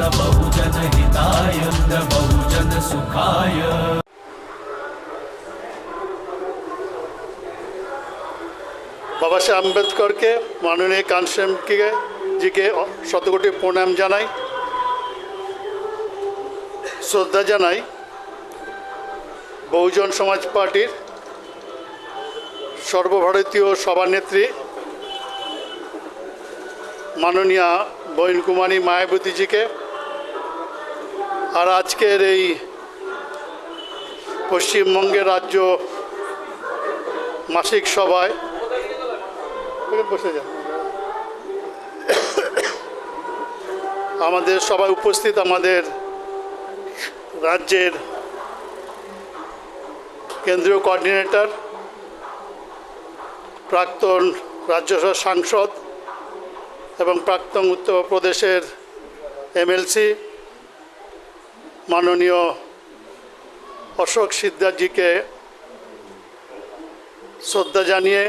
बहुजन हिताय बहुजन सुखाय। बाबा साहेब आम्बेडकर के माननीय कांसेम जी के शतकोटी प्रणाम जानाई, श्रद्धा जानाई। बहुजन समाज पार्टी सर्वभारतीय सभानेत्री माननीय बहिन कुमारी मायावती जी के और आजकेर এই পশ্চিমবঙ্গের রাজ্য মাসিক সভায় বসে যান আমাদের সভায় উপস্থিত আমাদের রাজ্যের কেন্দ্রীয় কোঅর্ডিনেটর প্রাক্তন রাজ্যসভা সাংসদ এবং প্রাক্তন উত্তর প্রদেশের এমএলসি মাননীয় অশোক সিদ্ধার জিকে শ্রদ্ধা জানিয়ে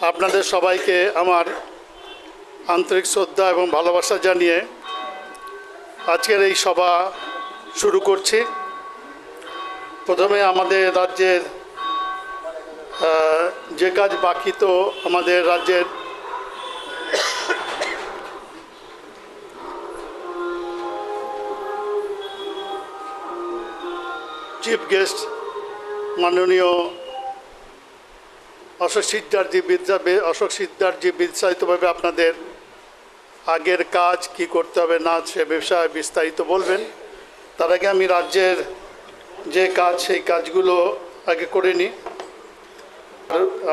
আপনাদের সবাইকে আমার আন্তরিক শ্রদ্ধা এবং ভালোবাসা জানিয়ে আজকের এই সভা শুরু করছি। প্রথমে আমাদের রাজ্যের যে কাজ বাকি, তো আমাদের রাজ্যের চিফ গেস্ট মাননীয় অশোক সিদ্ধারজি বিস্তারিতভাবে আপনাদের আগের কাজ কি করতে হবে না সে বিষয়ে বিস্তারিত বলবেন। তার আগে আমি রাজ্যের যে কাজ সেই কাজগুলো আগে করে নিই।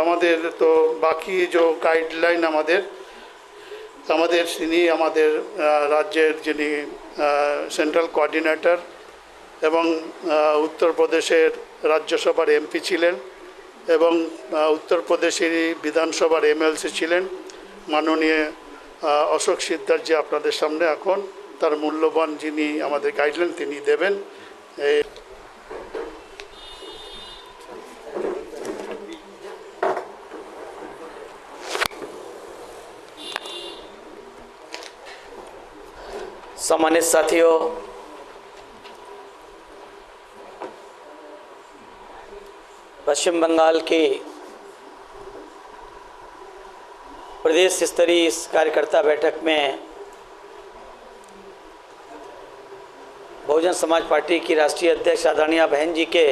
আমাদের তো বাকি যে গাইডলাইন আমাদের তিনি আমাদের রাজ্যের যিনি সেন্ট্রাল কোঅর্ডিনেটর এবং উত্তরপ্রদেশের রাজ্যসভার এমপি ছিলেন এবং উত্তরপ্রদেশের বিধানসভার এমএলসি ছিলেন মাননীয় অশোক সিদ্ধারজি আপনাদের সামনে এখন তার মূল্যবান যিনি আমাদের গাইডলাইন তিনি দেবেন। सम्मानित साथियों, पश्चिम बंगाल की प्रदेश स्तरीय इस कार्यकर्ता बैठक में बहुजन समाज पार्टी की राष्ट्रीय अध्यक्ष आदरणीय बहन जी के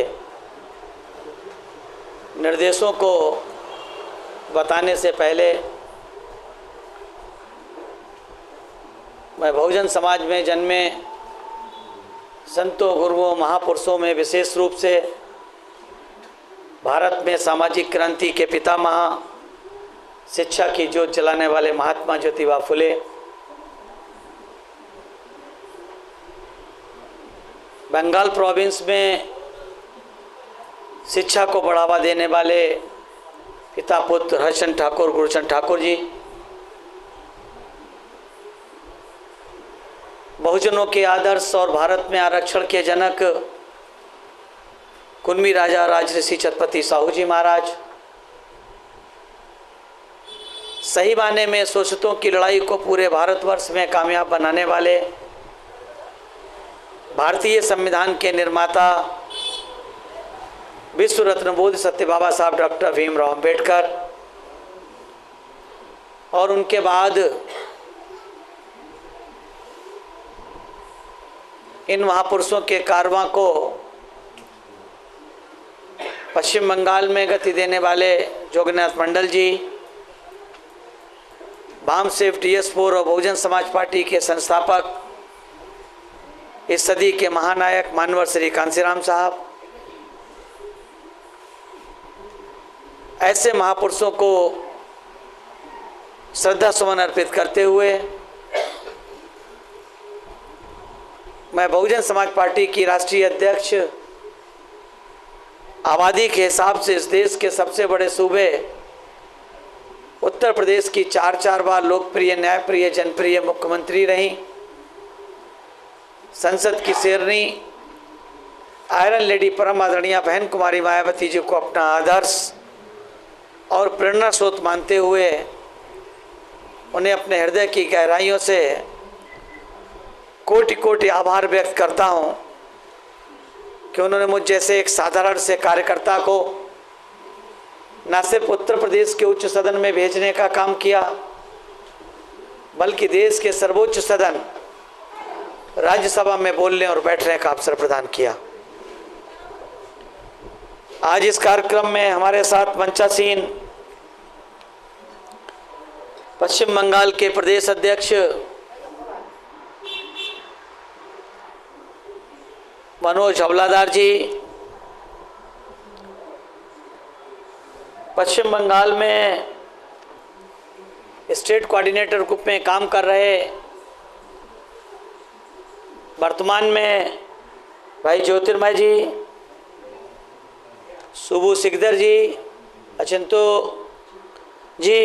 निर्देशों को बताने से पहले मैं बहुजन समाज में जन्मे संतों, गुरुओं, महापुरुषों में विशेष रूप से भारत में सामाजिक क्रांति के पितामह, शिक्षा की ज्योत जलाने वाले महात्मा ज्योतिबा फुले, बंगाल प्रोविंस में शिक्षा को बढ़ावा देने वाले पिता पुत्र हरिचंद ठाकुर, गुरुचंद ठाकुर जी, बहुजनों के आदर्श और भारत में आरक्षण के जनक कुन्मी राजा राजऋषि छत्रपति साहू जी महाराज, सही मायने में शोषितों की लड़ाई को पूरे भारतवर्ष में कामयाब बनाने वाले भारतीय संविधान के निर्माता विश्व रत्न बोधि सत्य बाबा साहब डॉक्टर भीमराव अंबेडकर और उनके बाद इन महापुरुषों के कारवां को पश्चिम बंगाल में गति देने वाले जोगन्नाथ मंडल जी, भामसेव DS4 और बहुजन समाज पार्टी के संस्थापक, इस सदी के महानायक मानवर श्री कांसीराम साहब, ऐसे महापुरुषों को श्रद्धा सुमन अर्पित करते हुए मैं बहुजन समाज पार्टी की राष्ट्रीय अध्यक्ष आबादी के हिसाब से इस देश के सबसे बड़े सूबे उत्तर प्रदेश की 4 बार लोकप्रिय, न्यायप्रिय, जनप्रिय मुख्यमंत्री रहीं, संसद की शेरनी आयरन लेडी परम आदरणीय बहन कुमारी मायावती जी को अपना आदर्श और प्रेरणा स्रोत मानते हुए उन्हें अपने हृदय की गहराइयों से कोटि कोटि आभार व्यक्त करता हूं कि उन्होंने मुझ जैसे एक साधारण से कार्यकर्ता को न सिर्फ उत्तर प्रदेश के उच्च सदन में भेजने का काम किया, बल्कि देश के सर्वोच्च सदन राज्यसभा में बोलने और बैठने का अवसर प्रदान किया। आज इस कार्यक्रम में हमारे साथ मंचासीन पश्चिम बंगाल के प्रदेश अध्यक्ष मनोज हवलादार जी, पश्चिम बंगाल में स्टेट कोऑर्डिनेटर ग्रुप में काम कर रहे, वर्तमान में भाई ज्योतिर्मय जी, सुबू सिकदर जी, अचिंतो जी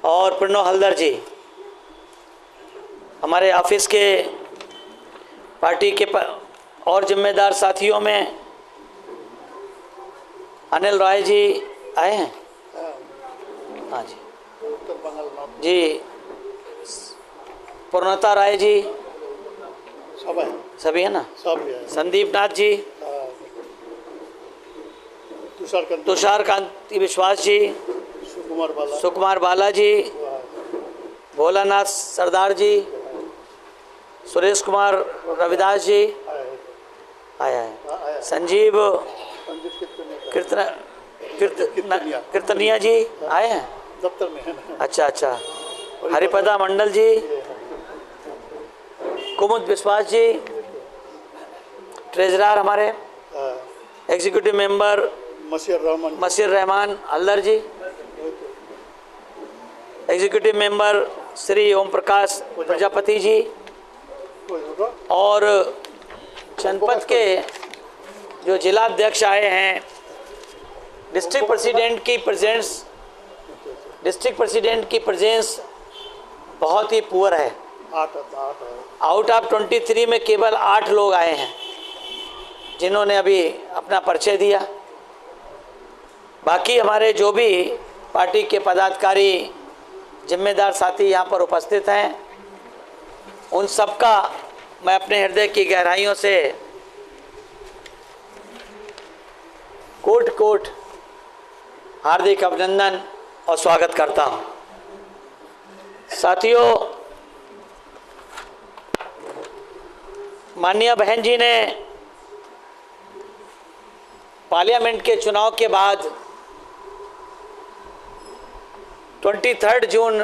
और प्रणव हल्दर जी, हमारे ऑफिस के पार्टी के और जिम्मेदार साथियों में अनिल राय जी आए हैं। हाँ जी जी, पूर्णता राय जी, सभी है ना, संदीप नाथ जी, तुषार कांति विश्वास जी, सुकुमार बाला जी, भोलानाथ सरदार जी, सुरेश कुमार रविदास जी आया है, संजीव कीर्तनिया जी आए हैं दफ्तर में है ना। अच्छा अच्छा, हरिपदा मंडल जी, कुमुद विश्वास जी, ट्रेजरर हमारे एग्जीक्यूटिव मेंबर मसीर रहमान हल्दर जी, एग्जीक्यूटिव मेंबर श्री ओम प्रकाश प्रजापति जी, और जनपद के जो जिला अध्यक्ष आए हैं, डिस्ट्रिक्ट प्रेसिडेंट की प्रेजेंस बहुत ही पुअर है। आउट ऑफ 23 में केवल 8 लोग आए हैं जिन्होंने अभी अपना परिचय दिया। बाकी हमारे जो भी पार्टी के पदाधिकारी जिम्मेदार साथी यहाँ पर उपस्थित हैं, उन सबका मैं अपने हृदय की गहराइयों से कोट कोट हार्दिक अभिनंदन और स्वागत करता हूँ। साथियों, माननीय बहन जी ने पार्लियामेंट के चुनाव के बाद 23 जून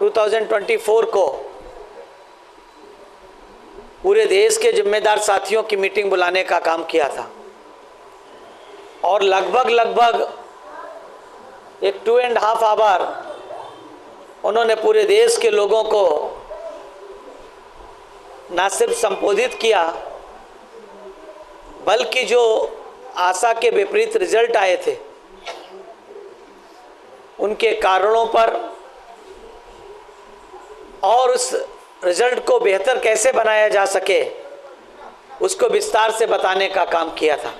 2024 को पूरे देश के जिम्मेदार साथियों की मीटिंग बुलाने का काम किया था और लगभग एक 2.5 आवर उन्होंने पूरे देश के लोगों को न सिर्फ संबोधित किया, बल्कि जो आशा के विपरीत रिजल्ट आए थे उनके कारणों पर और उस रिजल्ट को बेहतर कैसे बनाया जा सके उसको विस्तार से बताने का काम किया था।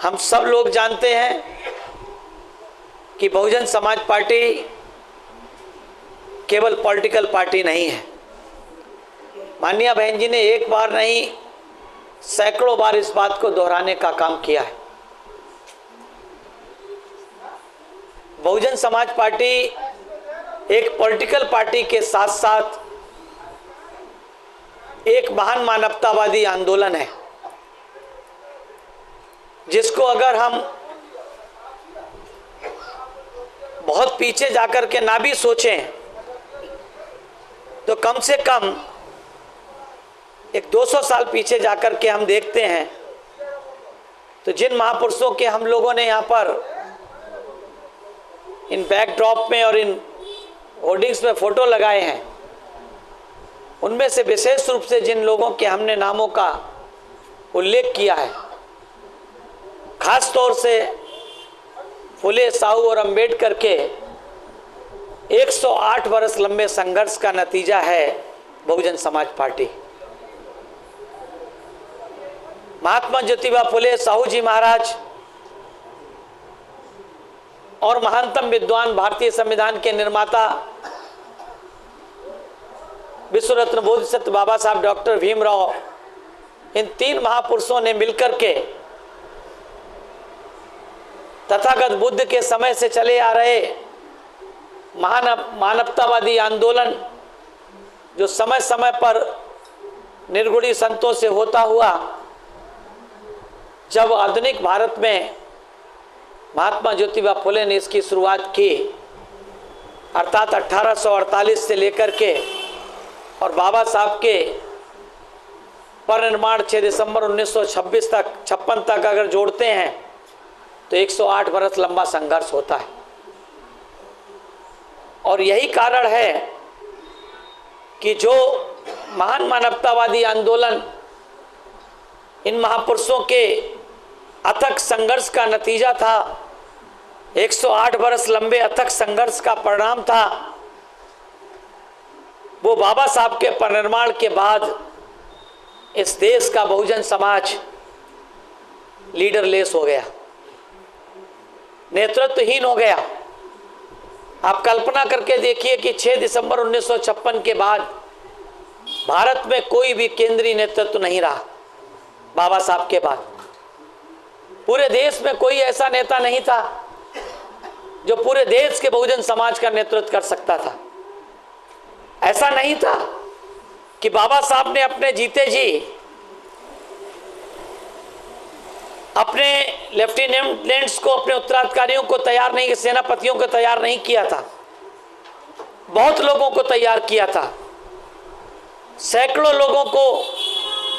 हम सब लोग जानते हैं कि बहुजन समाज पार्टी केवल पॉलिटिकल पार्टी नहीं है। माननीय बहन जी ने एक बार नहीं सैकड़ों बार इस बात को दोहराने का काम किया है। बहुजन समाज पार्टी एक पॉलिटिकल पार्टी के साथ साथ एक महान मानवतावादी आंदोलन है, जिसको अगर हम बहुत पीछे जाकर के ना भी सोचें तो कम से कम एक 200 साल पीछे जाकर के हम देखते हैं तो जिन महापुरुषों के हम लोगों ने यहाँ पर इन बैकड्रॉप में और इन होर्डिंग्स में फोटो लगाए हैं, उनमें से विशेष रूप से जिन लोगों के हमने नामों का उल्लेख किया है, खास तौर से फुले, साहू और अंबेडकर के 108 वर्ष लंबे संघर्ष का नतीजा है बहुजन समाज पार्टी। महात्मा ज्योतिबा फुले साहू जी महाराज और महानतम विद्वान भारतीय संविधान के निर्माता विश्व रत्न बोधिसत्व बाबा साहब डॉक्टर भीमराव, इन 3 महापुरुषों ने मिलकर के तथागत बुद्ध के समय से चले आ रहे मानवतावादी आंदोलन, जो समय समय पर निर्गुणी संतों से होता हुआ जब आधुनिक भारत में महात्मा ज्योतिबा फुले ने इसकी शुरुआत की, अर्थात 1848 से लेकर के और बाबा साहब के परिनिर्वाण 6 दिसंबर 1956 तक अगर जोड़ते हैं तो 108 वर्ष लंबा संघर्ष होता है। और यही कारण है कि जो महान मानवतावादी आंदोलन इन महापुरुषों के अथक संघर्ष का नतीजा था, 108 वर्ष लंबे अथक संघर्ष का परिणाम था, वो बाबा साहब के परिनिर्वाण के बाद इस देश का बहुजन समाज लीडरलेस हो गया, नेतृत्वहीन हो गया। आप कल्पना करके देखिए कि 6 दिसंबर 1956 के बाद भारत में कोई भी केंद्रीय नेतृत्व नहीं रहा। बाबा साहब के बाद पूरे देश में कोई ऐसा नेता नहीं था जो पूरे देश के बहुजन समाज का नेतृत्व कर सकता था। ऐसा नहीं था कि बाबा साहब ने अपने जीते जी अपने लेफ्टिनेंट्स को, अपने उत्तराधिकारियों को तैयार नहीं, सेनापतियों को तैयार नहीं किया था। बहुत लोगों को तैयार किया था, सैकड़ों लोगों को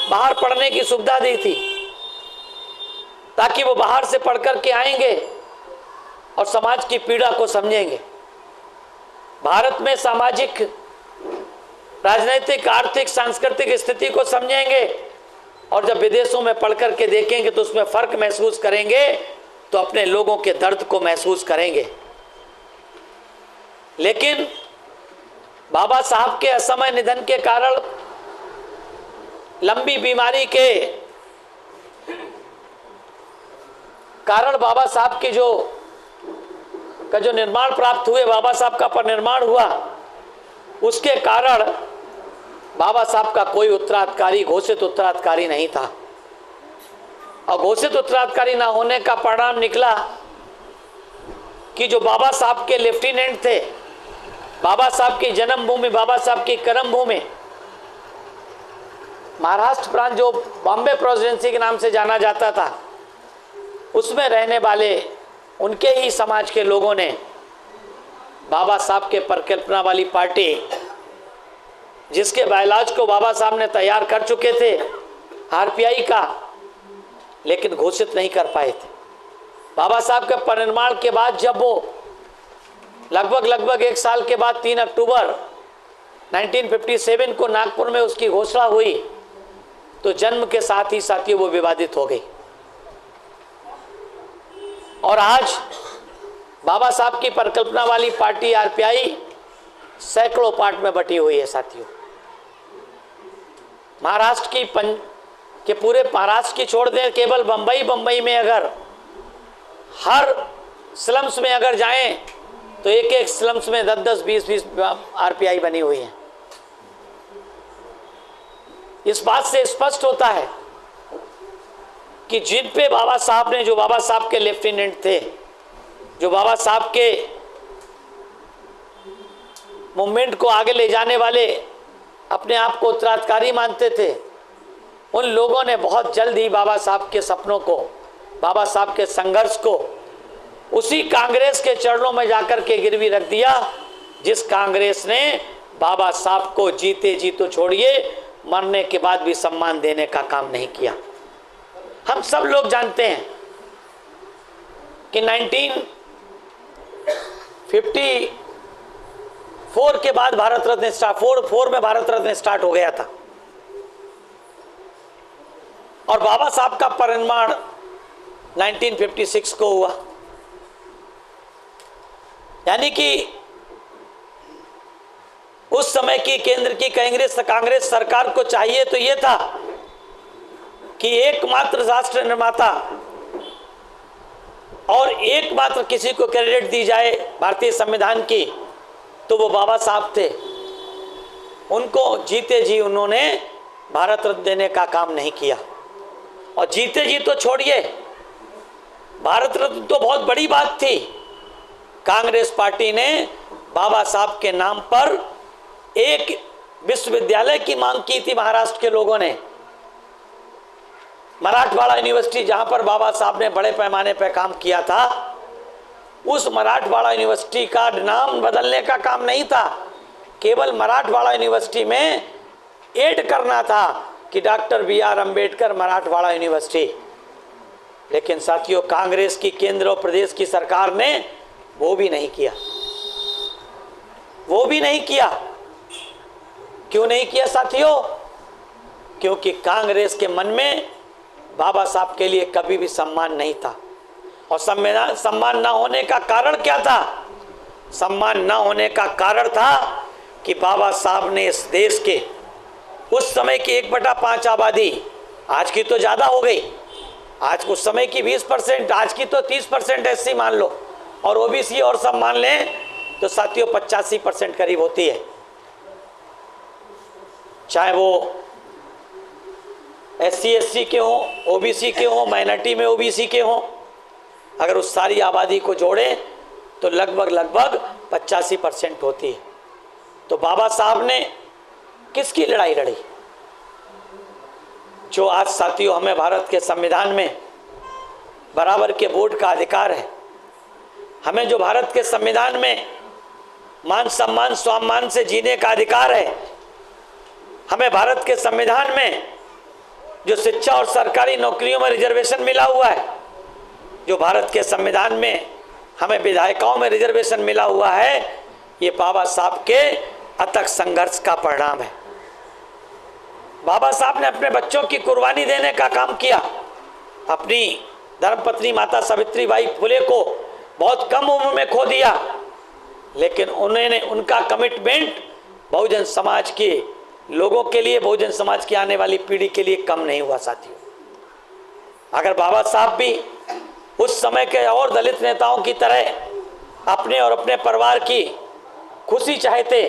बाहर पढ़ने की सुविधा दी थी ताकि वो बाहर से पढ़कर के आएंगे और समाज की पीड़ा को समझेंगे। भारत में सामाजिक, राजनीतिक, आर्थिक, सांस्कृतिक स्थिति को समझेंगे और जब विदेशों में पढ़ करके देखेंगे तो उसमें फर्क महसूस करेंगे, तो अपने लोगों के दर्द को महसूस करेंगे। लेकिन बाबा साहब के असमय निधन के कारण, लंबी बीमारी के कारण बाबा साहब के जो निर्माण प्राप्त हुए, बाबा साहब का परिनिर्वाण हुआ, उसके कारण बाबा साहब का कोई उत्तराधिकारी, घोषित उत्तराधिकारी नहीं था। और घोषित उत्तराधिकारी ना होने का परिणाम निकला कि जो बाबा साहब के लेफ्टिनेंट थे, बाबा साहब की जन्मभूमि, बाबा साहब की कर्मभूमि महाराष्ट्र प्रांत, जो बॉम्बे प्रेसिडेंसी के नाम से जाना जाता था, उसमें रहने वाले उनके ही समाज के लोगों ने बाबा साहब के परिकल्पना वाली पार्टी, जिसके बायलॉज को बाबा साहब ने तैयार कर चुके थे, आरपीआई का, लेकिन घोषित नहीं कर पाए थे। बाबा साहब के परिनिर्वाण के बाद जब वो लगभग 1 साल के बाद 3 अक्टूबर 1957 को नागपुर में उसकी घोषणा हुई, तो जन्म के साथ ही वो विवादित हो गई। और आज बाबा साहब की परिकल्पना वाली पार्टी आरपीआई सैकड़ों पार्ट में बटी हुई है साथियों। महाराष्ट्र के पूरे महाराष्ट्र की छोड़ दें, केवल बम्बई में अगर हर स्लम्स में अगर जाएं तो एक स्लम्स में 10-10, 20-20 आरपीआई बनी हुई है। इस बात से स्पष्ट होता है कि जिन पे बाबा साहब ने, जो बाबा साहब के लेफ्टिनेंट थे, जो बाबा साहब के मूवमेंट को आगे ले जाने वाले, अपने आप को उत्तराधिकारी मानते थे, उन लोगों ने बहुत जल्द ही बाबा साहब के सपनों को, बाबा साहब के संघर्ष को उसी कांग्रेस के चरणों में जाकर के गिरवी रख दिया, जिस कांग्रेस ने बाबा साहब को जीते जी तो छोड़िए, मरने के बाद भी सम्मान देने का काम नहीं किया। हम सब लोग जानते हैं कि 1954 के बाद भारत रत्न 4 में भारत रत्न स्टार्ट हो गया था, और बाबा साहब का परिनिर्वाण 1956 को हुआ। यानी कि उस समय की केंद्र की कांग्रेस सरकार को चाहिए तो ये था कि एकमात्र राष्ट्र निर्माता और एकमात्र किसी को क्रेडिट दी जाए भारतीय संविधान की, तो वो बाबा साहब थे। उनको जीते जी उन्होंने भारत रत्न देने का काम नहीं किया। और जीते जी तो छोड़िए, भारत रत्न तो बहुत बड़ी बात थी। कांग्रेस पार्टी ने बाबा साहब के नाम पर एक विश्वविद्यालय की मांग की थी। महाराष्ट्र के लोगों ने मराठवाड़ा यूनिवर्सिटी, जहां पर बाबा साहब ने बड़े पैमाने पर काम किया था, उस मराठवाड़ा यूनिवर्सिटी का नाम बदलने का काम नहीं था, केवल मराठवाड़ा यूनिवर्सिटी में ऐड करना था कि doctor BR Ambedkar Marathwada university. लेकिन साथियों, कांग्रेस की केंद्र और प्रदेश की सरकार ने वो भी नहीं किया, वो भी नहीं किया। क्यों नहीं किया साथियों? क्योंकि कांग्रेस के मन में बाबा साहब के लिए कभी भी सम्मान नहीं था। और सम्मान ना होने का कारण क्या था? सम्मान ना होने का कारण था कि बाबा साहब ने इस देश के उस समय की 1/5 आबादी, आज की तो ज़्यादा हो गई, आज उस समय की 20%, आज की तो 30% SC मान लो, और OBC और सब मान लें तो साथियों 85% करीब होती है। चाहे वो SC SC के हों, OBC के हों, माइनॉरिटी में OBC के हों, अगर उस सारी आबादी को जोड़ें तो लगभग 85% होती है। तो बाबा साहब ने किसकी लड़ाई लड़ी? जो आज साथियों हमें भारत के संविधान में बराबर के वोट का अधिकार है, हमें जो भारत के संविधान में मान सम्मान स्वाभिमान से जीने का अधिकार है, हमें भारत के संविधान में जो शिक्षा और सरकारी नौकरियों में रिजर्वेशन मिला हुआ है, जो भारत के संविधान में हमें विधायिकाओं में रिजर्वेशन मिला हुआ है, ये बाबा साहब के अथक संघर्ष का परिणाम है। बाबा साहब ने अपने बच्चों की कुर्बानी देने का काम किया। अपनी धर्मपत्नी माता सावित्रीबाई फुले को बहुत कम उम्र में खो दिया, लेकिन उन्होंने उनका कमिटमेंट बहुजन समाज के लोगों के लिए, बहुजन समाज की आने वाली पीढ़ी के लिए कम नहीं हुआ साथियों। अगर बाबा साहब भी उस समय के और दलित नेताओं की तरह अपने और अपने परिवार की खुशी चाहते,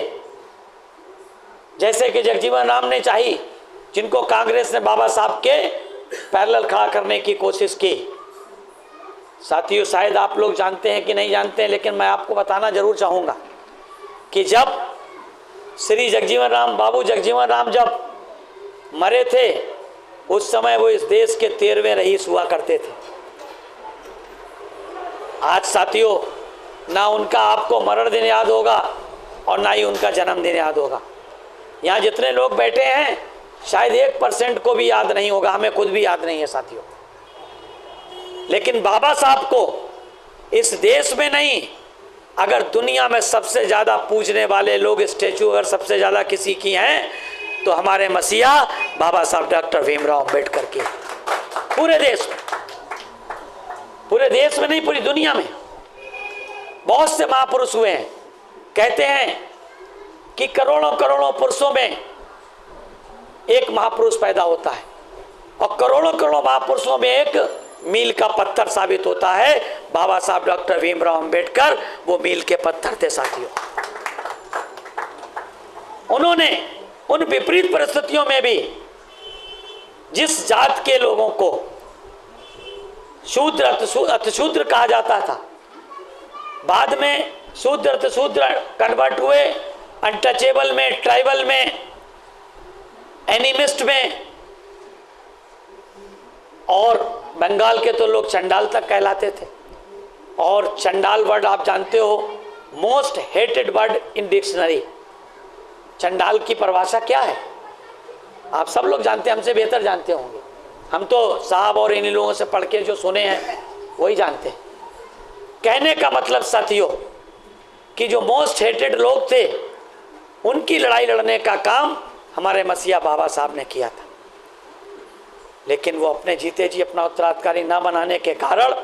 जैसे कि जगजीवन राम ने चाही, जिनको कांग्रेस ने बाबा साहब के पैरेलल खड़ा करने की कोशिश की। साथियों, शायद आप लोग जानते हैं कि नहीं जानते हैं, लेकिन मैं आपको बताना जरूर चाहूँगा कि जब श्री जगजीवन राम, बाबू जगजीवन राम जब मरे थे, उस समय वो इस देश के 13वें रईस हुआ करते थे। आज साथियों, ना उनका आपको मरण दिन याद होगा और ना ही उनका जन्मदिन याद होगा। यहाँ जितने लोग बैठे हैं, शायद 1% को भी याद नहीं होगा, हमें खुद भी याद नहीं है साथियों। लेकिन बाबा साहब को इस देश में नहीं, अगर दुनिया में सबसे ज़्यादा पूजने वाले लोग, स्टैचू अगर सबसे ज़्यादा किसी की हैं, तो हमारे मसीहा बाबा साहब डॉक्टर भीमराव अम्बेडकर की। पूरे देश में, पूरे देश में नहीं, पूरी दुनिया में बहुत से महापुरुष हुए हैं। कहते हैं कि करोड़ों करोड़ों पुरुषों में एक महापुरुष पैदा होता है, और करोड़ों करोड़ों महापुरुषों में एक मील का पत्थर साबित होता है। बाबा साहब डॉक्टर भीमराव अम्बेडकर वो मील के पत्थर थे साथियों। उन्होंने उन विपरीत परिस्थितियों में भी जिस जात के लोगों को शूद्र अतिशूद्र कहा जाता था, बाद में शूद्र अतिशूद्र कन्वर्ट हुए, अनटचेबल में, ट्राइबल में, एनिमिस्ट में, और बंगाल के तो लोग चंडाल तक कहलाते थे। और चंडाल वर्ड आप जानते हो, most hated word in dictionary. चंडाल की परिभाषा क्या है आप सब लोग जानते हैं, हमसे बेहतर जानते होंगे। हम तो साहब और इन लोगों से पढ़ के जो सुने हैं वही जानते हैं। कहने का मतलब साथियों कि जो मोस्ट हेटेड लोग थे, उनकी लड़ाई लड़ने का काम हमारे मसीहा बाबा साहब ने किया था। लेकिन वो अपने जीते जी अपना उत्तराधिकारी न बनाने के कारण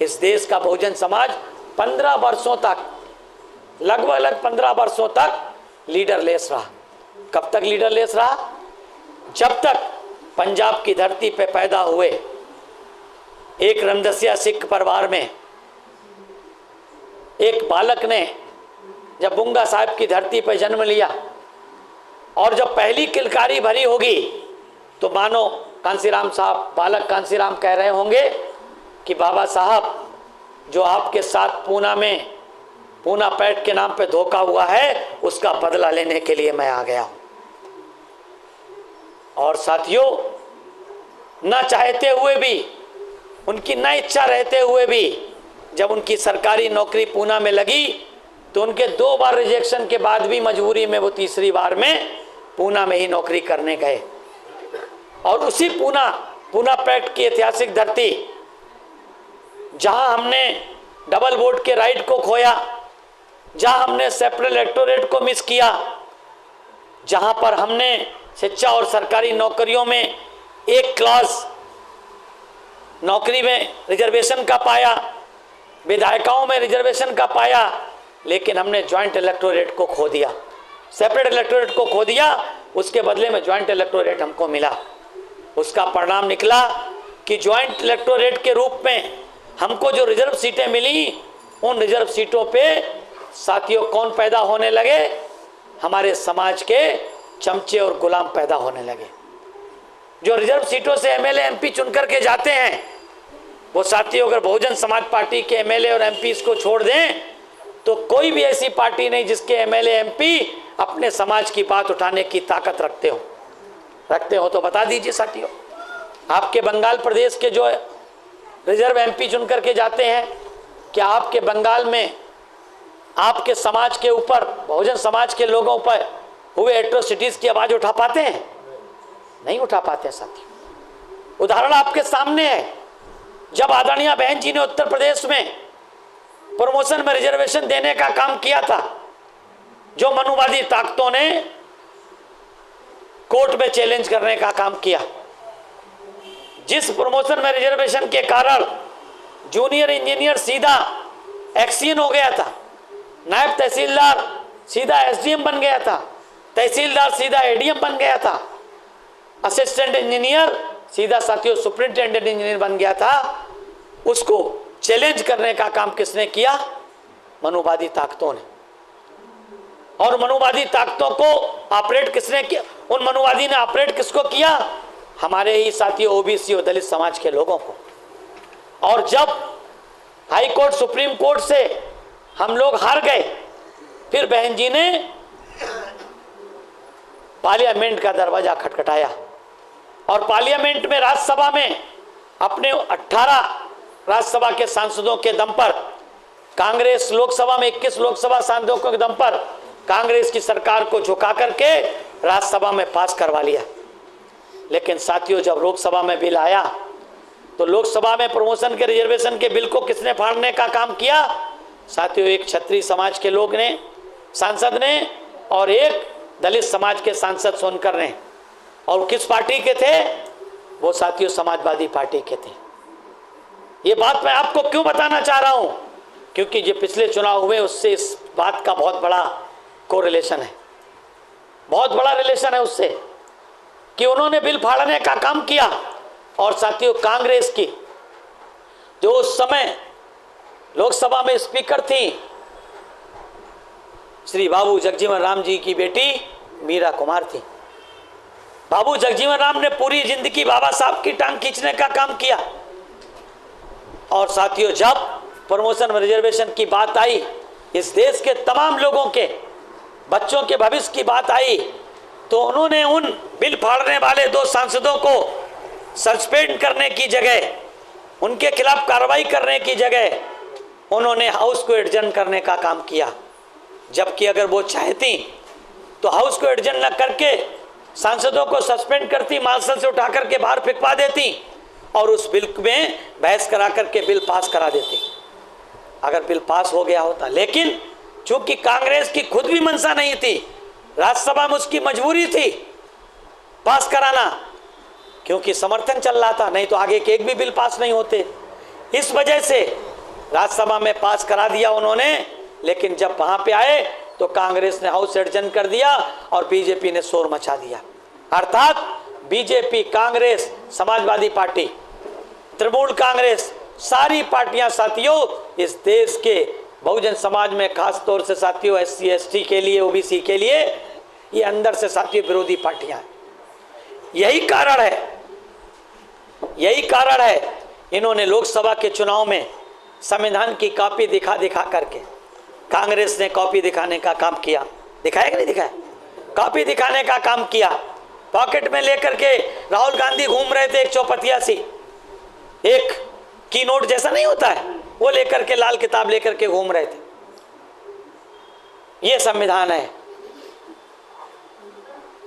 इस देश का बहुजन समाज 15 वर्षों तक, लगभग 15 वर्षों तक लीडरलेस रहा। कब तक लीडरलेस रहा? जब तक पंजाब की धरती पे पैदा हुए एक रमदसिया सिख परिवार में एक बालक ने जब बुंगा साहिब की धरती पर जन्म लिया, और जब पहली किलकारी भरी होगी तो मानो कांसीराम साहब, बालक कांसीराम कह रहे होंगे कि बाबा साहब, जो आपके साथ पूना में पूना पैठ के नाम पे धोखा हुआ है, उसका बदला लेने के लिए मैं आ गया हूं। और साथियों, ना चाहते हुए भी, उनकी ना इच्छा रहते हुए भी, जब उनकी सरकारी नौकरी पूना में लगी तो उनके 2 बार रिजेक्शन के बाद भी मजबूरी में वो तीसरी बार में पूना में ही नौकरी करने गए। और उसी पूना पैठ की ऐतिहासिक धरती, जहां हमने डबल वोट के राइट को खोया, जहां हमने सेपरेट इलेक्टोरेट को मिस किया, जहां पर हमने शिक्षा और सरकारी नौकरियों में एक क्लास नौकरी में रिजर्वेशन का पाया, विधायिकाओं में रिजर्वेशन का पाया, लेकिन हमने ज्वाइंट इलेक्टोरेट को खो दिया, सेपरेट इलेक्टोरेट को खो दिया। उसके बदले में ज्वाइंट इलेक्टोरेट हमको मिला। उसका परिणाम निकला कि ज्वाइंट इलेक्टोरेट के रूप में हमको जो रिजर्व सीटें मिली, उन रिजर्व सीटों पे साथियों कौन पैदा होने लगे? हमारे समाज के चमचे और गुलाम पैदा होने लगे। जो रिजर्व सीटों से एमएलए एमपी चुन करके जाते हैं, वो साथियों अगर बहुजन समाज पार्टी के एमएलए और एमपी को छोड़ दें तो कोई भी ऐसी पार्टी नहीं जिसके एमएलए एमपी अपने समाज की बात उठाने की ताकत रखते हो तो बता दीजिए साथियों। आपके बंगाल प्रदेश के जो रिजर्व एमपी चुन करके जाते हैं, क्या आपके बंगाल में आपके समाज के ऊपर, बहुजन समाज के लोगों पर हुए एट्रोसिटीज की आवाज उठा पाते हैं? नहीं उठा पाते साथियों। उदाहरण आपके सामने है। जब आदरणीय बहन जी ने उत्तर प्रदेश में प्रमोशन में रिजर्वेशन देने का काम किया था, जो मनुवादी ताकतों ने कोर्ट में चैलेंज करने का काम किया, जिस प्रमोशन में रिजर्वेशन के कारण जूनियर इंजीनियर सीधा एक्सीएन हो गया था, नायब तहसीलदार सीधा एसडीएम बन गया था, तहसीलदार सीधा एडीएम बन गया था, असिस्टेंट इंजीनियर सीधा साथियों सुपरिंटेंडेंट इंजीनियर बन गया था। उसको चैलेंज करने का काम किसने किया? मनुवादी ताकतों ने। और मनुवादी ताकतों को ऑपरेट किसने किया? उन मनुवादी ने ऑपरेट किसको किया? हमारे ही साथियों ओबीसी और दलित समाज के लोगों को। और जब हाई कोर्ट, सुप्रीम कोर्ट से हम लोग हार गए, फिर बहन जी ने पार्लियामेंट का दरवाजा खटखटाया और पार्लियामेंट में, राज्यसभा में अपने 18 राज्यसभा के सांसदों के दम पर, कांग्रेस लोकसभा में 21 लोकसभा सांसदों के दम पर कांग्रेस की सरकार को झुका करके राज्यसभा में पास करवा लिया। लेकिन साथियों, जब लोकसभा में बिल आया तो लोकसभा में प्रमोशन के रिजर्वेशन के बिल को किसने फाड़ने का काम किया? साथियों, एक क्षत्रिय समाज के लोग ने, सांसद ने, और एक दलित समाज के सांसद सोनकर ने। और किस पार्टी के थे वो? साथियों, समाजवादी पार्टी के थे। ये बात मैं आपको क्यों बताना चाह रहा हूं? क्योंकि जो पिछले चुनाव हुए उससे इस बात का बहुत बड़ा कोरिलेशन है, बहुत बड़ा रिलेशन है उससे, कि उन्होंने बिल फाड़ने का काम किया। और साथियों, कांग्रेस की जो उस समय लोकसभा में स्पीकर थी, श्री बाबू जगजीवन राम जी की बेटी मीरा कुमार थी। बाबू जगजीवन राम ने पूरी जिंदगी बाबा साहब की टांग खींचने का काम किया। और साथियों, जब प्रमोशन में रिजर्वेशन की बात आई, इस देश के तमाम लोगों के बच्चों के भविष्य की बात आई, तो उन्होंने उन बिल फाड़ने वाले 2 सांसदों को सस्पेंड करने की जगह, उनके खिलाफ कार्रवाई करने की जगह, उन्होंने हाउस को एडजर्न करने का काम किया। जबकि अगर वो चाहती तो हाउस को एडजर्न न करके सांसदों को सस्पेंड करती, मार्शल से उठा करके बाहर फेंकवा देती और उस बिल में बहस करा करके बिल पास करा देती, अगर बिल पास हो गया होता। लेकिन चूंकि कांग्रेस की खुद भी मंशा नहीं थी, राज्यसभा में उसकी मजबूरी थी पास कराना, क्योंकि समर्थन चल रहा था, नहीं तो आगे के एक भी बिल पास नहीं होते। इस वजह से राज्यसभा में पास करा दिया उन्होंने। लेकिन जब वहां पे आए तो कांग्रेस ने हाउस एडजर्न कर दिया और बीजेपी ने शोर मचा दिया। अर्थात बीजेपी, कांग्रेस, समाजवादी पार्टी, तृणमूल कांग्रेस, सारी पार्टियां साथियों इस देश के बहुजन समाज में, खास तौर से साथियों SC ST के लिए, OBC के लिए ये अंदर से साथियों विरोधी पार्टियां हैं। यही कारण है इन्होंने लोकसभा के चुनाव में संविधान की कॉपी दिखा करके, कांग्रेस ने कॉपी दिखाने का काम किया, दिखाया कि नहीं दिखाया? कॉपी दिखाने का काम किया। पॉकेट में लेकर के राहुल गांधी घूम रहे थे एक चौपतिया सी, एक की नोट जैसा नहीं होता है, वो लेकर के, लाल किताब लेकर के घूम रहे थे। ये संविधान है।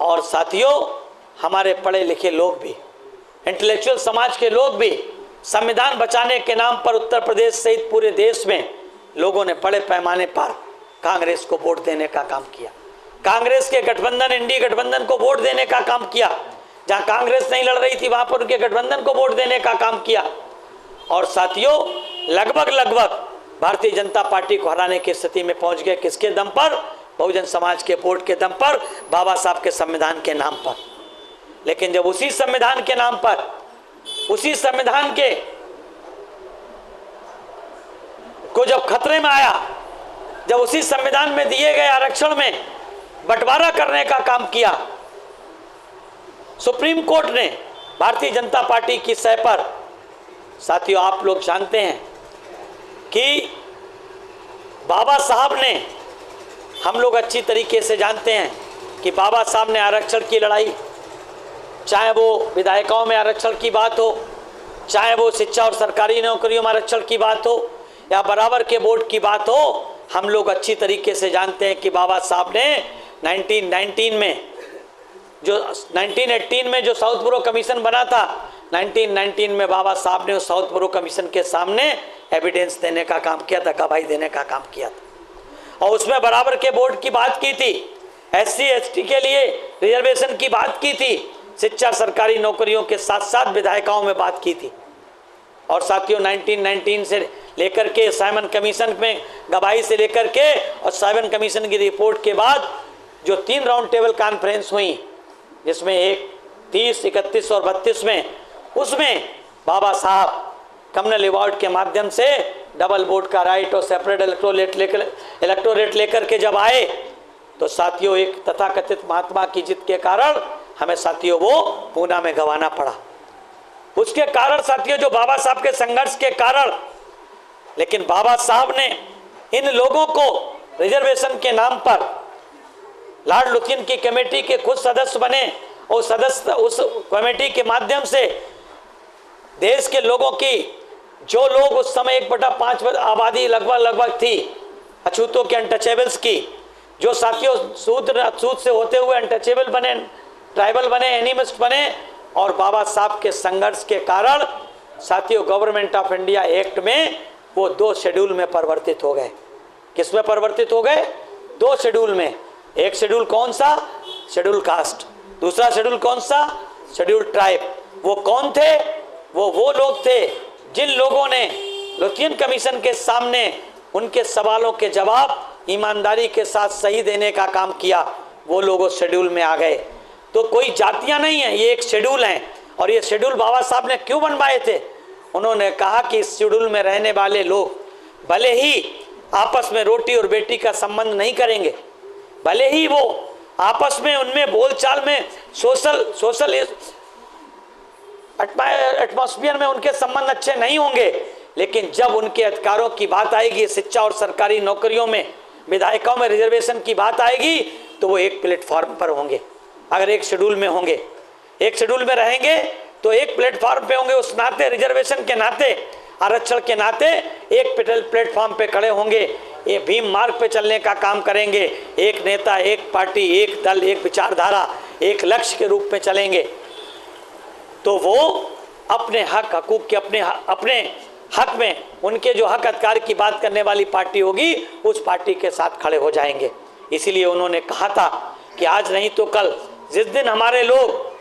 और साथियों, हमारे पढ़े लिखे लोग भी, इंटेलेक्चुअल समाज के लोग भी संविधान बचाने के नाम पर उत्तर प्रदेश सहित पूरे देश में लोगों ने बड़े पैमाने पर कांग्रेस को वोट देने का काम किया। कांग्रेस के गठबंधन, इंडी गठबंधन को वोट देने का काम किया। जहां कांग्रेस नहीं लड़ रही थी वहां पर उनके गठबंधन को वोट देने का काम किया। और साथियों, लगभग भारतीय जनता पार्टी को हराने की स्थिति में पहुंच गए। किसके दम पर? बहुजन समाज के वोट के दम पर, बाबा साहब के संविधान के नाम पर। लेकिन जब उसी संविधान के नाम पर, उसी संविधान के को जब खतरे में आया, जब उसी संविधान में दिए गए आरक्षण में बंटवारा करने का काम किया, सुप्रीम कोर्ट ने भारतीय जनता पार्टी की सह पर, साथियों आप लोग जानते हैं कि बाबा साहब ने, हम लोग अच्छी तरीके से जानते हैं कि बाबा साहब ने आरक्षण की लड़ाई, चाहे वो विधायकों में आरक्षण की बात हो, चाहे वो शिक्षा और सरकारी नौकरियों में आरक्षण की बात हो, या बराबर के वोट की बात हो, हम लोग अच्छी तरीके से जानते हैं कि बाबा साहब ने 1918 में जो साउथ ब्रो कमीशन बना था, 1919 में बाबा साहब ने उस साउथ ब्रो कमीशन के सामने एविडेंस देने का काम किया था, गवाही देने का काम किया था। और उसमें बराबर के वोट की बात की थी, SC ST के लिए रिजर्वेशन की बात की थी, शिक्षा सरकारी नौकरियों के साथ साथ विधायकों में बात की थी। और साथियों 1919 से लेकर के साइमन कमीशन में गवाही से लेकर के और साइमन कमीशन की रिपोर्ट के बाद जो 3 राउंड टेबल कॉन्फ्रेंस हुई, जिसमें एक 30, 31 और 32 में, उसमें बाबा साहब कम्युनल अवार्ड के माध्यम से डबल वोट का राइट और सेपरेट इलेक्टोरेट लेकर के जब आए, तो साथियों एक तथाकथित महात्मा की जिद के कारण हमें साथियों वो पूना में गंवाना पड़ा। उसके कारण साथियों, जो बाबा साहब के संघर्ष के कारण, लेकिन बाबा साहब ने इन लोगों को रिजर्वेशन के नाम पर लॉर्ड लुथियन की कमेटी के खुद सदस्य बने और सदस्य उस कमेटी के माध्यम से देश के लोगों की, जो लोग उस समय 1/5 आबादी लगभग थी अछूतों के, अनटचेबल्स की, जो साथियों सूद से होते हुए अनटचेबल बने, ट्राइबल बने, एनिमिस्ट बने, और बाबा साहब के संघर्ष के कारण साथियों गवर्नमेंट ऑफ इंडिया एक्ट में वो 2 शेड्यूल में परिवर्तित हो गए। किस में परिवर्तित हो गए? 2 शेड्यूल में। एक शेड्यूल कौन सा? Schedule caste. दूसरा शेड्यूल कौन सा? Schedule tribe. वो कौन थे? वो लोग थे जिन लोगों ने लुथियन कमीशन के सामने उनके सवालों के जवाब ईमानदारी के साथ सही देने का काम किया। वो लोग उस शेड्यूल में आ गए। तो कोई जातियां नहीं है, ये एक शेड्यूल है। और ये शेड्यूल बाबा साहब ने क्यों बनवाए थे? उन्होंने कहा कि इस शेड्यूल में रहने वाले लोग भले ही आपस में रोटी और बेटी का संबंध नहीं करेंगे, भले ही वो आपस में उनमें बोलचाल में सोशल एटमॉस्फेयर में उनके संबंध अच्छे नहीं होंगे, लेकिन जब उनके अधिकारों की बात आएगी, शिक्षा और सरकारी नौकरियों में, विधायकों में रिजर्वेशन की बात आएगी, तो वो एक प्लेटफॉर्म पर होंगे। अगर एक शेड्यूल में होंगे, एक शेड्यूल में रहेंगे, तो एक प्लेटफॉर्म पे होंगे। उस नाते, रिजर्वेशन के नाते, आरक्षण के नाते एक प्लेटफॉर्म पे खड़े होंगे, ये भीम मार्ग पे चलने का काम करेंगे। एक नेता, एक पार्टी, एक दल, एक विचारधारा, एक लक्ष्य के रूप में चलेंगे। तो वो अपने हक हकूक के अपने हक में, उनके जो हक अधिकार की बात करने वाली पार्टी होगी, उस पार्टी के साथ खड़े हो जाएंगे। इसीलिए उन्होंने कहा था कि आज नहीं तो कल, जिस दिन हमारे लोग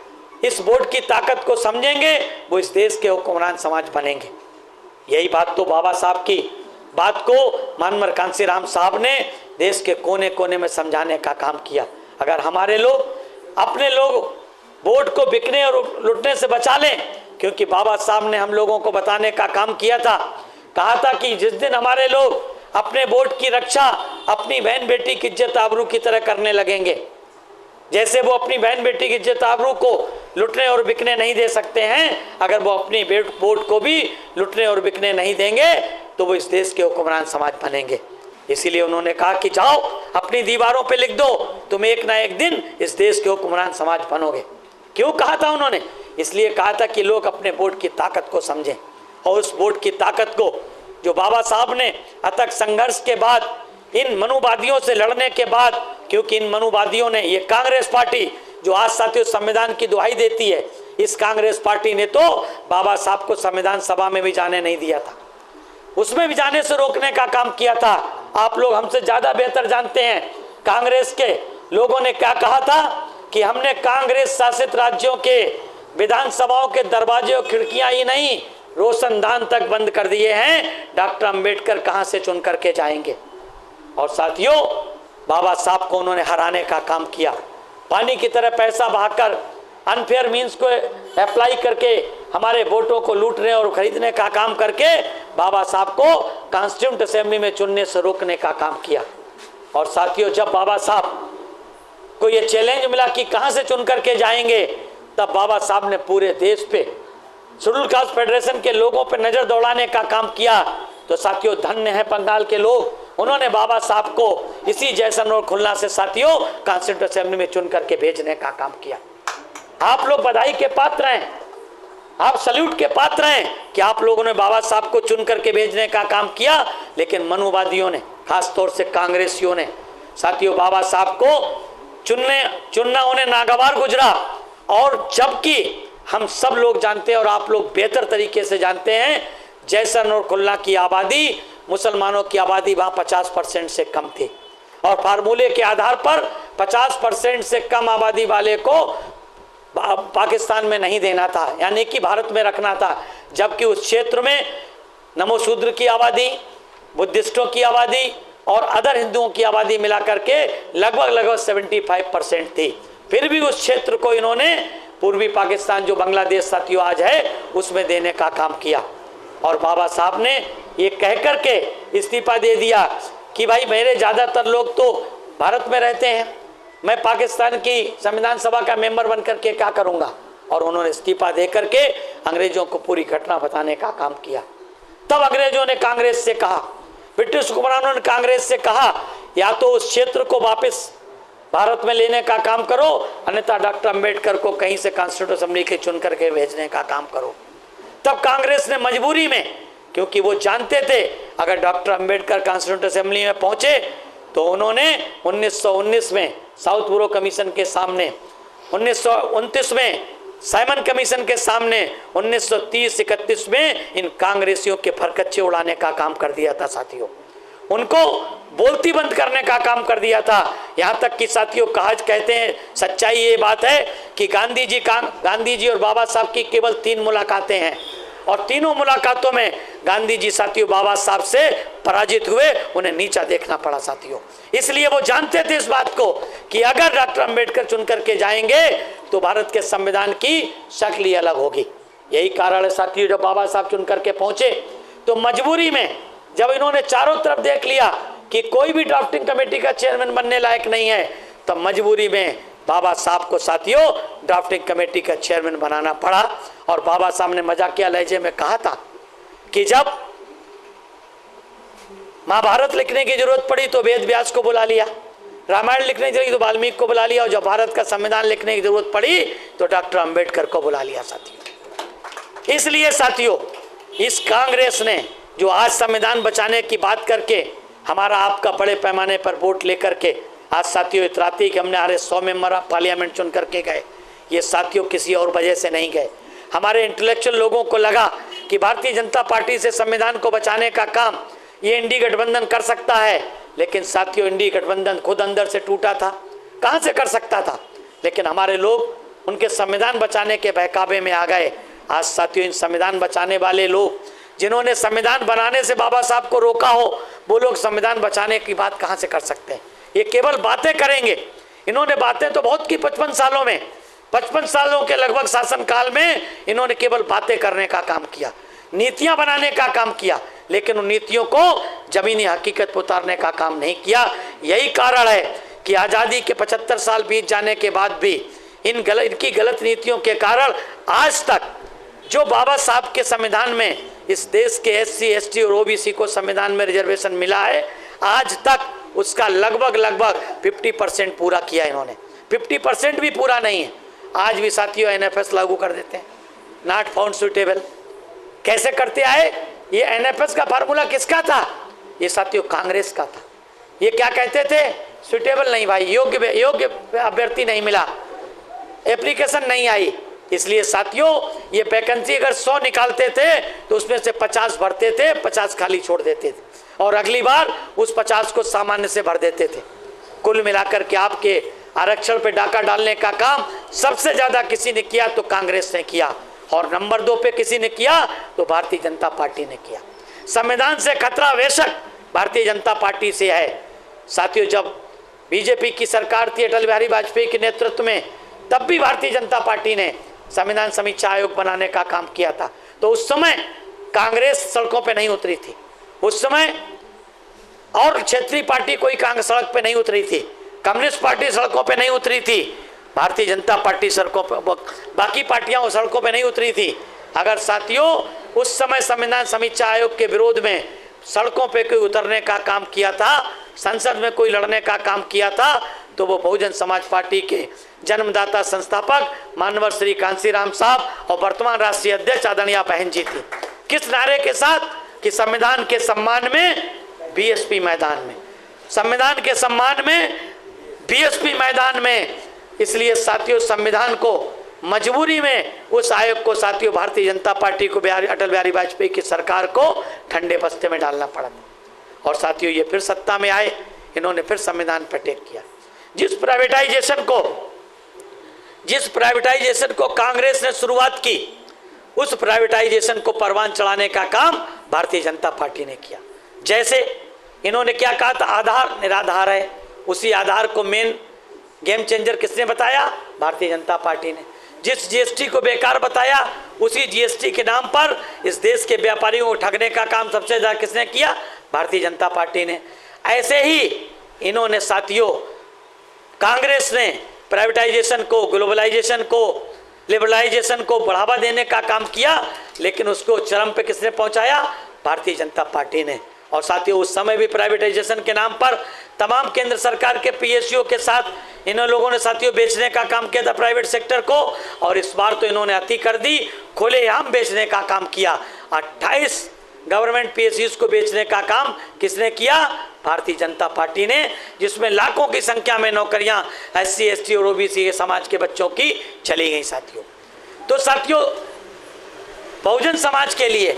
इस वोट की ताकत को समझेंगे, वो इस देश के हुक्मरान समाज बनेंगे। यही बात तो बाबा साहब की बात को मानमर कांसीराम साहब ने देश के कोने कोने में समझाने का काम किया। अगर हमारे लोग, अपने लोग वोट को बिकने और लुटने से बचा लें, क्योंकि बाबा साहब ने हम लोगों को बताने का काम किया था, कहा था कि जिस दिन हमारे लोग अपने वोट की रक्षा अपनी बहन बेटी की इज्जत आबरू की तरह करने लगेंगे, जैसे वो अपनी बहन बेटी की इज्जत आबरू को लुटने और बिकने नहीं दे सकते हैं, अगर वो अपनी वोट को भी लुटने और बिकने नहीं देंगे तो वो इस देश के हुक्मरान समाज बनेंगे। इसीलिए उन्होंने कहा कि जाओ अपनी दीवारों पे लिख दो, तुम एक ना एक दिन इस देश के हुक्मरान समाज बनोगे। क्यों कहा था उन्होंने? इसलिए कहा था कि लोग अपने वोट की ताकत को समझें, और उस वोट की ताकत को जो बाबा साहब ने अथक संघर्ष के बाद, इन मनुवादियों से लड़ने के बाद, क्योंकि इन मनुवादियों ने, ये कांग्रेस पार्टी जो आज साथियों संविधान की दुहाई देती है, इस कांग्रेस पार्टी ने तो बाबा साहब को संविधान सभा में भी जाने नहीं दिया था, उसमें भी जाने से रोकने का काम किया था। आप लोग हमसे ज्यादा बेहतर जानते हैं कांग्रेस के लोगों ने क्या कहा था कि हमने कांग्रेस शासित राज्यों के विधानसभाओं के दरवाजे और खिड़कियां ही नहीं, रोशनदान तक बंद कर दिए हैं, डॉक्टर अंबेडकर कहां से चुन करके जाएंगे। और साथियों बाबा साहब को उन्होंने हराने का काम किया, पानी की तरह पैसा बहाकर अनफेयर मीन्स को अप्लाई करके हमारे वोटों को लूटने और खरीदने का काम करके बाबा साहब को कॉन्स्टिट्यूंट असेंबली में चुनने से रोकने का काम किया। और साथियों जब बाबा साहब को ये चैलेंज मिला कि कहां से चुन करके जाएंगे, तब बाबा साहब ने पूरे देश पे शेड्यूल कास्ट फेडरेशन के लोगों पे नजर दौड़ाने का काम किया। तो साथियों धन्य है बंगाल के लोग, उन्होंने बाबा साहब को इसी जैसन और खुलना से साथियों कॉन्स्टिट्यूंट असेंबली में चुन करके भेजने का काम किया। आप लोग बधाई के पात्र हैं, आप सल्यूट के पात्र हैं कि आप लोगों ने बाबा साहब को चुन करके भेजने का काम किया। लेकिन मनुवादियों ने, खासतौर से कांग्रेसियों ने साथियों बाबा साहब को चुनना उन्हें नागवार गुजरा। और जबकि हम सब लोग जानते हैं और आप लोग बेहतर तरीके से जानते हैं, जैसन और खुलना की आबादी, मुसलमानों की आबादी वहाँ 50% से कम थी, और फार्मूले के आधार पर 50% से कम आबादी वाले को पाकिस्तान में नहीं देना था, यानी कि भारत में रखना था। जबकि उस क्षेत्र में नमोशूद्र की आबादी, बुद्धिस्टों की आबादी और अदर हिंदुओं की आबादी मिला करके लगभग 75% थी। फिर भी उस क्षेत्र को इन्होंने पूर्वी पाकिस्तान जो बांग्लादेश साथियों आज है उसमें देने का काम किया। और बाबा साहब ने ये कह करके इस्तीफा दे दिया कि भाई मेरे ज़्यादातर लोग तो भारत में रहते हैं, मैं पाकिस्तान की संविधान सभा का मेंबर बन करके क्या करूंगा। और उन्होंने इस्तीफा दे करके अंग्रेजों को पूरी घटना बताने का काम किया। तब अंग्रेजों ने कांग्रेस से कहा, ब्रिटिश हुक्मरानों ने कांग्रेस से कहा, या तो उस क्षेत्र को वापस भारत में लेने का काम करो, अन्यथा डॉक्टर अंबेडकर को कहीं से कॉन्स्टिट्यूंट असेंबली के चुन करके भेजने का काम करो। तब कांग्रेस ने मजबूरी में, क्योंकि वो जानते थे अगर डॉक्टर अंबेडकर कॉन्स्टिट्यूंट असेंबली में पहुंचे तो उन्होंने 1919 में साउथ ब्रो कमीशन के सामने, 1929 में साइमन कमीशन के सामने, 1930-31 में इन कांग्रेसियों के फरकच्चे उड़ाने का काम कर दिया था साथियों, उनको बोलती बंद करने का काम कर दिया था। यहाँ तक कि साथियों कहते हैं, सच्चाई ये बात है कि गांधी जी और बाबा साहब की केवल 3 मुलाकातें हैं, और तीनों मुलाकातों में गांधी जी साथियों बाबा साहब से पराजित हुए, उन्हें नीचा देखना पड़ा साथियों। इसलिए वो जानते थे इस बात को कि अगर डॉक्टर अंबेडकर चुन करके जाएंगे तो भारत के संविधान की शक्ल ही अलग होगी। यही कारण है साथियों, जब बाबा साहब चुन करके पहुंचे तो मजबूरी में जब इन्होंने चारों तरफ देख लिया कि कोई भी ड्राफ्टिंग कमेटी का चेयरमैन बनने लायक नहीं है, तब मजबूरी में बाबा साहब को साथियों ड्राफ्टिंग कमेटी का चेयरमैन बनाना पड़ा। और बाबा साहब ने मजाकिया लहजे में कहा था कि जब महाभारत लिखने की जरूरत पड़ी तो वेद व्यास को बुला लिया, रामायण लिखने की तो वाल्मीकि को बुला लिया, और जब भारत का संविधान लिखने की जरूरत पड़ी तो डॉक्टर अंबेडकर को बुला लिया साथियों। इसलिए साथियों इस कांग्रेस ने जो आज संविधान बचाने की बात करके हमारा आपका बड़े पैमाने पर वोट लेकर के आज साथियों इतराती कि हमने 100 मेंबर पार्लियामेंट चुन करके गए, ये साथियों किसी और वजह से नहीं गए। हमारे इंटेलेक्चुअल लोगों को लगा कि भारतीय जनता पार्टी से संविधान को बचाने का काम ये इंडी गठबंधन कर सकता है, लेकिन साथियों इंडी गठबंधन खुद अंदर से टूटा था, कहाँ से कर सकता था। लेकिन हमारे लोग उनके संविधान बचाने के बहकावे में आ गए। आज साथियों इन संविधान बचाने वाले लोग जिन्होंने संविधान बनाने से बाबा साहब को रोका हो, वो लोग संविधान बचाने की बात कहाँ से कर सकते हैं। ये केवल बातें करेंगे। इन्होंने बातें तो बहुत की 55 सालों में, 55 सालों के लगभग शासनकाल में इन्होंने केवल बातें करने का काम किया, नीतियां बनाने का काम किया, लेकिन उन नीतियों को जमीनी हकीकत पर उतारने का काम नहीं किया। यही कारण है कि आज़ादी के 75 साल बीत जाने के बाद भी इनकी गलत नीतियों के कारण आज तक जो बाबा साहब के संविधान में इस देश के SC ST और OBC को संविधान में रिजर्वेशन मिला है, आज तक उसका लगभग 50% पूरा किया इन्होंने। 50% भी पूरा नहीं है। आज भी साथियों NFS लागू कर देते हैं, नॉट फाउंड सुटेबल। कैसे करते आए? ये NFS का फार्मूला किसका था? ये साथियों कांग्रेस का था। ये क्या कहते थे? सुटेबल नहीं भाई, योग्य अभ्यर्थी नहीं मिला, एप्लीकेशन नहीं आई। इसलिए साथियों ये वैकेंसी अगर 100 निकालते थे तो उसमें से 50 भरते थे, 50 खाली छोड़ देते थे और अगली बार उस 50 को सामान्य से भर देते थे। कुल मिलाकर के आपके आरक्षण पे डाका डालने का काम सबसे ज्यादा किसी ने किया तो कांग्रेस ने किया, और नंबर 2 पे किसी ने किया तो भारतीय जनता पार्टी ने किया। संविधान से खतरा बेशक भारतीय जनता पार्टी से है। साथियों जब बीजेपी की सरकार थी अटल बिहारी वाजपेयी के नेतृत्व में, तब भी भारतीय जनता पार्टी ने संविधान समीक्षा आयोग बनाने का काम किया था। तो उस समय कांग्रेस सड़कों पे नहीं उतरी थी, उस समय और क्षेत्रीय पार्टी कोई कांग्रेस सड़क पे नहीं उतरी थी, कम्युनिस्ट पार्टी सड़कों पे नहीं उतरी थी, भारतीय जनता पार्टी सड़कों पे, बाकी पार्टियां सड़कों पे नहीं उतरी थी। अगर साथियों उस समय संविधान समीक्षा आयोग के विरोध में सड़कों पे कोई उतरने का काम किया था, संसद में कोई लड़ने का काम किया था, तो वो बहुजन समाज पार्टी के जन्मदाता संस्थापक मानवर श्री कांसीराम साहब और वर्तमान राष्ट्रीय अध्यक्ष आदरणीय बहन जी थी। किस नारे के साथ? कि संविधान के सम्मान में BSP मैदान में, संविधान के सम्मान में BSP मैदान में। इसलिए साथियों संविधान को मजबूरी में उस आयोग को साथियों भारतीय जनता पार्टी को अटल बिहारी वाजपेयी की सरकार को ठंडे बस्ते में डालना पड़ा और साथियों ये फिर सत्ता में आए, इन्होंने फिर संविधान पर अटैक किया। जिस प्राइवेटाइजेशन को कांग्रेस ने शुरुआत की, उस प्राइवेटाइजेशन को परवान चढ़ाने का काम भारतीय जनता पार्टी ने किया। जैसे इन्होंने क्या कहा था? आधार निराधार है, उसी आधार को मेन गेम चेंजर किसने बताया? भारतीय जनता पार्टी ने। जिस GST को बेकार बताया, उसी GST के नाम पर इस देश के व्यापारियों को ठगने का काम सबसे ज्यादा किसने किया? भारतीय जनता पार्टी ने। ऐसे ही इन्होंने साथियों कांग्रेस ने प्राइवेटाइजेशन को, ग्लोबलाइजेशन को, लिबरलाइजेशन को बढ़ावा देने का काम किया, लेकिन उसको चरम पे किसने पहुंचाया? भारतीय जनता पार्टी ने। और साथियों उस समय भी प्राइवेटाइजेशन के नाम पर तमाम केंद्र सरकार के PSU के साथ इन लोगों ने साथियों बेचने का काम किया था प्राइवेट सेक्टर को, और इस बार तो इन्होंने अति कर दी, खुलेआम बेचने का काम किया। 28 गवर्नमेंट PSUs को बेचने का काम किसने किया? भारतीय जनता पार्टी ने, जिसमें लाखों की संख्या में नौकरियां SC ST और OBC के समाज के बच्चों की चली गई साथियों। तो साथियों बहुजन समाज के लिए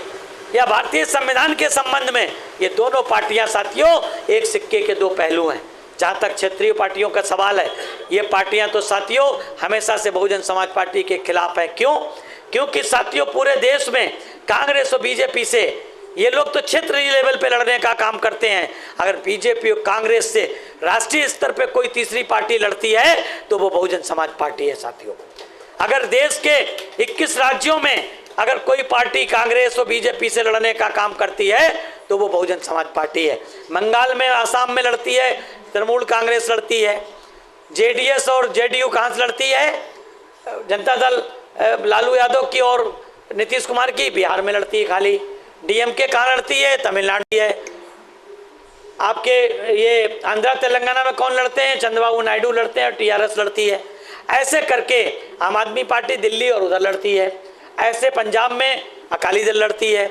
या भारतीय संविधान के संबंध में ये दोनों पार्टियां साथियों एक सिक्के के दो पहलू हैं। जहां तक क्षेत्रीय पार्टियों का सवाल है, ये पार्टियां तो साथियों हमेशा से बहुजन समाज पार्टी के खिलाफ है। क्यों? क्योंकि साथियों पूरे देश में कांग्रेस और बीजेपी से ये लोग तो क्षेत्रीय लेवल पे लड़ने का काम करते हैं। अगर बीजेपी और कांग्रेस से राष्ट्रीय स्तर पे कोई तीसरी पार्टी लड़ती है तो वो बहुजन समाज पार्टी है साथियों। अगर देश के 21 राज्यों में अगर कोई पार्टी कांग्रेस और बीजेपी से लड़ने का काम करती है तो वो बहुजन समाज पार्टी है। बंगाल में, आसाम में लड़ती है तृणमूल कांग्रेस लड़ती है। JDS और JDU कहाँ से लड़ती है? जनता दल लालू यादव की और नीतीश कुमार की बिहार में लड़ती है खाली। DMK कहाँ लड़ती है? तमिलनाडु है। आपके ये आंध्रा तेलंगाना में कौन लड़ते हैं? चंद्रबाबू नायडू लड़ते हैं और TRS लड़ती है। ऐसे करके आम आदमी पार्टी दिल्ली और उधर लड़ती है। ऐसे पंजाब में अकाली दल लड़ती है।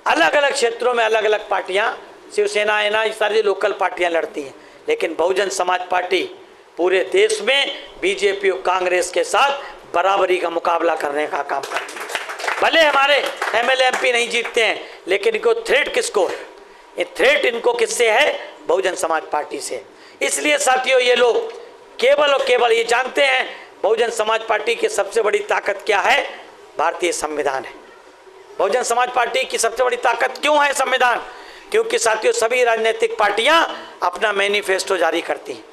अलग अलग क्षेत्रों में अलग अलग पार्टियां, शिवसेना है ना, ये सारी लोकल पार्टियां लड़ती हैं। लेकिन बहुजन समाज पार्टी पूरे देश में बीजेपी और कांग्रेस के साथ बराबरी का मुकाबला करने का काम करती है। भले हमारे MLA MP नहीं जीतते हैं, लेकिन इनको थ्रेट किसको है? ये थ्रेट इनको किससे है? बहुजन समाज पार्टी से। इसलिए साथियों ये लोग केवल और केवल ये जानते हैं बहुजन समाज पार्टी की सबसे बड़ी ताकत क्या है? भारतीय संविधान है। बहुजन समाज पार्टी की सबसे बड़ी ताकत क्यों है? संविधान। क्योंकि साथियों सभी राजनीतिक पार्टियां अपना मैनिफेस्टो जारी करती हैं,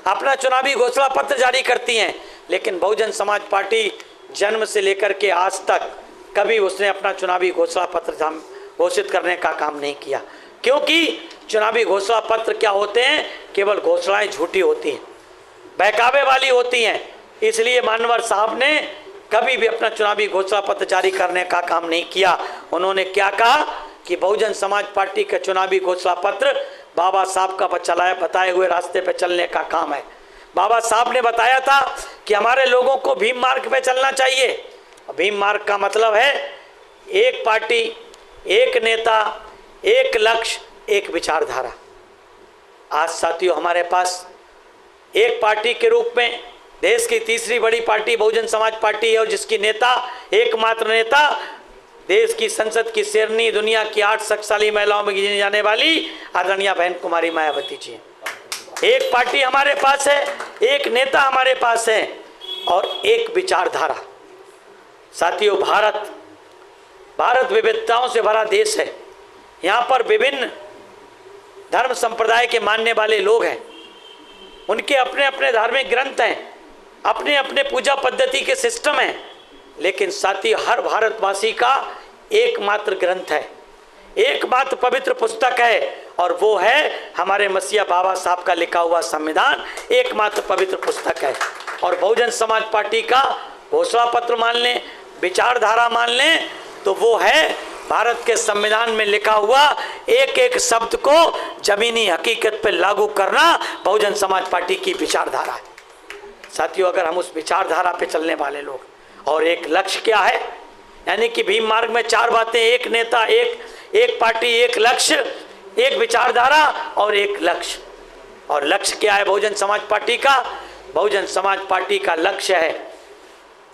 अपना चुनावी घोषणा पत्र जारी करती हैं, लेकिन बहुजन समाज पार्टी जन्म से लेकर के आज तक कभी उसने अपना चुनावी घोषणा पत्र घोषित करने का काम नहीं किया। क्योंकि चुनावी घोषणा पत्र क्या होते हैं? केवल घोषणाएं झूठी होती हैं। बहकावे वाली होती हैं। इसलिए मानवर साहब ने कभी भी अपना चुनावी घोषणा पत्र जारी करने का काम नहीं किया। उन्होंने क्या कहा कि बहुजन समाज पार्टी का चुनावी घोषणा पत्र बाबा साहब का बताए हुए रास्ते पर चलने का काम है। बाबा साहब ने बताया था कि हमारे लोगों को भीम मार्ग पे चलना चाहिए। भीम मार्ग का मतलब है एक पार्टी, एक नेता, एक लक्ष्य, एक विचारधारा। आज साथियों हमारे पास एक पार्टी के रूप में देश की तीसरी बड़ी पार्टी बहुजन समाज पार्टी है और जिसकी नेता, एकमात्र नेता, देश की संसद की शेरनी, दुनिया की 8 शक्तिशाली महिलाओं में गिनी जाने वाली आदरणीय बहन कुमारी मायावती जी। एक पार्टी हमारे पास है, एक नेता हमारे पास है और एक विचारधारा। साथियों भारत विविधताओं से भरा देश है। यहाँ पर विभिन्न धर्म संप्रदाय के मानने वाले लोग हैं। उनके अपने अपने धार्मिक ग्रंथ हैं, अपने अपने पूजा पद्धति के सिस्टम हैं, लेकिन साथियों हर भारतवासी का एकमात्र ग्रंथ है, एकमात्र पवित्र पुस्तक है और वो है हमारे मसीहा बाबा साहब का लिखा हुआ संविधान। एकमात्र पवित्र पुस्तक है। और बहुजन समाज पार्टी का घोषणा पत्र मान लें, विचारधारा मान लें, तो वो है भारत के संविधान में लिखा हुआ एक एक शब्द को जमीनी हकीकत पर लागू करना बहुजन समाज पार्टी की विचारधारा है। साथियों अगर हम उस विचारधारा पे चलने वाले लोग, और एक लक्ष्य क्या है, यानी कि भीम मार्ग में 4 बातें, एक नेता, एक पार्टी, एक लक्ष्य, एक विचारधारा और एक लक्ष्य। और लक्ष्य क्या है बहुजन समाज पार्टी का? बहुजन समाज पार्टी का लक्ष्य है,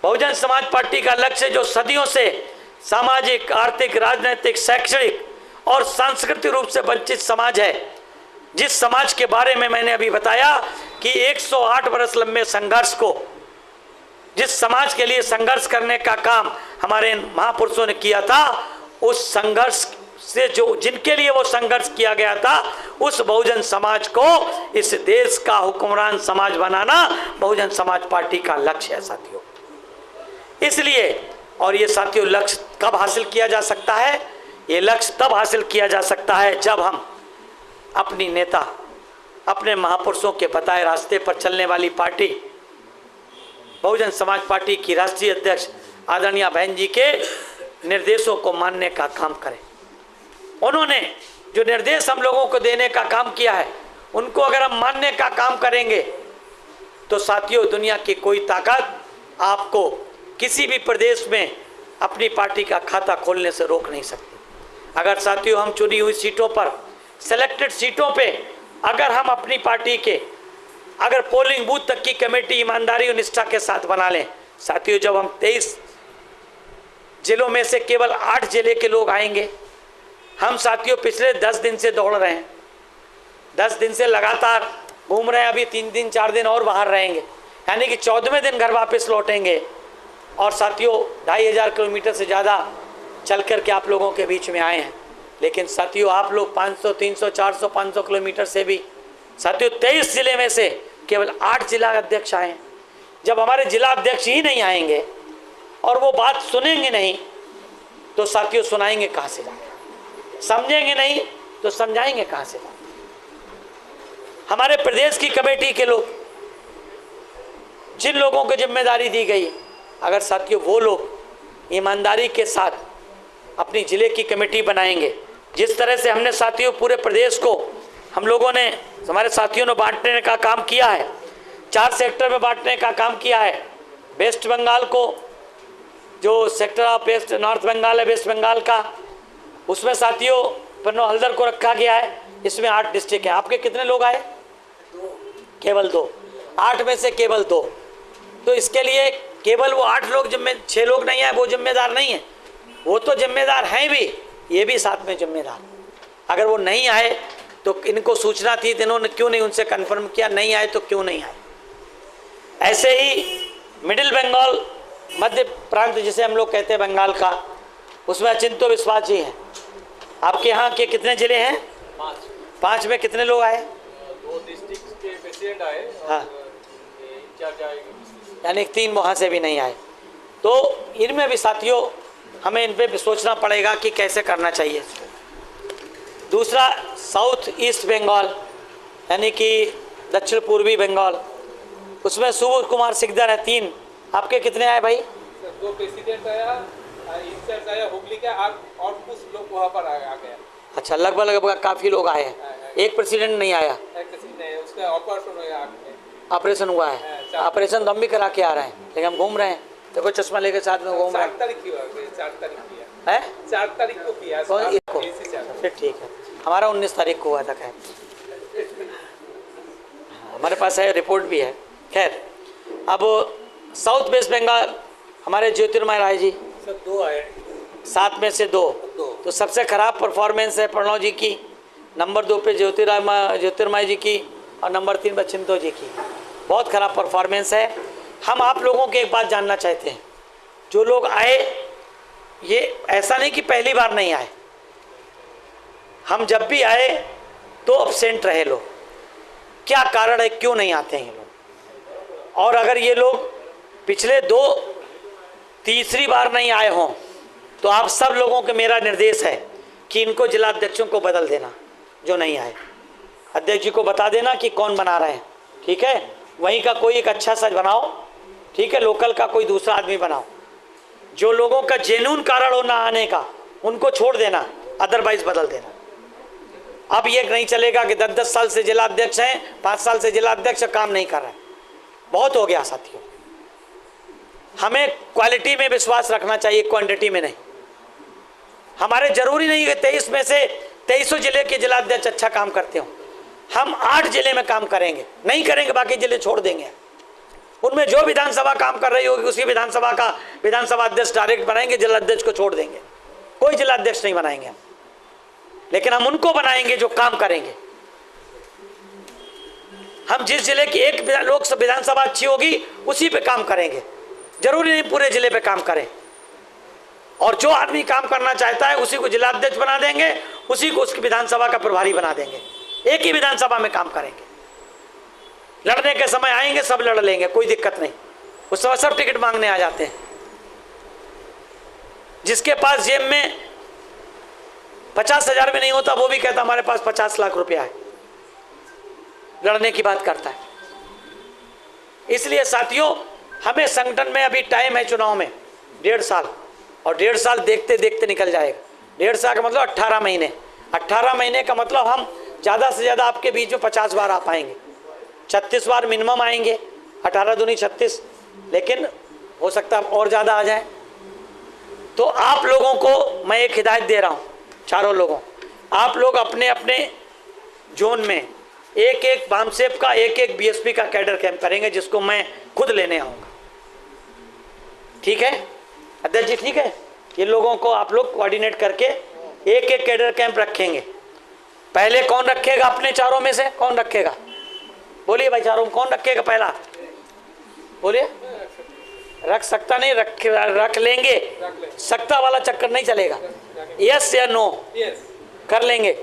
बहुजन समाज पार्टी का लक्ष्य जो सदियों से सामाजिक, आर्थिक, राजनीतिक, शैक्षणिक और सांस्कृतिक रूप से वंचित समाज है, जिस समाज के बारे में मैंने अभी बताया कि 108 वर्ष लंबे संघर्ष को, जिस समाज के लिए संघर्ष करने का काम हमारे महापुरुषों ने किया था, उस संघर्ष से जो जिनके लिए वो संघर्ष किया गया था, उस बहुजन समाज को इस देश का हुक्मरान समाज बनाना बहुजन समाज पार्टी का लक्ष्य है साथियों। इसलिए और ये साथियों लक्ष्य कब हासिल किया जा सकता है? ये लक्ष्य तब हासिल किया जा सकता है जब हम अपनी नेता, अपने महापुरुषों के बताए रास्ते पर चलने वाली पार्टी बहुजन समाज पार्टी की राष्ट्रीय अध्यक्ष आदरणीय बहन जी के निर्देशों को मानने का काम करें। उन्होंने जो निर्देश हम लोगों को देने का काम किया है, उनको अगर हम मानने का काम करेंगे तो साथियों दुनिया की कोई ताकत आपको किसी भी प्रदेश में अपनी पार्टी का खाता खोलने से रोक नहीं सकती। अगर साथियों हम चुनी हुई सीटों पर, सेलेक्टेड सीटों पे अगर हम अपनी पार्टी के अगर पोलिंग बूथ तक की कमेटी ईमानदारी और निष्ठा के साथ बना लें, साथियों जब हम 23 जिलों में से केवल 8 जिले के लोग आएंगे, हम साथियों पिछले 10 दिन से दौड़ रहे हैं, 10 दिन से लगातार घूम रहे हैं, अभी 3 दिन 4 दिन और बाहर रहेंगे, यानी कि 14वें दिन घर वापस लौटेंगे। और साथियों 2500 किलोमीटर से ज़्यादा चल कर के आप लोगों के बीच में आए हैं। लेकिन साथियों आप लोग 500, 300, 400, 500 किलोमीटर से भी साथियों 23 जिले में से केवल 8 जिला अध्यक्ष आए हैं। जब हमारे जिला अध्यक्ष ही नहीं आएंगे और वो बात सुनेंगे नहीं तो साथियों सुनाएंगे कहाँ से जाके, समझेंगे नहीं तो समझाएंगे कहाँ से जाके। हमारे प्रदेश की कमेटी के लोग, जिन लोगों को जिम्मेदारी दी गई, अगर साथियों वो लोग ईमानदारी के साथ अपनी ज़िले की कमेटी बनाएंगे, जिस तरह से हमने साथियों पूरे प्रदेश को हम लोगों ने, हमारे साथियों ने बांटने का काम किया है, 4 सेक्टर में बांटने का काम किया है। वेस्ट बंगाल को, जो sector of west north Bengal है वेस्ट बंगाल का, उसमें साथियों पन्नो हल्दर को रखा गया है। इसमें 8 डिस्ट्रिक्ट है। आपके कितने लोग आए? केवल 2। 8 में से केवल 2। तो इसके लिए केवल वो 8 लोग 6 लोग नहीं आए, वो जिम्मेदार नहीं है, वो तो जिम्मेदार हैं भी, ये भी साथ में जिम्मेदार। अगर वो नहीं आए तो इनको सूचना थी, इन्होंने क्यों नहीं उनसे कंफर्म किया? नहीं आए तो क्यों नहीं आए? ऐसे ही मिडिल बंगाल, मध्य प्रांत जिसे हम लोग कहते हैं बंगाल का, उसमें अचिंतो विश्वास जी हैं। आपके यहाँ के कितने जिले हैं? 5 में कितने लोग आए? 2 डिस्ट्रिक्ट के प्रेसिडेंट आए। हाँ, इंचार्ज आए, यानी 3 वहाँ से भी नहीं आए। तो इनमें भी साथियों हमें इन पे भी सोचना पड़ेगा कि कैसे करना चाहिए। दूसरा साउथ ईस्ट बंगाल, यानी कि दक्षिण पूर्वी बंगाल, उसमें सुबोध कुमार सिकदर है 3। आपके कितने आए भाई? सर 2 प्रेसिडेंट आया, इंचार्ज आया हुगली का, और कुछ लोग वहाँ पर आ गया। अच्छा, लगभग लगभग काफ़ी लोग आए हैं। एक प्रेसिडेंट नहीं आया, एक प्रेसिडेंट नहीं, उसका ऑपरेशन हुआ आँख में। ऑपरेशन हुआ है। ऑपरेशन तो हम भी करा के आ रहे हैं, लेकिन हम घूम रहे हैं। देखो चश्मा लेके साथ में घूम रहे 4 तारीख की हुआ, 4 तारीख किया हैं। 4 तारीख को किया। कौन इसको? इसी 4 तारीख। फिर ठीक है, हमारा 19 तारीख को हुआ था। खैर हमारे पास है, रिपोर्ट भी है। खैर अब साउथ वेस्ट बंगाल हमारे ज्योतिर्मय राय जी सर 2 आए, 7 में से 2। तो सबसे खराब परफॉर्मेंस है प्रणव जी की, नंबर 2 पे ज्योतिर्मय जी की, और नंबर 3 पे चिंतो जी की। बहुत खराब परफॉर्मेंस है। हम आप लोगों की एक बात जानना चाहते हैं, जो लोग आए, ये ऐसा नहीं कि पहली बार नहीं आए, हम जब भी आए तो अब्सेंट रहे लोग। क्या कारण है, क्यों नहीं आते हैं ये लोग? और अगर ये लोग पिछले 2-3 बार नहीं आए हों तो आप सब लोगों को मेरा निर्देश है कि इनको जिला अध्यक्षों को बदल देना, जो नहीं आए। अध्यक्ष जी को बता देना कि कौन बना रहे हैं, ठीक है? वहीं का कोई एक अच्छा सा बनाओ, ठीक है? लोकल का कोई दूसरा आदमी बनाओ। जो लोगों का जेन्युइन कारण हो ना आने का, उनको छोड़ देना, अदरवाइज बदल देना। अब ये नहीं चलेगा कि 10-10 साल से जिला अध्यक्ष हैं, 5 साल से जिला अध्यक्ष काम नहीं कर रहे हैं। बहुत हो गया साथियों। हमें क्वालिटी में विश्वास रखना चाहिए, क्वांटिटी में नहीं। हमारे जरूरी नहीं है 23 में से 23 जिले के जिला अध्यक्ष अच्छा काम करते हो। हम 8 जिले में काम करेंगे, नहीं करेंगे बाकी जिले छोड़ देंगे। उनमें जो विधानसभा काम कर रही होगी उसी विधानसभा का विधानसभा अध्यक्ष डायरेक्ट बनाएंगे, जिला अध्यक्ष को छोड़ देंगे। कोई जिला अध्यक्ष नहीं बनाएंगे हम, लेकिन हम उनको बनाएंगे जो काम करेंगे। हम जिस जिले की एक लोकसभा विधानसभा अच्छी होगी उसी पे काम करेंगे, जरूरी नहीं पूरे जिले पे काम करें। और जो आदमी काम करना चाहता है उसी को जिला अध्यक्ष बना देंगे, उसी को उसकी विधानसभा का प्रभारी बना देंगे। एक ही विधानसभा में काम करेंगे। लड़ने के समय आएंगे, सब लड़ लेंगे, कोई दिक्कत नहीं। उस समय सब टिकट मांगने आ जाते हैं। जिसके पास जेब में 50,000 भी नहीं होता, वो भी कहता हमारे पास 50 लाख रुपया है, लड़ने की बात करता है। इसलिए साथियों, हमें संगठन में अभी टाइम है, चुनाव में 1.5 साल, और 1.5 साल देखते देखते निकल जाएगा। 1.5 साल का मतलब 18 महीने। 18 महीने का मतलब हम ज़्यादा से ज़्यादा आपके बीच में 50 बार आ पाएंगे, 36 बार मिनिमम आएंगे। 18 दूनी 36, लेकिन हो सकता है और ज़्यादा आ जाए। तो आप लोगों को मैं एक हिदायत दे रहा हूँ, चारों लोगों, आप लोग अपने अपने जोन में एक बामसेप का, एक बीएसपी का कैडर कैंप करेंगे, जिसको मैं खुद लेने आऊँगा। ठीक है अध्यक्ष जी? ठीक है, ये लोगों को आप लोग कोऑर्डिनेट करके एक कैडर कैंप रखेंगे। पहले कौन रखेगा अपने चारों में से? कौन रखेगा? बोलिए भाई, चारों में कौन रखेगा पहला? बोलिए। रख सकता नहीं, रख लेंगे। सकता वाला चक्कर नहीं चलेगा। यस या नो? कर लेंगे।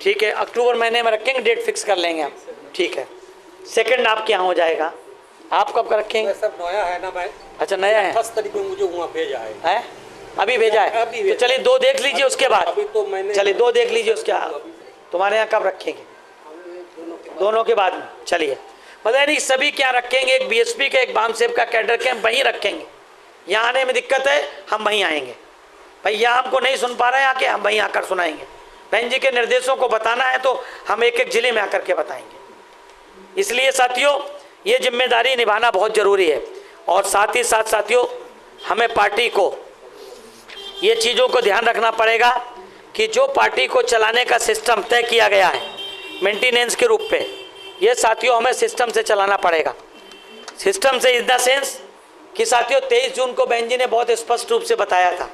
ठीक है, अक्टूबर महीने में रखेंगे, डेट फिक्स कर लेंगे हम। ठीक है, सेकंड आपके यहाँ हो जाएगा। आप कब रखेंगे? सब नया है ना भाई। अच्छा, नया है। 10 तारीख को मुझे वहाँ भेजा है। अभी भेजा है? तो चलिए 2 देख लीजिए, उसके बाद अभी तो मैंने, चलिए 2 देख लीजिए, उसके बाद तुम्हारे यहाँ कब रखेंगे? दोनों के बाद में। चलिए, मतलब नहीं सभी क्या रखेंगे, एक बीएसपी का, एक बामसेप का कैडर कैंप वहीं रखेंगे। यहाँ आने में दिक्कत है, हम वहीं आएंगे। भाई यहाँ हमको नहीं सुन पा रहे हैं आके, हम वहीं आकर सुनाएंगे। बहन जी के निर्देशों को बताना है तो हम एक जिले में आकर के बताएंगे। इसलिए साथियों, ये जिम्मेदारी निभाना बहुत ज़रूरी है। और साथ ही साथ साथियों, हमें पार्टी को ये चीज़ों को ध्यान रखना पड़ेगा कि जो पार्टी को चलाने का सिस्टम तय किया गया है मेंटेनेंस के रूप पे, ये साथियों हमें सिस्टम से चलाना पड़ेगा। सिस्टम से इन द सेंस कि साथियों 23 जून को बहन जी ने बहुत स्पष्ट रूप से बताया था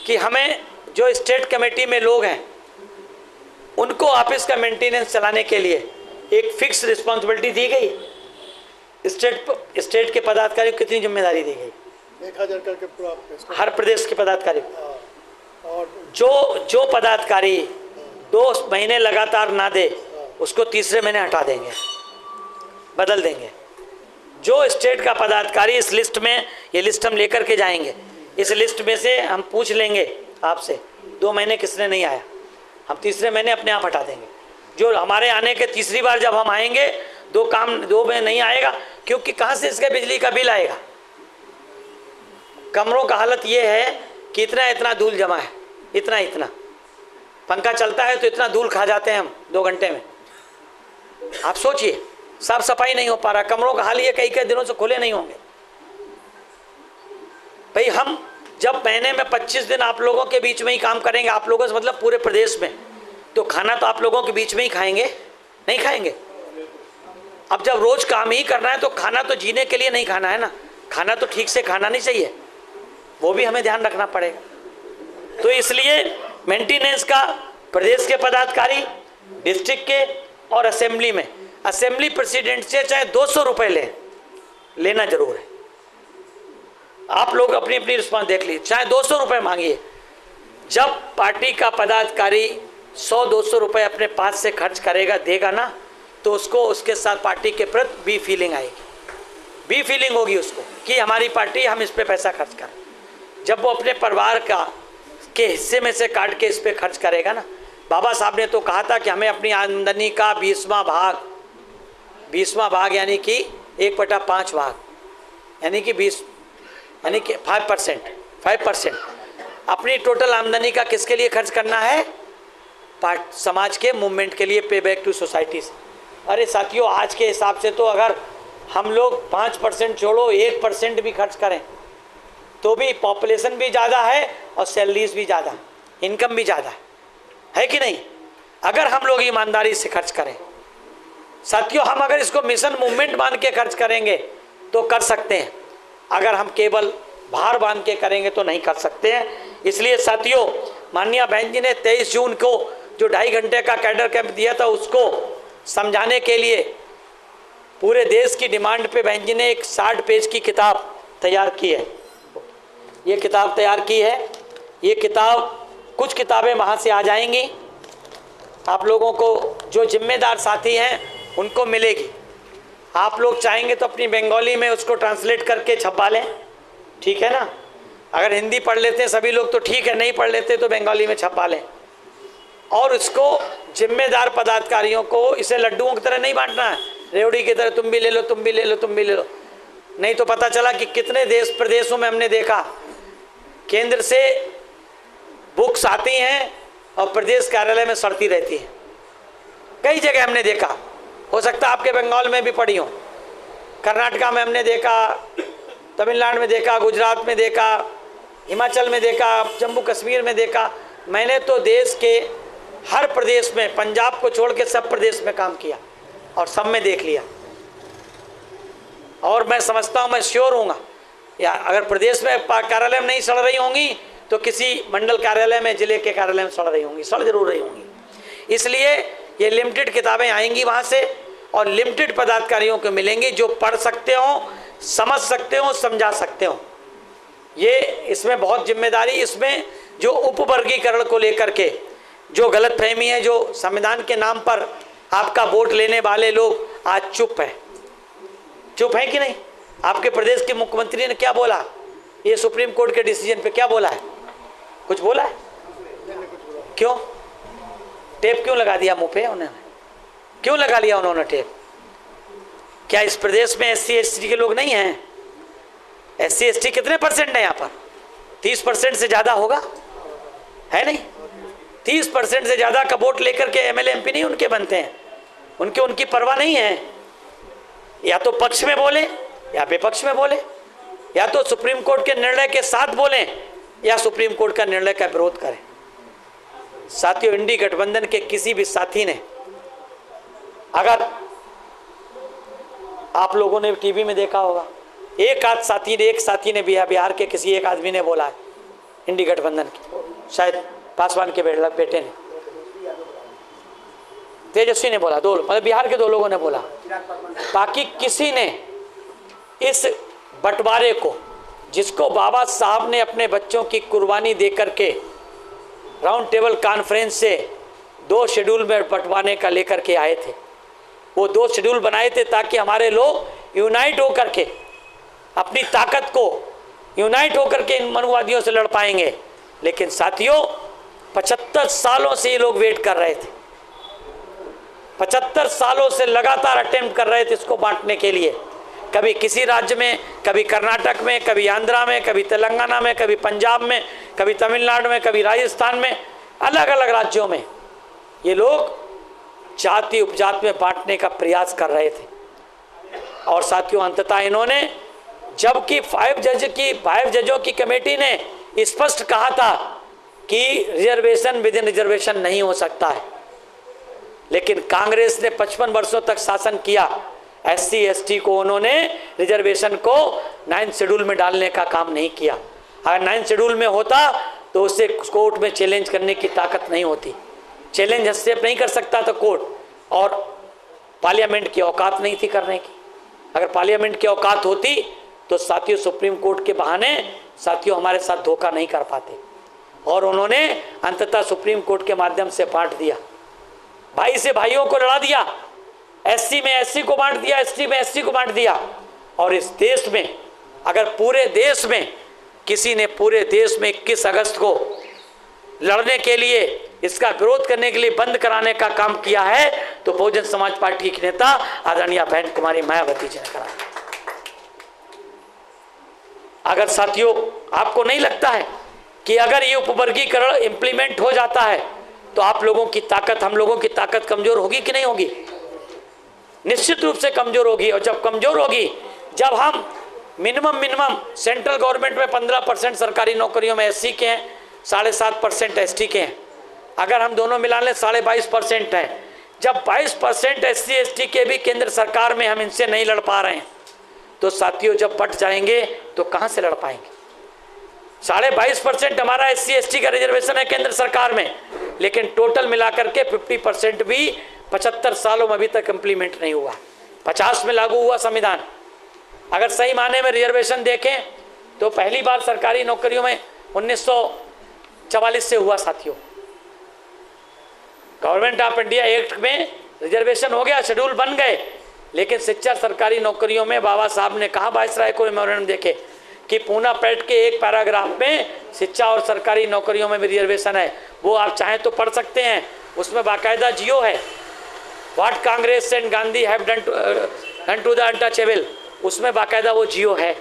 कि हमें जो स्टेट कमेटी में लोग हैं उनको ऑफिस का मेंटेनेंस चलाने के लिए एक फिक्स रिस्पॉन्सिबिलिटी दी गई। स्टेट के पदाधिकारियों को कितनी जिम्मेदारी दी गई? 1000 करके पूरा हर प्रदेश के पदाधिकारी। और जो पदाधिकारी 2 महीने लगातार ना दे उसको तीसरे महीने हटा देंगे, बदल देंगे। जो स्टेट का पदाधिकारी इस लिस्ट में, ये लिस्ट हम लेकर के जाएंगे, इस लिस्ट में से हम पूछ लेंगे आपसे 2 महीने किसने नहीं आया, हम तीसरे महीने अपने आप हटा देंगे। जो हमारे आने के तीसरी बार जब हम आएंगे दो में नहीं आएगा, क्योंकि कहाँ से इसके बिजली का बिल आएगा। कमरों का हालत ये है कि इतना इतना धूल जमा है, इतना इतना पंखा चलता है तो इतना धूल खा जाते हैं हम 2 घंटे में। आप सोचिए, साफ सफाई नहीं हो पा रहा। कमरों का हाल ये कई दिनों से खुले नहीं होंगे। भाई हम जब महीने में 25 दिन आप लोगों के बीच में ही काम करेंगे, आप लोगों से मतलब पूरे प्रदेश में, तो खाना तो आप लोगों के बीच में ही खाएंगे, नहीं खाएंगे। अब जब रोज काम ही करना है तो खाना तो जीने के लिए नहीं खाना है ना, खाना तो ठीक से खाना नहीं चाहिए, वो भी हमें ध्यान रखना पड़ेगा। तो इसलिए मेंटेनेंस का प्रदेश के पदाधिकारी, डिस्ट्रिक्ट के और असेंबली में, असेंबली प्रेसिडेंट से चाहे 200 रुपये लेना जरूर है। आप लोग अपनी अपनी रिस्पॉन्स देख लीजिए, चाहे 200 रुपये मांगिए। जब पार्टी का पदाधिकारी 100-200 रुपये अपने पास से खर्च करेगा, देगा ना, तो उसको उसके साथ पार्टी के प्रति भी फीलिंग आएगी, भी फीलिंग होगी उसको कि हमारी पार्टी, हम इस पे पैसा खर्च करें। जब वो अपने परिवार का के हिस्से में से काट के इस पे खर्च करेगा ना, बाबा साहब ने तो कहा था कि हमें अपनी आमदनी का 20वां भाग यानी कि 1/5 भाग यानी कि 5% अपनी टोटल आमदनी का किसके लिए खर्च करना है? समाज के मूवमेंट के लिए, पे बैक टू सोसाइटी से। अरे साथियों, आज के हिसाब से तो अगर हम लोग 5% छोड़ो 1% भी खर्च करें तो भी पॉपुलेशन भी ज़्यादा है और सैलरीज भी ज़्यादा, इनकम भी ज़्यादा है कि नहीं? अगर हम लोग ईमानदारी से खर्च करें साथियों, हम अगर इसको मिशन मूवमेंट मान के खर्च करेंगे तो कर सकते हैं, अगर हम केवल भार बांध के करेंगे तो नहीं कर सकते हैं। इसलिए साथियों, माननीय बहन जी ने 23 जून को जो 2.5 घंटे का कैडर कैंप दिया था, उसको समझाने के लिए पूरे देश की डिमांड पे बहन जी ने एक 60 पेज की किताब तैयार की है। ये किताब तैयार की है, ये किताब, कुछ किताबें वहाँ से आ जाएंगी, आप लोगों को जो जिम्मेदार साथी हैं उनको मिलेगी। आप लोग चाहेंगे तो अपनी बंगाली में उसको ट्रांसलेट करके छपवा लें, ठीक है ना? अगर हिंदी पढ़ लेते हैं सभी लोग तो ठीक है, नहीं पढ़ लेते तो बंगाली में छपवा लें। और उसको जिम्मेदार पदाधिकारियों को, इसे लड्डुओं की तरह नहीं बांटना है, रेवड़ी की तरह तुम भी ले लो, तुम भी ले लो, तुम भी ले लो। नहीं तो पता चला कि कितने देश प्रदेशों में हमने देखा, केंद्र से बुक्स आती हैं और प्रदेश कार्यालय में सड़ती रहती है। कई जगह हमने देखा, हो सकता है आपके बंगाल में भी पड़ी हो, कर्नाटका में हमने देखा, तमिलनाडु में देखा, गुजरात में देखा, हिमाचल में देखा, जम्मू कश्मीर में देखा। मैंने तो देश के हर प्रदेश में, पंजाब को छोड़ के सब प्रदेश में काम किया और सब में देख लिया। और मैं समझता हूँ, मैं श्योर हूँगा, या अगर प्रदेश में कार्यालय में नहीं सड़ रही होंगी तो किसी मंडल कार्यालय में, जिले के कार्यालय में सड़ रही होंगी, सड़ जरूर रही होंगी। इसलिए ये लिमिटेड किताबें आएंगी वहाँ से और लिमिटेड पदाधिकारियों को मिलेंगी जो पढ़ सकते हो, समझ सकते हो, समझा सकते हो। ये इसमें बहुत जिम्मेदारी, इसमें जो उपवर्गीकरण को लेकर के जो गलतफहमी है, जो संविधान के नाम पर आपका वोट लेने वाले लोग आज चुप है कि नहीं? आपके प्रदेश के मुख्यमंत्री ने क्या बोला? ये सुप्रीम कोर्ट के डिसीजन पे क्या बोला है? कुछ बोला है? क्यों टेप क्यों लगा दिया मुंह पे उन्होंने? क्यों लगा लिया उन्होंने टेप? क्या इस प्रदेश में SC ST के लोग नहीं हैं? SC ST कितने % है यहाँ पर? 30% से ज़्यादा होगा, है नहीं? 30% से ज़्यादा का वोट लेकर के MLA MP नहीं उनके बनते हैं, उनकी परवाह नहीं है। या तो पक्ष में बोले या विपक्ष में बोले, या तो सुप्रीम कोर्ट के निर्णय के साथ बोलें या सुप्रीम कोर्ट का निर्णय का विरोध करें। साथियों, इंडी गठबंधन के किसी भी साथी ने, अगर आप लोगों ने टीवी में देखा होगा, एक साथी ने बिहार के किसी एक आदमी ने बोला है, इंडी गठबंधन के, शायद पासवान के बेटे ने, तेजस्वी ने बोला, मतलब बिहार के 2 लोगों ने बोला, बाकी किसी ने इस बंटवारे को, जिसको बाबा साहब ने अपने बच्चों की कुर्बानी देकर के राउंड टेबल कॉन्फ्रेंस से 2 शेड्यूल में बंटवाने का लेकर के आए थे, वो 2 शेड्यूल बनाए थे ताकि हमारे लोग यूनाइट होकर के अपनी ताकत को यूनाइट होकर के इन मनुवादियों से लड़ पाएंगे। लेकिन साथियों, 75 सालों से ये लोग वेट कर रहे थे, 75 सालों से लगातार अटेम्प्ट कर रहे थे इसको बांटने के लिए, कभी किसी राज्य में, कभी कर्नाटक में, कभी आंध्रा में, कभी तेलंगाना में, कभी पंजाब में, कभी तमिलनाडु में, कभी राजस्थान में, अलग अलग राज्यों में ये लोग जाति उपजाति में बांटने का प्रयास कर रहे थे। और साथियों, अंततः इन्होंने, जबकि 5 जजों की कमेटी ने स्पष्ट कहा था कि रिजर्वेशन विद इन रिजर्वेशन नहीं हो सकता है, लेकिन कांग्रेस ने 55 वर्षों तक शासन किया, SC ST को उन्होंने रिजर्वेशन को 9th शेड्यूल में डालने का काम नहीं किया। अगर 9th शेड्यूल में होता तो उसे कोर्ट में चैलेंज करने की ताकत नहीं होती, चैलेंज हस्तक्षेप नहीं कर सकता था कोर्ट, और पार्लियामेंट की औकात नहीं थी करने की। अगर पार्लियामेंट की औकात होती तो साथियों सुप्रीम कोर्ट के बहाने साथियों हमारे साथ धोखा नहीं कर पाते, और उन्होंने अंततः सुप्रीम कोर्ट के माध्यम से बांट दिया, भाई से भाइयों को लड़ा दिया, SC में SC को बांट दिया, ST में ST को बांट दिया। और इस देश में अगर पूरे देश में किसी ने पूरे देश में 21 अगस्त को लड़ने के लिए, इसका विरोध करने के लिए बंद कराने का काम किया है तो बहुजन समाज पार्टी की नेता आदरणीय बहन कुमारी मायावती जी ने करा। अगर साथियों आपको नहीं लगता है कि अगर ये उपवर्गीकरण इंप्लीमेंट हो जाता है तो आप लोगों की ताकत, हम लोगों की ताकत कमजोर होगी कि नहीं होगी? निश्चित रूप से कमजोर होगी। और जब कमजोर होगी, जब हम मिनिमम सेंट्रल गवर्नमेंट में 15% सरकारी नौकरियों में SC के हैं, 7.5% ST के हैं, अगर हम दोनों मिला लें 22.5% है। जब 22% SC ST के भी केंद्र सरकार में हम इनसे नहीं लड़ पा रहे हैं तो साथियों जब बट जाएंगे तो कहां से लड़ पाएंगे? 22.5% हमारा SC ST का रिजर्वेशन है केंद्र सरकार में, लेकिन टोटल मिलाकर के 50% भी 75 सालों में अभी तक इम्प्लीमेंट नहीं हुआ। 50 में लागू हुआ संविधान। अगर सही माने में रिजर्वेशन देखें तो पहली बार सरकारी नौकरियों में 1944 से हुआ साथियों। गवर्नमेंट ऑफ इंडिया एक्ट में रिजर्वेशन हो गया, शेड्यूल बन गए, लेकिन शिक्षा सरकारी नौकरियों में बाबा साहब ने कहा, वायसराय को मेमोरेंडम देखे कि पूना पैट के एक पैराग्राफ में शिक्षा और सरकारी नौकरियों में भी रिजर्वेशन है। वो आप चाहें तो पढ़ सकते हैं, उसमें बाकायदा जियो है, what Congress and Gandhi have done to the untouchable, उसमें बाकायदा वो जियो है।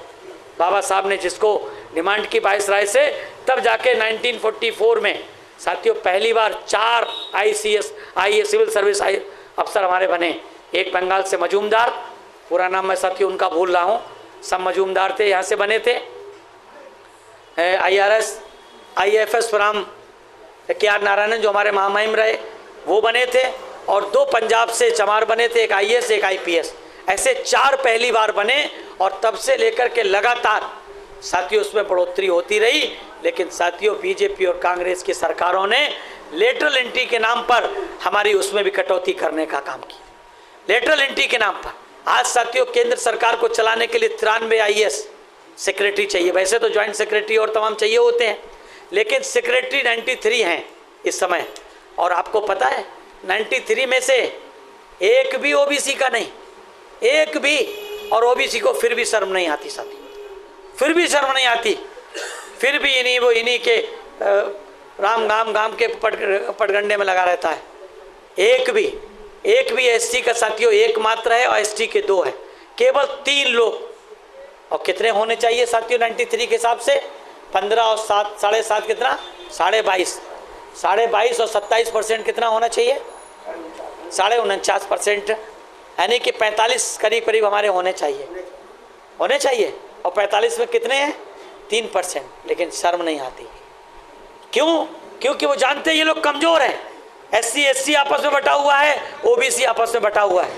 बाबा साहब ने जिसको डिमांड की वायसराय से, तब जाके 1944 में साथियों पहली बार 4 IAS सिविल सर्विस अफसर हमारे बने। एक बंगाल से मजूमदार, पूरा नाम मैं साथियों उनका भूल रहा हूँ, सब मजूमदार थे, यहाँ से बने थे। IFS फ्राम KR नारायणन जो हमारे महामहिम रहे वो बने थे, और 2 पंजाब से चमार बने थे, एक IAS एक IPS, ऐसे 4 पहली बार बने। और तब से लेकर के लगातार साथियों उसमें बढ़ोतरी होती रही। लेकिन साथियों बीजेपी और कांग्रेस की सरकारों ने लेटरल एंट्री के नाम पर हमारी उसमें भी कटौती करने का काम किया। लेटरल एंट्री के नाम पर आज साथियों केंद्र सरकार को चलाने के लिए 93 IAS सेक्रेटरी चाहिए। वैसे तो ज्वाइंट सेक्रेटरी और तमाम चाहिए होते हैं, लेकिन सेक्रेटरी 93 हैं इस समय। और आपको पता है 93 में से एक भी OBC का नहीं, एक भी। और OBC को फिर भी शर्म नहीं आती साथी, फिर भी शर्म नहीं आती, फिर भी इन्हीं के राम गाम के पटगंडे में लगा रहता है। एक भी SC का साथियों एक मात्र है और ST के 2 है, केवल 3 लोग। और कितने होने चाहिए साथियों 93 के हिसाब से? 15 और 7 7.5 कितना? 22.5 और 27% कितना होना चाहिए? 49.5%, यानी कि 45 करीब हमारे होने चाहिए। और 45 में कितने हैं? 3%। लेकिन शर्म नहीं आती। क्यों? क्योंकि वो जानते हैं ये लोग कमज़ोर हैं। SC ST आपस में बटा हुआ है, OBC आपस में बटा हुआ है,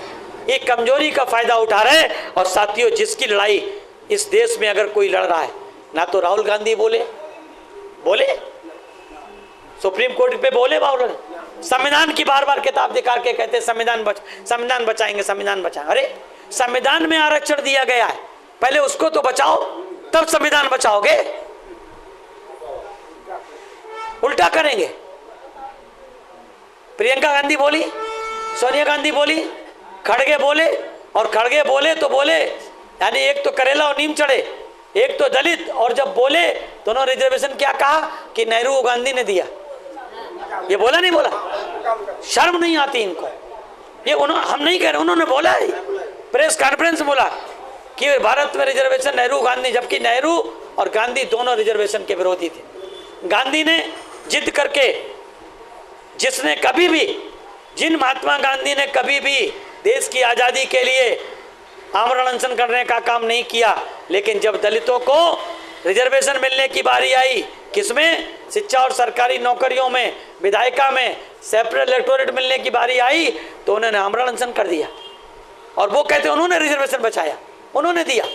ये कमजोरी का फायदा उठा रहे हैं। और साथियों जिसकी लड़ाई इस देश में अगर कोई लड़ रहा है, ना तो राहुल गांधी बोले सुप्रीम कोर्ट पे बोले, संविधान की बार किताब दिखा के कहते संविधान बचाएंगे, संविधान बचाएंगे। अरे संविधान में आरक्षण दिया गया है, पहले उसको तो बचाओ, तब संविधान बचाओगे। उल्टा करेंगे। प्रियंका गांधी बोली, सोनिया गांधी बोली, खड़गे बोले, और खड़गे बोले तो बोले यानी एक तो करेला और नीम चढ़े, एक तो दलित। और जब बोले तो उन्होंने रिजर्वेशन क्या कहा कि नेहरू गांधी ने दिया। ये बोला नहीं बोला? शर्म नहीं आती इनको, ये हम नहीं कह रहे, उन्होंने बोला है, प्रेस कॉन्फ्रेंस में बोला कि भारत में रिजर्वेशन नेहरू गांधी, जबकि नेहरू और गांधी दोनों रिजर्वेशन के विरोधी थे। गांधी ने जिद करके, जिसने कभी भी, जिन महात्मा गांधी ने कभी भी देश की आज़ादी के लिए आमरण अनशन करने का काम नहीं किया, लेकिन जब दलितों को रिजर्वेशन मिलने की बारी आई, किसमें, शिक्षा और सरकारी नौकरियों में, विधायिका में सेपरेट इलेक्टोरेट मिलने की बारी आई, तो उन्होंने आमरण अनशन कर दिया। और वो कहते उन्होंने रिजर्वेशन बचाया, उन्होंने दिया।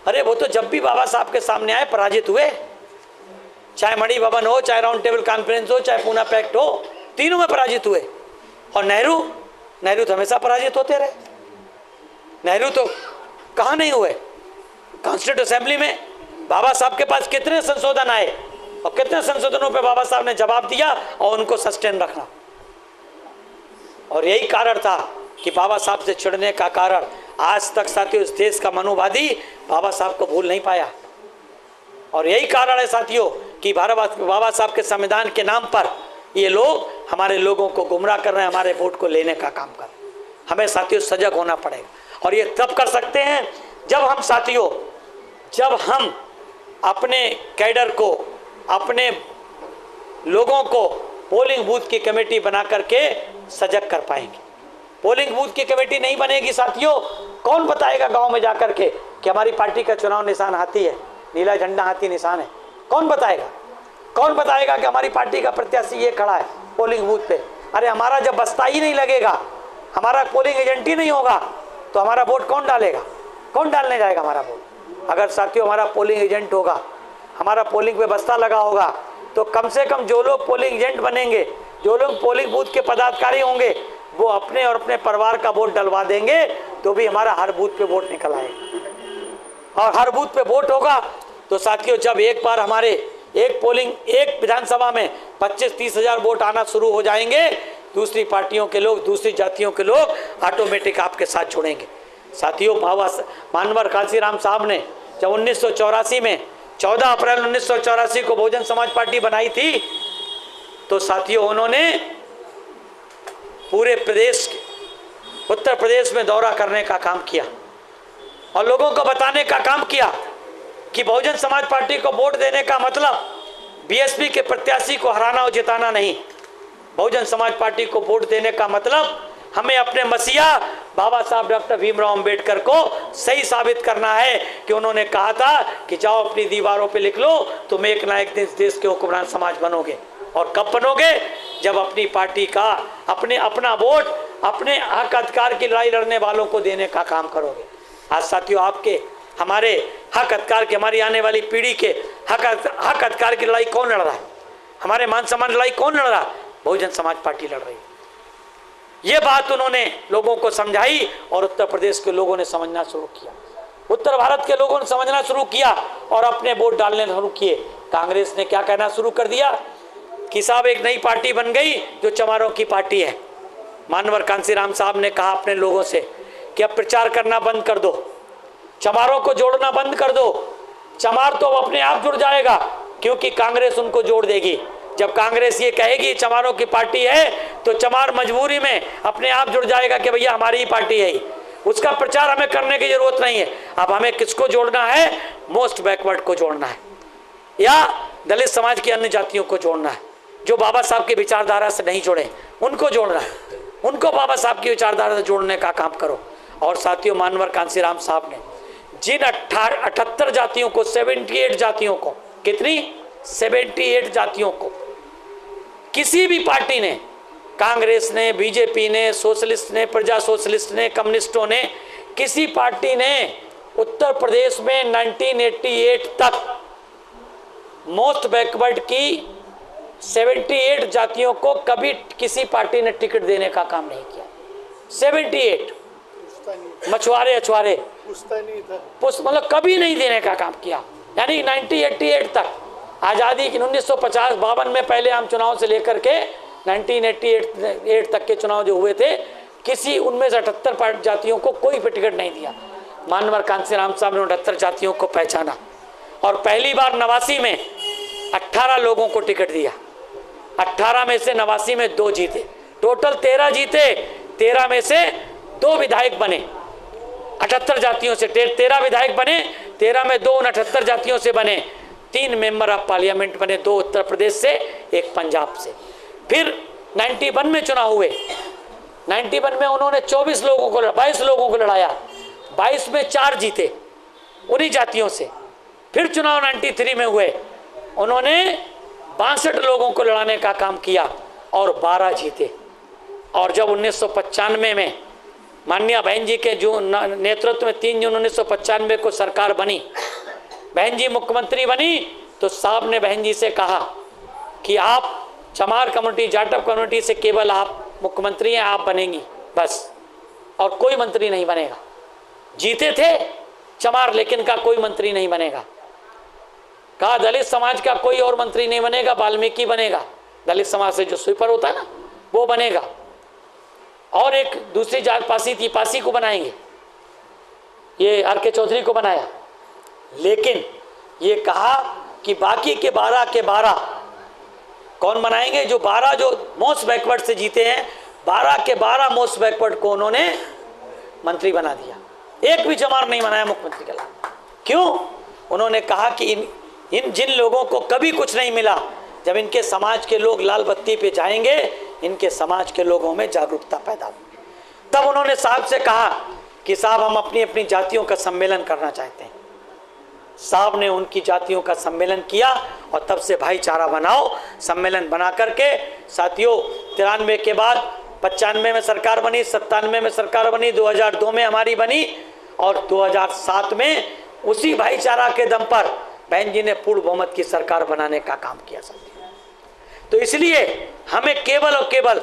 अरे वो तो जब भी बाबा साहब के सामने आए पराजित हुए, चाहे मणि भवन हो, चाहे राउंड टेबल कॉन्फ्रेंस हो, चाहे पूना पैक्ट हो, तीनों में पराजित हुए। और नेहरू तो हमेशा पराजित होते रहे। नेहरू तो कहाँ नहीं हुए, कॉन्स्टिट्यूंट असेंबली में बाबा साहब के पास कितने संशोधन आए और कितने संशोधनों पे बाबा साहब ने जवाब दिया और उनको सस्टेन रखना। और यही कारण था कि बाबा साहब से चिढ़ने का कारण आज तक साथियों इस देश का मनुवादी बाबा साहब को भूल नहीं पाया। और यही कारण है साथियों कि बाबा साहब के संविधान के नाम पर ये लोग हमारे लोगों को गुमराह कर रहे हैं, हमारे वोट को लेने का काम कर रहे हैं। हमें साथियों सजग होना पड़ेगा और ये तब कर सकते हैं जब हम साथियों, जब हम अपने कैडर को, अपने लोगों को पोलिंग बूथ की कमेटी बना करके सजग कर पाएंगे। पोलिंग बूथ की कमेटी नहीं बनेगी साथियों, कौन बताएगा गांव में जाकर के कि हमारी पार्टी का चुनाव निशान हाथी है, नीला झंडा हाथी निशान है? कौन बताएगा? कौन बताएगा कि हमारी पार्टी का प्रत्याशी ये खड़ा है पोलिंग बूथ पे? अरे हमारा जब बस्ता ही नहीं लगेगा, हमारा पोलिंग एजेंट ही नहीं होगा, तो हमारा वोट कौन डालेगा? कौन डालने जाएगा हमारा वोट? अगर साथियों हमारा पोलिंग एजेंट होगा, हमारा पोलिंग पे बस्ता लगा होगा, तो कम से कम जो लोग पोलिंग एजेंट बनेंगे, जो लोग पोलिंग बूथ के पदाधिकारी होंगे, वो अपने और अपने परिवार का वोट डलवा देंगे, तो भी हमारा हर बूथ पे वोट निकल आएगा। और हर बूथ पे वोट होगा तो साथियों जब एक बार हमारे एक विधानसभा में 25-30 हज़ार वोट आना शुरू हो जाएंगे, दूसरी पार्टियों के लोग, दूसरी जातियों के लोग ऑटोमेटिक आपके साथ जुड़ेंगे। साथियों मानवर कांसीराम साहब ने जब 1984 में 14 अप्रैल 1984 को बहुजन समाज पार्टी बनाई थी, तो साथियों उन्होंने पूरे प्रदेश, उत्तर प्रदेश में दौरा करने का काम किया और लोगों को बताने का काम किया कि बहुजन समाज पार्टी को वोट देने का मतलब बीएसपी के प्रत्याशी को हराना और जिताना नहीं। बहुजन समाज पार्टी को वोट देने का मतलब हमें अपने मसीहा बाबा साहब डॉक्टर भीमराव अंबेडकर को सही साबित करना है कि उन्होंने कहा था कि जाओ अपनी दीवारों पे लिख लो, तुम एक ना एक दिन देश के हुक्मरान समाज बनोगे। और कब बनोगे? जब अपनी पार्टी का अपना वोट अपने हक अधिकार की लड़ाई लड़ने वालों को देने का काम करोगे। आज साथियों आपके हमारे हक अधिकार की, हमारी आने वाली पीढ़ी के हक अधिकार की लड़ाई कौन लड़ रहा है? हमारे मान सम्मान लड़ाई कौन लड़ रहा है? बहुजन समाज पार्टी लड़ रही है। ये बात उन्होंने लोगों को समझाई और उत्तर प्रदेश के लोगों ने समझना शुरू किया, उत्तर भारत के लोगों ने समझना शुरू किया और अपने वोट डालने शुरू किए। कांग्रेस ने क्या कहना शुरू कर दिया कि साहब एक नई पार्टी बन गई जो चमारों की पार्टी है। मानवर कांसीराम साहब ने कहा अपने लोगों से कि अब प्रचार करना बंद कर दो, चमारों को जोड़ना बंद कर दो। चमार तो अपने आप जुड़ जाएगा क्योंकि कांग्रेस उनको जोड़ देगी। जब कांग्रेस ये कहेगी चमारों की पार्टी है तो चमार मजबूरी में अपने आप जुड़ जाएगा कि भैया हमारी ही पार्टी है। उसका प्रचार हमें करने की जरूरत नहीं है। अब हमें किसको जोड़ना है? मोस्ट बैकवर्ड को जोड़ना है या दलित समाज की अन्य जातियों को जोड़ना है। जो बाबा साहब की विचारधारा से नहीं जुड़े उनको जोड़ना है, उनको बाबा साहब की विचारधारा से जोड़ने का काम करो। और साथियों मानवर कांसीराम साहब ने जिन 78 जातियों को, 78 जातियों को, कितनी 78 जातियों को किसी भी पार्टी ने, कांग्रेस ने, बीजेपी ने, सोशलिस्ट ने, प्रजा सोशलिस्ट ने, कम्युनिस्टों ने, किसी पार्टी ने उत्तर प्रदेश में 1988 तक मोस्ट बैकवर्ड की 78 जातियों को कभी किसी पार्टी ने टिकट देने का काम नहीं किया। 78 मछुआरे अछुआरे मतलब कभी नहीं देने का काम किया। यानी 1988 तक आज़ादी की 1950-52 में पहले आम चुनाव से लेकर के 1988 तक के चुनाव जो हुए थे, किसी उनमें से 78 जातियों को कोई भी टिकट नहीं दिया। मानवर कांसीराम साहब ने 78 जातियों को पहचाना और पहली बार 89 में 18 लोगों को टिकट दिया। 18 में से 89 में 2 जीते, टोटल 13 जीते, 13 में से 2 विधायक बने 78 जातियों से, 13 विधायक बने, 13 में 2 78 जातियों से बने, 3 मेंबर ऑफ पार्लियामेंट बने, 2 उत्तर प्रदेश से, 1 पंजाब से। फिर 91 में चुनाव हुए, 91 में उन्होंने 22 लोगों को लड़ाया, 22 में 4 जीते उन्हीं जातियों से। फिर चुनाव 93 में हुए, उन्होंने 62 लोगों को लड़ाने का काम किया और 12 जीते। और जब 1995 में माननीय बहन जी के जो नेतृत्व में 3 जून 1995 को सरकार बनी, बहन जी मुख्यमंत्री बनी, तो साहब ने बहन जी से कहा कि आप चमार कम्युनिटी, जाटव कम्युनिटी से केवल आप मुख्यमंत्री हैं, आप बनेंगी बस, और कोई मंत्री नहीं बनेगा। जीते थे चमार, लेकिन का कोई मंत्री नहीं बनेगा। कहा दलित समाज का कोई और मंत्री नहीं बनेगा, वाल्मीकि बनेगा, दलित समाज से जो स्वीपर होता है ना वो बनेगा, और एक दूसरी जात पासी थी, पासी को बनाएंगे, ये आर.के. चौधरी को बनाया। लेकिन ये कहा कि बाकी के 12 के 12 कौन बनाएंगे, जो 12 जो मोस्ट बैकवर्ड से जीते हैं, 12 के 12 मोस्ट बैकवर्ड को उन्होंने मंत्री बना दिया। एक भी चमार नहीं बनाया मुख्यमंत्री के लाभ। क्यों? उन्होंने कहा कि इन जिन लोगों को कभी कुछ नहीं मिला, जब इनके समाज के लोग लाल बत्ती पे जाएंगे, इनके समाज के लोगों में जागरूकता पैदा होगी। तब उन्होंने साहब से कहा कि साहब हम अपनी अपनी जातियों का सम्मेलन करना चाहते हैं। साहब ने उनकी जातियों का सम्मेलन किया और तब से भाईचारा बनाओ सम्मेलन बना करके साथियों 93 के बाद 95 में सरकार बनी, 97 में सरकार बनी, 2002 में हमारी बनी, और 2007 में उसी भाईचारा के दम पर बहन जी ने पूर्ण बहुमत की सरकार बनाने का काम किया साथियों। तो इसलिए हमें केवल और केवल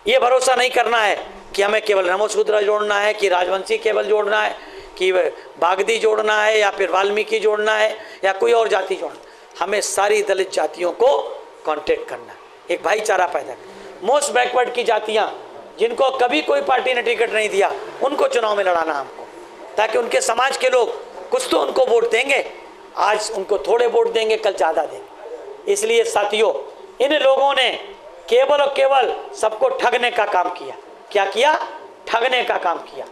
ये भरोसा नहीं करना है कि हमें केवल नमोशूद्र जोड़ना है, कि राजवंशी केवल जोड़ना है, कि बागदी जोड़ना है, या फिर वाल्मीकि जोड़ना है, या कोई और जाति जोड़ना। हमें सारी दलित जातियों को कांटेक्ट करना है, एक भाईचारा पैदा करना। मोस्ट बैकवर्ड की जातियां जिनको कभी कोई पार्टी ने टिकट नहीं दिया, उनको चुनाव में लड़ाना हमको, ताकि उनके समाज के लोग कुछ तो उनको वोट देंगे। आज उनको थोड़े वोट देंगे, कल ज़्यादा देंगे। इसलिए साथियों इन लोगों ने केवल और केवल सबको ठगने का काम किया। क्या किया? ठगने का काम किया।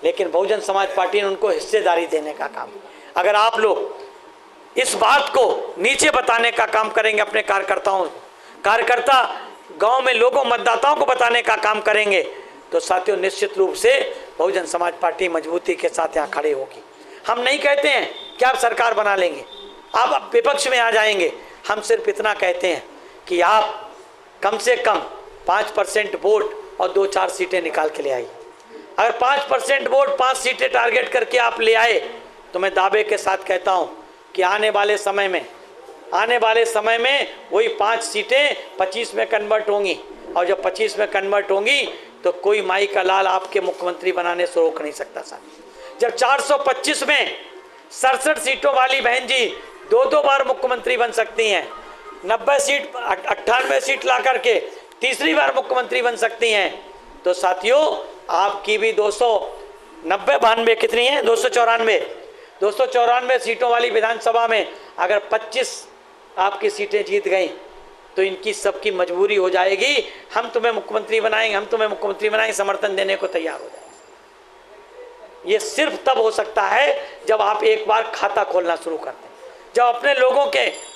लेकिन बहुजन समाज पार्टी ने उनको हिस्सेदारी देने का काम। अगर आप लोग इस बात को नीचे बताने का काम करेंगे, अपने कार्यकर्ता गांव में लोगों, मतदाताओं को बताने का काम करेंगे, तो साथियों निश्चित रूप से बहुजन समाज पार्टी मजबूती के साथ यहाँ खड़े होगी। हम नहीं कहते हैं कि आप सरकार बना लेंगे, आप विपक्ष में आ जाएंगे। हम सिर्फ इतना कहते हैं कि आप कम से कम 5% वोट और 2-4 सीटें निकाल के ले आइए। अगर 5% वोट, 5 सीटें टारगेट करके आप ले आए, तो मैं दावे के साथ कहता हूं कि आने वाले समय में वही 5 सीटें 25 में कन्वर्ट होंगी, और जब 25 में कन्वर्ट होंगी तो कोई माई का लाल आपके मुख्यमंत्री बनाने से रोक नहीं सकता साहब। जब 425 में 67 सीटों वाली बहन जी 2-2 बार मुख्यमंत्री बन सकती हैं, 90 सीट 98 सीट ला करके तीसरी बार मुख्यमंत्री बन सकती हैं, तो साथियों आपकी भी 292 कितनी है, 294 सीटों वाली विधानसभा में अगर 25 आपकी सीटें जीत गई, तो इनकी सबकी मजबूरी हो जाएगी, हम तुम्हें मुख्यमंत्री बनाएंगे, समर्थन देने को तैयार हो जाएंगे। ये सिर्फ तब हो सकता है जब आप एक बार खाता खोलना शुरू कर दें, जब अपने लोगों के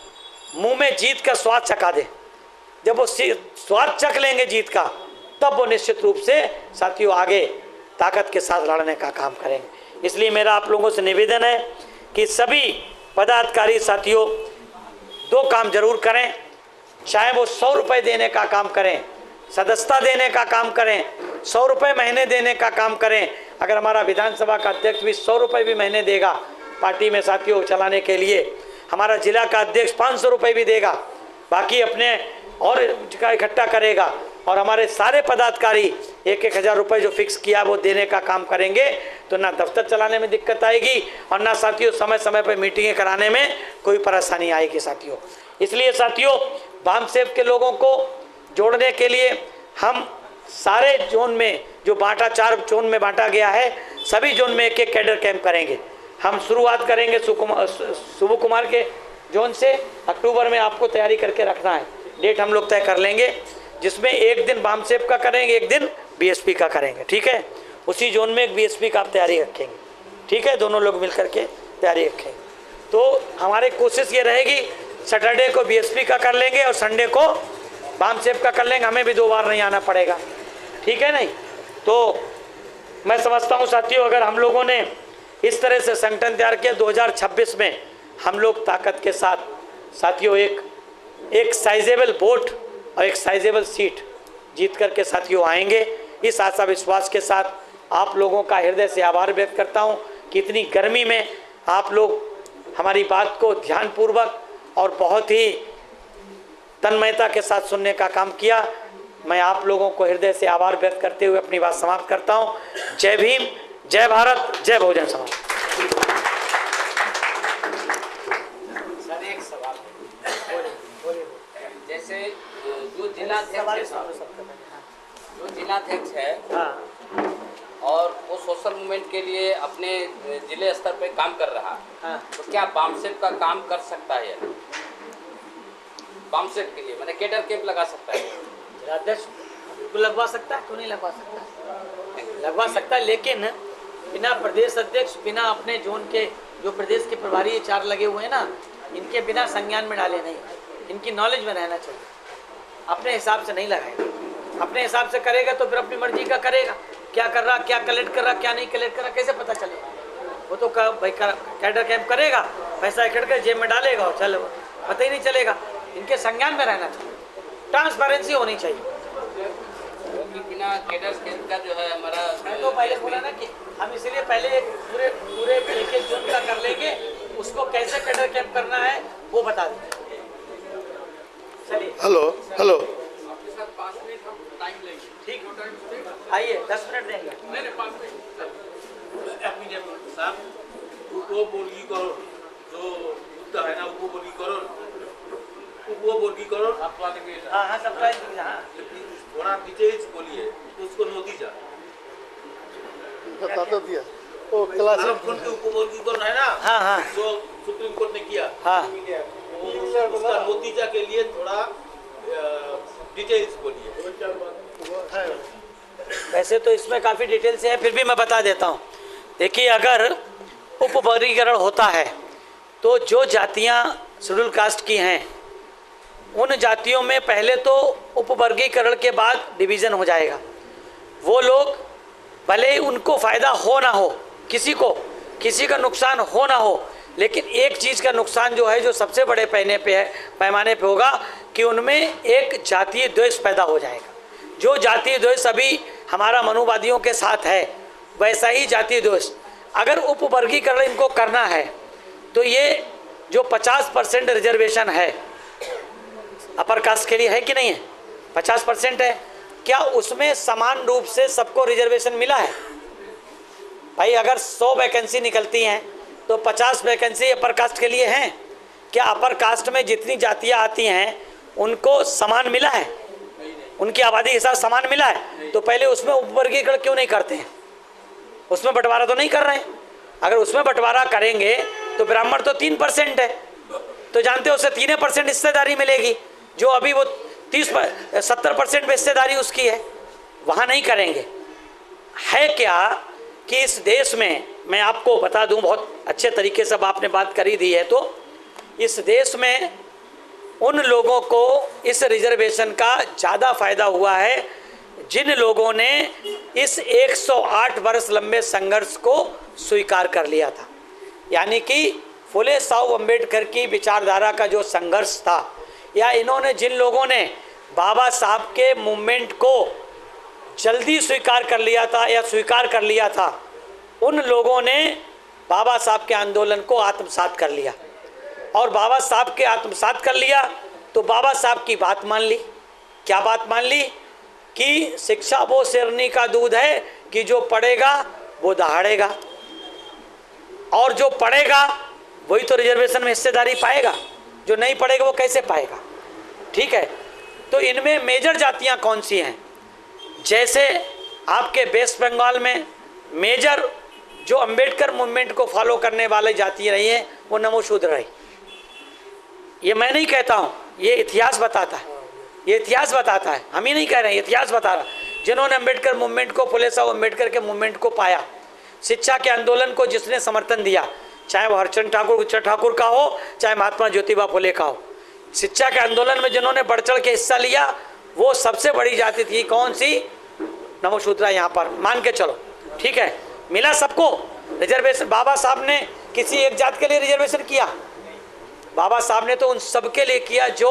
मुंह में जीत का स्वाद चखा दें। जब वो स्वाद चख लेंगे जीत का, तब वो निश्चित रूप से साथियों आगे ताकत के साथ लड़ने का काम करेंगे। इसलिए मेरा आप लोगों से निवेदन है कि सभी पदाधिकारी साथियों 2 काम जरूर करें, चाहे वो 100 रुपये देने का काम करें, सदस्यता देने का काम करें, 100 रुपये महीने देने का काम करें। अगर हमारा विधानसभा का अध्यक्ष भी 100 रुपये भी महीने देगा पार्टी में साथियों चलाने के लिए, हमारा जिला का अध्यक्ष 500 रुपये भी देगा, बाकी अपने और इकट्ठा करेगा, और हमारे सारे पदाधिकारी 1-1 हज़ार रुपये जो फिक्स किया वो देने का काम करेंगे, तो ना दफ्तर चलाने में दिक्कत आएगी और ना साथियों समय समय पर मीटिंगें कराने में कोई परेशानी आएगी साथियों। इसलिए साथियों वामसेव के लोगों को जोड़ने के लिए हम सारे जोन में जो 4 जोन में बांटा गया है, सभी जोन में 1-1 कैडर कैंप करेंगे। हम शुरुआत करेंगे सुबह कुमार के जोन से। अक्टूबर में आपको तैयारी करके रखना है, डेट हम लोग तय कर लेंगे। जिसमें एक दिन बामसेप का करेंगे, एक दिन बीएसपी का करेंगे, ठीक है। उसी जोन में एक बीएसपी का आप तैयारी रखेंगे, ठीक है, दोनों लोग मिलकर के तैयारी रखेंगे। तो हमारी कोशिश ये रहेगी सैटरडे को बीएसपी का कर लेंगे और संडे को बामसेप का कर लेंगे, हमें भी 2 बार नहीं आना पड़ेगा, ठीक है नहीं। तो मैं समझता हूँ साथियों, अगर हम लोगों ने इस तरह से संगठन तैयार किया 2026 में हम लोग ताकत के साथ साथियों एक साइजेबल वोट और एक साइजेबल सीट जीत करके साथियों आएंगे। इस आशा विश्वास के साथ आप लोगों का हृदय से आभार व्यक्त करता हूं कि इतनी गर्मी में आप लोग हमारी बात को ध्यानपूर्वक और बहुत ही तन्मयता के साथ सुनने का काम किया। मैं आप लोगों को हृदय से आभार व्यक्त करते हुए अपनी बात समाप्त करता हूं। जय भीम, जय भारत, जय बहुजन समाज। सर एक सवाल, जैसे जो जिलाध्यक्ष है और वो सोशल मूवमेंट के लिए अपने जिले स्तर पे काम कर रहा है, तो क्या बामसेप का काम कर सकता है? बामसेप के लिए मैंने केडर कैंप लगा सकता है? जिलाध्यक्ष बिल्कुल लगवा सकता है, क्यों नहीं लगवा सकता, लगवा सकता है, लेकिन बिना प्रदेश अध्यक्ष, बिना अपने जोन के जो प्रदेश के प्रभारी 4 लगे हुए हैं ना, इनके बिना संज्ञान में डाले नहीं, इनकी नॉलेज में रहना चाहिए। अपने हिसाब से नहीं लगाएगा, अपने हिसाब से करेगा तो फिर अपनी मर्जी का करेगा, क्या कर रहा, क्या कलेक्ट कर रहा, क्या नहीं कलेक्ट कर रहा, कैसे पता चलेगा? वो तो भाई कैडर कैंप करेगा, पैसा इकट्ठा कर जेब में डालेगा और चलो, पता ही नहीं चलेगा। इनके संज्ञान में रहना चाहिए, ट्रांसपेरेंसी होनी चाहिए। क्योंकि बिना कैडर कैंप का जो है हमारा, मैं तो पहले बोला ना कि हम इसलिए पहले एक पूरे एक जोन का कर लेंगे, उसको कैसे कैडर कैंप करना है वो बता देंगे। चलिए, हेलो आपके साथ 5 मिनट हम टाइम लेंगे, ठीक, आइए 10 मिनट देंगे। नहीं 5 मिनट। साहब उपवर्गीकरण जो मुद्दा है ना, उपवर्गीकरण हाँ सरप्राइज, हाँ थोड़ा पीछे ही बोलिए, उसको नतीजा बता तो दिया वो क्लासिक उपवर्गीकरण है ना, हाँ जो सुप्रीम कोर्ट ने किया, हाँ उसका नतीजा के लिए थोड़ा डिटेल्स बोलिए। वैसे तो इसमें काफ़ी डिटेल से है, फिर भी मैं बता देता हूँ। देखिए, अगर उपवर्गीकरण होता है तो जो जातियाँ शेड्यूल कास्ट की हैं उन जातियों में पहले तो उपवर्गीकरण के बाद डिवीज़न हो जाएगा। वो लोग भले ही उनको फ़ायदा हो ना हो, किसी का नुकसान हो ना हो, लेकिन एक चीज़ का नुकसान जो है, जो सबसे बड़े पैमाने पे होगा कि उनमें एक जातीय द्वेष पैदा हो जाएगा। जो जातीय द्वेष अभी हमारा मनुवादियों के साथ है, वैसा ही जातीय द्वेष अगर उपवर्गीकरण इनको करना है तो ये जो 50% रिजर्वेशन है अपर कास्ट के लिए, है कि नहीं है? 50% है, क्या उसमें समान रूप से सबको रिजर्वेशन मिला है? भाई अगर 100 वैकेंसी निकलती हैं तो 50 वैकेंसी अपर कास्ट के लिए हैं। क्या अपर कास्ट में जितनी जातियां आती हैं उनको समान मिला है? उनकी आबादी के साथ समान मिला है? तो पहले उसमें उपवर्गीकरण क्यों नहीं करते हैं? उसमें बंटवारा तो नहीं कर रहे हैं। अगर उसमें बंटवारा करेंगे तो ब्राह्मण तो 3% है, तो जानते हो उसे 3% हिस्सेदारी मिलेगी, जो अभी वो 70% में हिस्सेदारी उसकी है, वहाँ नहीं करेंगे। है क्या कि इस देश में, मैं आपको बता दूं, बहुत अच्छे तरीके से आपने बात करी दी है, तो इस देश में उन लोगों को इस रिजर्वेशन का ज़्यादा फ़ायदा हुआ है जिन लोगों ने इस 108 वर्ष लंबे संघर्ष को स्वीकार कर लिया था। यानी कि फुले साहब अम्बेडकर की विचारधारा का जो संघर्ष था, या इन्होंने जिन लोगों ने बाबा साहब के मूवमेंट को जल्दी स्वीकार कर लिया था या स्वीकार कर लिया था, उन लोगों ने बाबा साहब के आंदोलन को आत्मसात कर लिया। और बाबा साहब के आत्मसात कर लिया तो बाबा साहब की बात मान ली। क्या बात मान ली? कि शिक्षा वो शेरनी का दूध है कि जो पढ़ेगा वो दहाड़ेगा, और जो पढ़ेगा वही तो रिजर्वेशन में हिस्सेदारी पाएगा, जो नहीं पढ़ेगा वो कैसे पाएगा? ठीक है, तो इनमें मेजर जातियां कौन सी हैं? जैसे आपके वेस्ट बंगाल में मेजर जो अंबेडकर मूवमेंट को फॉलो करने वाले जाति रही हैं वो नमोशूद्र रही। ये मैं नहीं कहता हूँ, ये इतिहास बताता है। ये इतिहास बताता है, हम ही नहीं कह रहे हैं, इतिहास बता रहा। जिन्होंने अम्बेडकर मूवमेंट को, फुले साहब अम्बेडकर के मूवमेंट को पाया, शिक्षा के आंदोलन को जिसने समर्थन दिया, चाहे वो हरचंद ठाकुर, गुज्जर ठाकुर का हो, चाहे महात्मा ज्योतिबा फुले का हो, शिक्षा के आंदोलन में जिन्होंने बढ़ चढ़ के हिस्सा लिया, वो सबसे बड़ी जाति थी। कौन सी? नमोशूद्रा। यहाँ पर मान के चलो, ठीक है, मिला सबको रिजर्वेशन। बाबा साहब ने किसी एक जात के लिए रिजर्वेशन किया? बाबा साहब ने तो उन सबके लिए किया जो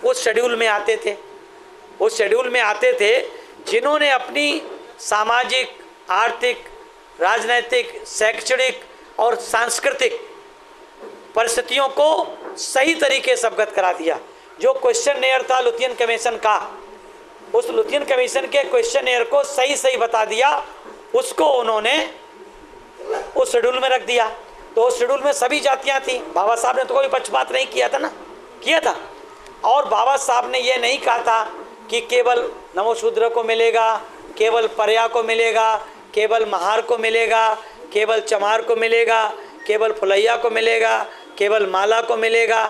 उस शेड्यूल में आते थे, उस शेड्यूल में आते थे, जिन्होंने अपनी सामाजिक, आर्थिक, राजनैतिक, शैक्षणिक और सांस्कृतिक परिस्थितियों को सही तरीके से अवगत करा दिया। जो क्वेश्चन था लुथियन कमीशन का, उस लुथियन कमीशन के क्वेश्चन को सही सही बता दिया, उसको उन्होंने उस शेड्यूल में रख दिया। तो उस शेड्यूल में सभी जातियां थी। बाबा साहब ने तो कोई पक्षपात नहीं किया था ना, किया था। और बाबा साहब ने ये नहीं कहा था कि केवल नमोशूद्र को मिलेगा, केवल परया को मिलेगा, केवल महार को मिलेगा, केवल चमार को मिलेगा, केवल फुलैया को मिलेगा, केवल माला को मिलेगा।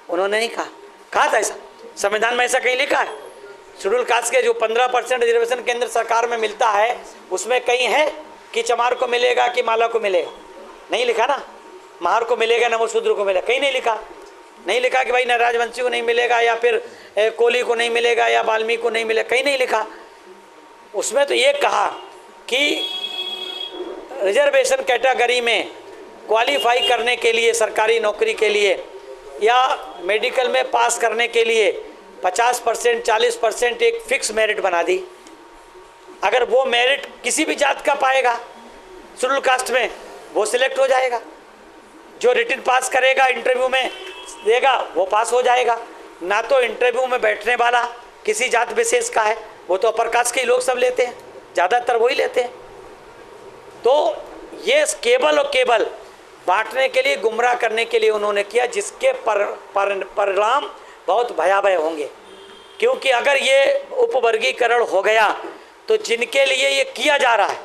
उन्होंने नहीं कहा था ऐसा? संविधान में ऐसा कहीं लिखा है? शेड्यूल कास्ट के जो 15% रिजर्वेशन केंद्र सरकार में मिलता है, उसमें कहीं है कि चमार को मिलेगा कि माला को मिलेगा? नहीं लिखा ना। महार को मिलेगा, नमोशूद्र को मिलेगा, कहीं नहीं लिखा। नहीं लिखा कि भाई न राजवंशी को नहीं मिलेगा, या फिर कोली को नहीं मिलेगा, या वाल्मीकि को नहीं मिलेगा, कहीं नहीं लिखा। उसमें तो ये कहा कि रिजर्वेशन कैटेगरी में क्वालिफाई करने के लिए, सरकारी नौकरी के लिए या मेडिकल में पास करने के लिए 50%, 40% एक फिक्स मेरिट बना दी। अगर वो मेरिट किसी भी जात का पाएगा शेड्यूल कास्ट में, वो सिलेक्ट हो जाएगा। जो रिटन पास करेगा, इंटरव्यू में देगा, वो पास हो जाएगा। ना तो इंटरव्यू में बैठने वाला किसी जात विशेष का है, वो तो अपर कास्ट के ही लोग सब लेते हैं, ज़्यादातर वही लेते हैं। तो ये केवल और केवल बांटने के लिए, गुमराह करने के लिए उन्होंने किया, जिसके परिणाम बहुत भयावह होंगे। क्योंकि अगर ये उपवर्गीकरण हो गया तो जिनके लिए ये किया जा रहा है,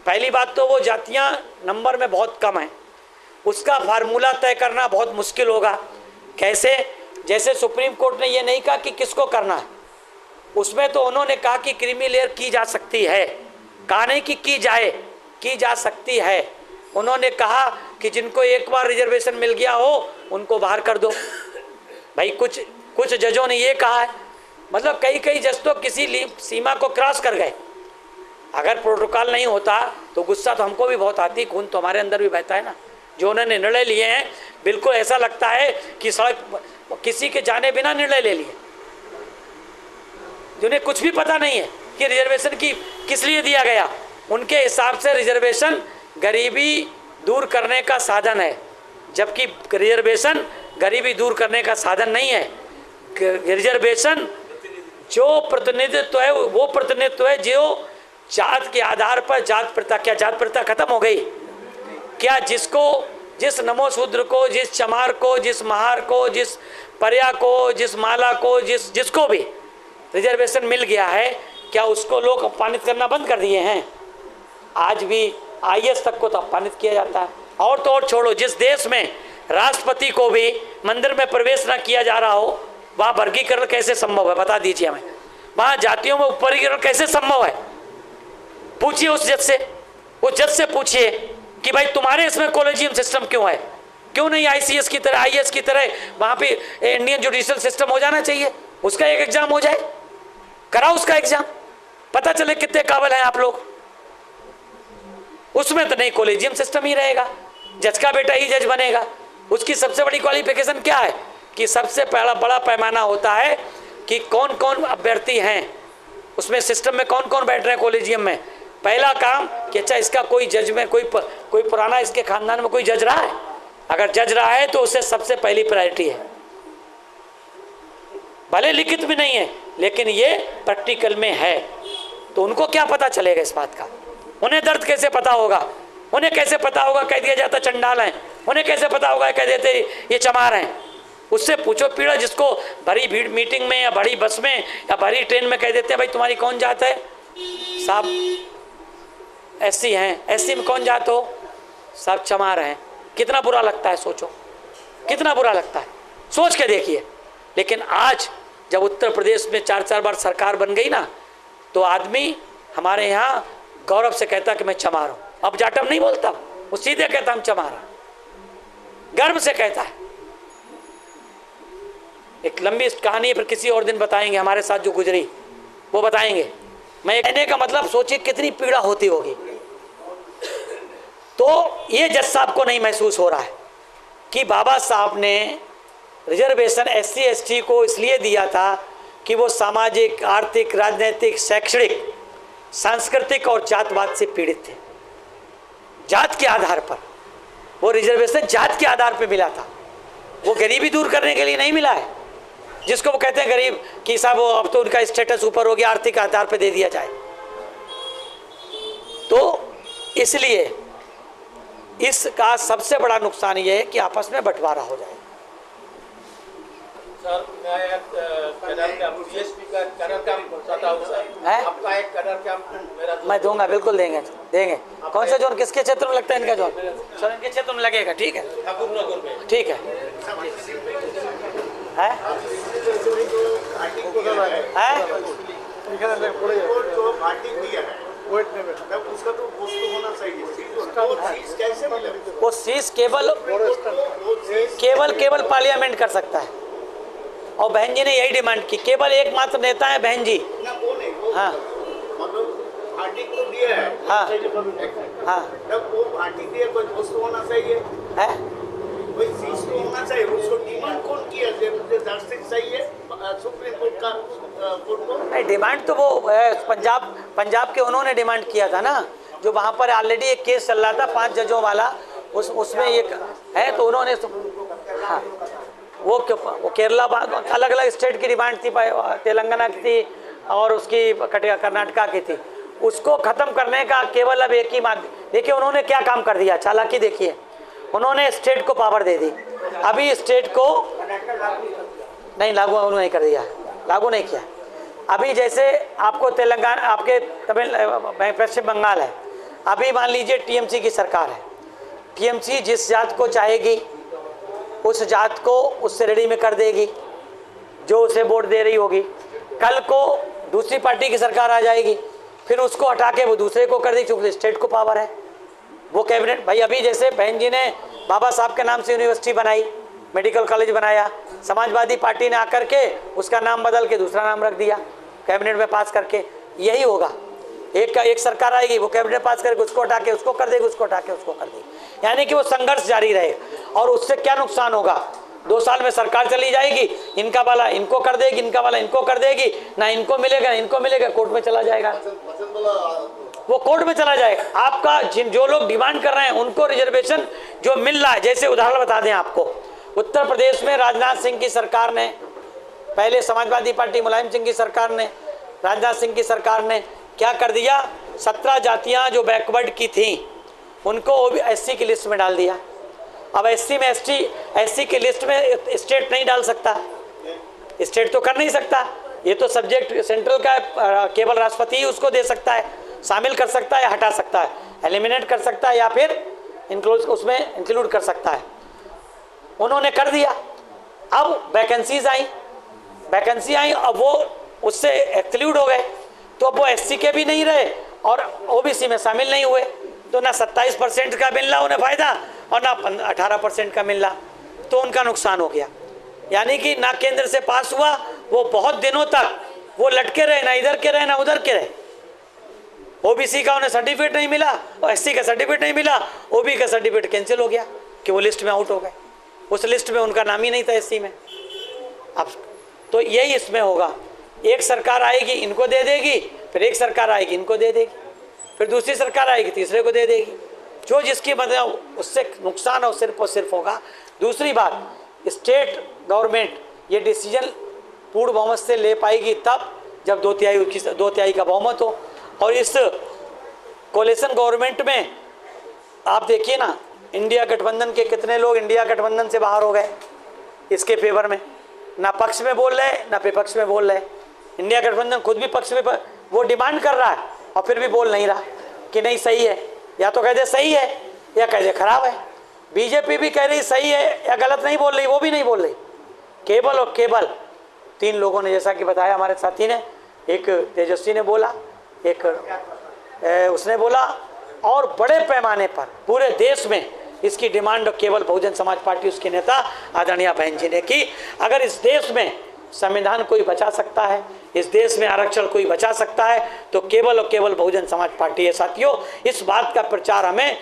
पहली बात तो वो जातियां नंबर में बहुत कम हैं, उसका फार्मूला तय करना बहुत मुश्किल होगा। कैसे? जैसे सुप्रीम कोर्ट ने ये नहीं कहा कि किसको करना है, उसमें तो उन्होंने कहा कि क्रीमी लेयर की जा सकती है, कहा नहीं कि की जाए, की जा सकती है। उन्होंने कहा कि जिनको एक बार रिजर्वेशन मिल गया हो उनको बाहर कर दो। भाई कुछ जजों ने ये कहा है, मतलब कई जज तो किसी सीमा को क्रॉस कर गए। अगर प्रोटोकॉल नहीं होता तो गुस्सा तो हमको भी बहुत आती, खून तो हमारे अंदर भी बहता है ना। जो उन्होंने निर्णय लिए हैं, बिल्कुल ऐसा लगता है कि सड़क किसी के जाने बिना निर्णय ले लिए, जिन्हें कुछ भी पता नहीं है कि रिजर्वेशन की किस लिए दिया गया। उनके हिसाब से रिजर्वेशन गरीबी दूर करने का साधन है, जबकि रिजर्वेशन गरीबी दूर करने का साधन नहीं है। रिजर्वेशन जो प्रतिनिधित्व है, वो प्रतिनिधित्व है जो जात के आधार पर, जात प्रथा, क्या जात प्रथा खत्म हो गई क्या? जिस नमोशूद्र को, जिस चमार को, जिस महार को, जिस परया को, जिस माला को, जिसको भी रिजर्वेशन मिल गया है, क्या उसको लोग अपमानित करना बंद कर दिए हैं? आज भी IAS तक को तो अपमानित किया जाता है। और तो और छोड़ो, जिस देश में राष्ट्रपति को भी मंदिर में प्रवेश न किया जा रहा हो, वहाँ वर्गीकरण कैसे संभव है? बता दीजिए हमें। वहाँ जातियों में वर्गीकरण कैसे संभव है? पूछिए उस जज से पूछिए कि भाई तुम्हारे इसमें कॉलेजियम सिस्टम क्यों है? क्यों नहीं ICS की तरह, IAS की तरह वहाँ पे इंडियन जुडिशियल सिस्टम हो जाना चाहिए? उसका एक एग्जाम हो जाए, कराओ उसका एग्जाम, पता चले कितने काबिल हैं आप लोग। उसमें तो नहीं, कॉलेजियम सिस्टम ही रहेगा, जज का बेटा ही जज बनेगा। उसकी सबसे बड़ी क्वालिफिकेशन क्या है कि सबसे पहला बड़ा पैमाना होता है कि कौन कौन अभ्यर्थी हैं, उसमें सिस्टम में कौन कौन बैठ रहे हैं कॉलेजियम में। पहला काम कि अच्छा इसका कोई जज में कोई पुराना इसके खानदान में कोई जज रहा है, अगर जज रहा है तो उसे सबसे पहली प्रायोरिटी है। भले लिखित भी नहीं है लेकिन ये प्रैक्टिकल में है, तो उनको क्या पता चलेगा इस बात का? उन्हें दर्द कैसे पता होगा? उन्हें कैसे पता होगा कह दिया जाता चंडाल हैं? उन्हें कैसे पता होगा कह देते ये चमार हैं? उससे पूछो पीड़ा, जिसको भरी भीड़ मीटिंग में या बड़ी बस में या भरी ट्रेन में कह देते हैं भाई तुम्हारी कौन जात है? साहब SC हैं। SC में कौन जात हो? साहब चमार हैं। कितना बुरा लगता है, सोचो कितना बुरा लगता है, सोच के देखिए। लेकिन आज जब उत्तर प्रदेश में 4-4 बार सरकार बन गई ना, तो आदमी हमारे यहाँ गौरव से कहता कि मैं चमार हूँ। अब जाटव नहीं बोलता, वो सीधे कहता हम चमार हैं, गर्व से कहता है। एक लंबी कहानी है, फिर किसी और दिन बताएंगे, हमारे साथ जो गुजरी वो बताएंगे। मैं कहने का मतलब सोचिए कितनी पीड़ा होती होगी। तो ये जज साहब को नहीं महसूस हो रहा है कि बाबा साहब ने रिजर्वेशन SC ST को इसलिए दिया था कि वो सामाजिक, आर्थिक, राजनीतिक, शैक्षणिक, सांस्कृतिक और जातवाद से पीड़ित थे। जात के आधार पर वो रिजर्वेशन जात के आधार पर मिला था, वो गरीबी दूर करने के लिए नहीं मिला है। जिसको वो कहते हैं गरीब कि साहब वो अब तो उनका स्टेटस ऊपर हो गया, आर्थिक आधार पर दे दिया जाए। तो इसलिए इसका सबसे बड़ा नुकसान ये है कि आपस में बंटवारा हो जाए। सर मैं एक कैडर कैंप बीएसपी का कैडर कैंप चाहता हूँ सर। आपका एक कैडर कैंप मेरा मैं दूंगा, बिल्कुल देंगे देंगे। कौन सा जोन किसके क्षेत्र में लगता है? इनका जोन सर इनके क्षेत्र में लगेगा। ठीक है, ठाकुरनगर में। ठीक है, है? वो शीश केवल पार्लियामेंट कर सकता है। और बहन जी ने यही डिमांड की, केवल एकमात्र नेता है बहन जी। हाँ हाँ हाँ है होना चाहिए। उसको डिमांड कौन किया? सही है सुप्रीम कोर्ट का कोर्ट को नहीं, डिमांड तो वो पंजाब के उन्होंने डिमांड किया था ना, जो वहाँ पर ऑलरेडी एक केस चल रहा था 5 जजों वाला, उसमें एक है। तो उन्होंने हाँ वो केरला अलग अलग स्टेट की डिमांड थी, तेलंगाना की थी और उसकी कर्नाटका की थी। उसको ख़त्म करने का केवल अब एक ही माध्यम। देखिए उन्होंने क्या काम कर दिया, चालाकी देखिए। उन्होंने स्टेट को पावर दे दी। अभी स्टेट को नहीं लागू उन्होंने कर दिया, लागू नहीं किया। अभी जैसे आपको तेलंगाना, आपके पश्चिम बंगाल है, अभी मान लीजिए TMC की सरकार है। TMC जिस जात को चाहेगी उस जात को उससे रेडी में कर देगी, जो उसे वोट दे रही होगी। कल को दूसरी पार्टी की सरकार आ जाएगी, फिर उसको हटा के वो दूसरे को कर देगी, क्योंकि स्टेट को पावर है। वो कैबिनेट भाई, अभी जैसे बहन जी ने बाबा साहब के नाम से यूनिवर्सिटी बनाई, मेडिकल कॉलेज बनाया, समाजवादी पार्टी ने आकर के उसका नाम बदल के दूसरा नाम रख दिया, कैबिनेट में पास करके। यही होगा, एक सरकार आएगी, वो कैबिनेट पास करके उसको हटा के उसको कर देगी, उसको हटा के उसको कर देगी। यानी कि वो संघर्ष जारी रहेगा। और उससे क्या नुकसान होगा? 2 साल में सरकार चली जाएगी, इनका वाला इनको कर देगी, इनका वाला इनको कर देगी, ना इनको मिलेगा ना इनको मिलेगा, कोर्ट में चला जाएगा। वो कोर्ट में चला जाएगा। आपका जो लोग डिमांड कर रहे हैं उनको रिजर्वेशन जो मिल रहा है, जैसे उदाहरण बता दें आपको, उत्तर प्रदेश में राजनाथ सिंह की सरकार ने, पहले समाजवादी पार्टी मुलायम सिंह की सरकार ने, राजनाथ सिंह की सरकार ने क्या कर दिया? 17 जातियां जो बैकवर्ड की थी उनको SC की लिस्ट में डाल दिया। अब SC में SC की लिस्ट में स्टेट नहीं डाल सकता, स्टेट तो कर नहीं सकता। ये तो सब्जेक्ट सेंट्रल का है, केवल राष्ट्रपति ही उसको दे सकता है, शामिल कर सकता है, हटा सकता है, एलिमिनेट कर सकता है या फिर उसमें इंक्लूड कर सकता है। उन्होंने कर दिया। अब वैकेंसी आई, अब वो उससे एक्सक्लूड हो गए, तो अब वो SC के भी नहीं रहे और OBC में शामिल नहीं हुए। तो ना 27% का मिल रहा उन्हें फ़ायदा और ना 18% का मिल रहा, तो उनका नुकसान हो गया। यानी कि ना केंद्र से पास हुआ, वो बहुत दिनों तक वो लटके रहे, ना इधर के रहे ना उधर के रहे। OBC का उन्हें सर्टिफिकेट नहीं मिला और SC का सर्टिफिकेट नहीं मिला, OBC का सर्टिफिकेट कैंसिल हो गया कि वो लिस्ट में आउट हो गए। उस लिस्ट में उनका नाम ही नहीं था SC में। अब तो यही इसमें होगा, एक सरकार आएगी इनको दे देगी, फिर एक सरकार आएगी इनको दे देगी, फिर दूसरी सरकार आएगी तीसरे को दे देगी। जो जिसकी मतलब उससे नुकसान और सिर्फ होगा। दूसरी बात, स्टेट गवर्नमेंट ये डिसीजन पूर्ण बहुमत से ले पाएगी तब जब 2 तिहाई का बहुमत हो। और इस कोलिशन गवर्नमेंट में आप देखिए ना, इंडिया गठबंधन के कितने लोग इंडिया गठबंधन से बाहर हो गए इसके फेवर में, ना पक्ष में बोल रहे ना विपक्ष में बोल रहे। इंडिया गठबंधन खुद भी पक्ष में वो डिमांड कर रहा है और फिर भी बोल नहीं रहा कि नहीं सही है, या तो कह दे सही है या कह दे खराब है। बीजेपी भी कह रही सही है या गलत नहीं बोल रही, वो भी नहीं बोल रही। केवल और केवल 3 लोगों ने, जैसा कि बताया हमारे साथी ने, एक तेजस्वी ने बोला, एक उसने बोला, और बड़े पैमाने पर पूरे देश में इसकी डिमांड केवल बहुजन समाज पार्टी, उसके नेता आदरणीय बहन जी ने की। अगर इस देश में संविधान कोई बचा सकता है, इस देश में आरक्षण कोई बचा सकता है, तो केवल और केवल बहुजन समाज पार्टी है। साथियों, इस बात का प्रचार हमें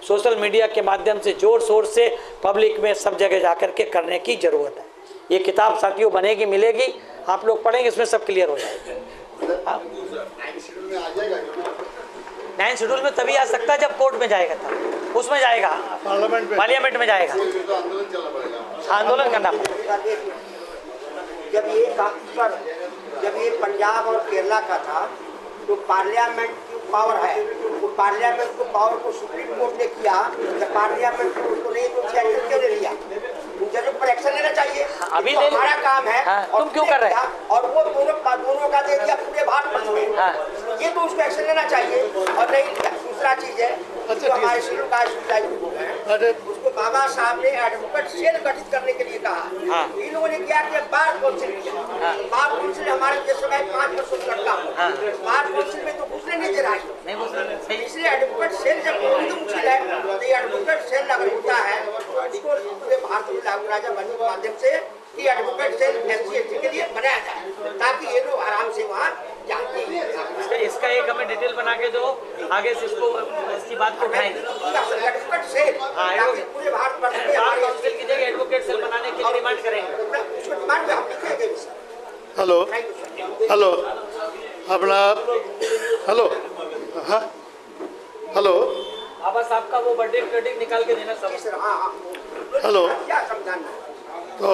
सोशल मीडिया के माध्यम से जोर शोर से पब्लिक में सब जगह जाकर के करने की ज़रूरत है। ये किताब साथियों बनेगी, मिलेगी, आप लोग पढ़ेंगे, इसमें सब क्लियर हो जाएगा। 9 शेड्यूल में तभी आ सकता है जब कोर्ट में जाएगा, तब उसमें जाएगा, पार्लियामेंट में जाएगा, आंदोलन करना पड़ेगा। जब ये पंजाब और केरला का था, तो पार्लियामेंट की पावर है, वो पार्लियामेंट को पावर को सुप्रीम कोर्ट ने किया, जब पार्लियामेंट को उसको नहीं तो एक्शन क्यों नहीं लिया? जज पर एक्शन लेना चाहिए, अभी तो हमारा काम है। हाँ, तुम क्यों कर रहे हो? और वो दोनों का दे दिया पूरे भारत में, हाँ। ये तो उसको एक्शन लेना चाहिए। और नहीं, दूसरा चीज है, जो हमारे शेड्यूल कास्ट है, उसको बाबा साहब ने एडवोकेट सेल गठित करने के लिए कहा। हाँ। इन लोगों ने क्या किया? बार काउंसिल किया। बार काउंसिल हमारे देश में 5% लड़का, बार काउंसिल में तो घुसने नहीं दे रहा है, इसलिए एडवोकेट सेल जब तो मुश्किल है, तो ये एडवोकेट सेल अगर होता है, उसको पूरे भारत में लागू राजा बनने के माध्यम से कि एडवोकेट सेल SC/ST के लिए बनाया जाए, ताकि ये लोग आराम से वहाँ जानते हैं। इसका एक हमें डिटेल बना के दो, आगे से इसको इसकी बात को उठाएंगे। एडवोकेट सेल पूरे भारत वर्ष में बार काउंसिल की जगह एडवोकेट सेल बनाने के लिए डिमांड करेंगे। उसको डिमांड में हम लिखेंगे। हेलो हेलो अपना हेलो, हाँ हेलो, हाँ, बस आपका वो बर्थडे क्रेडिट निकाल के देना सब। হ্যালো, क्या समझाना? তো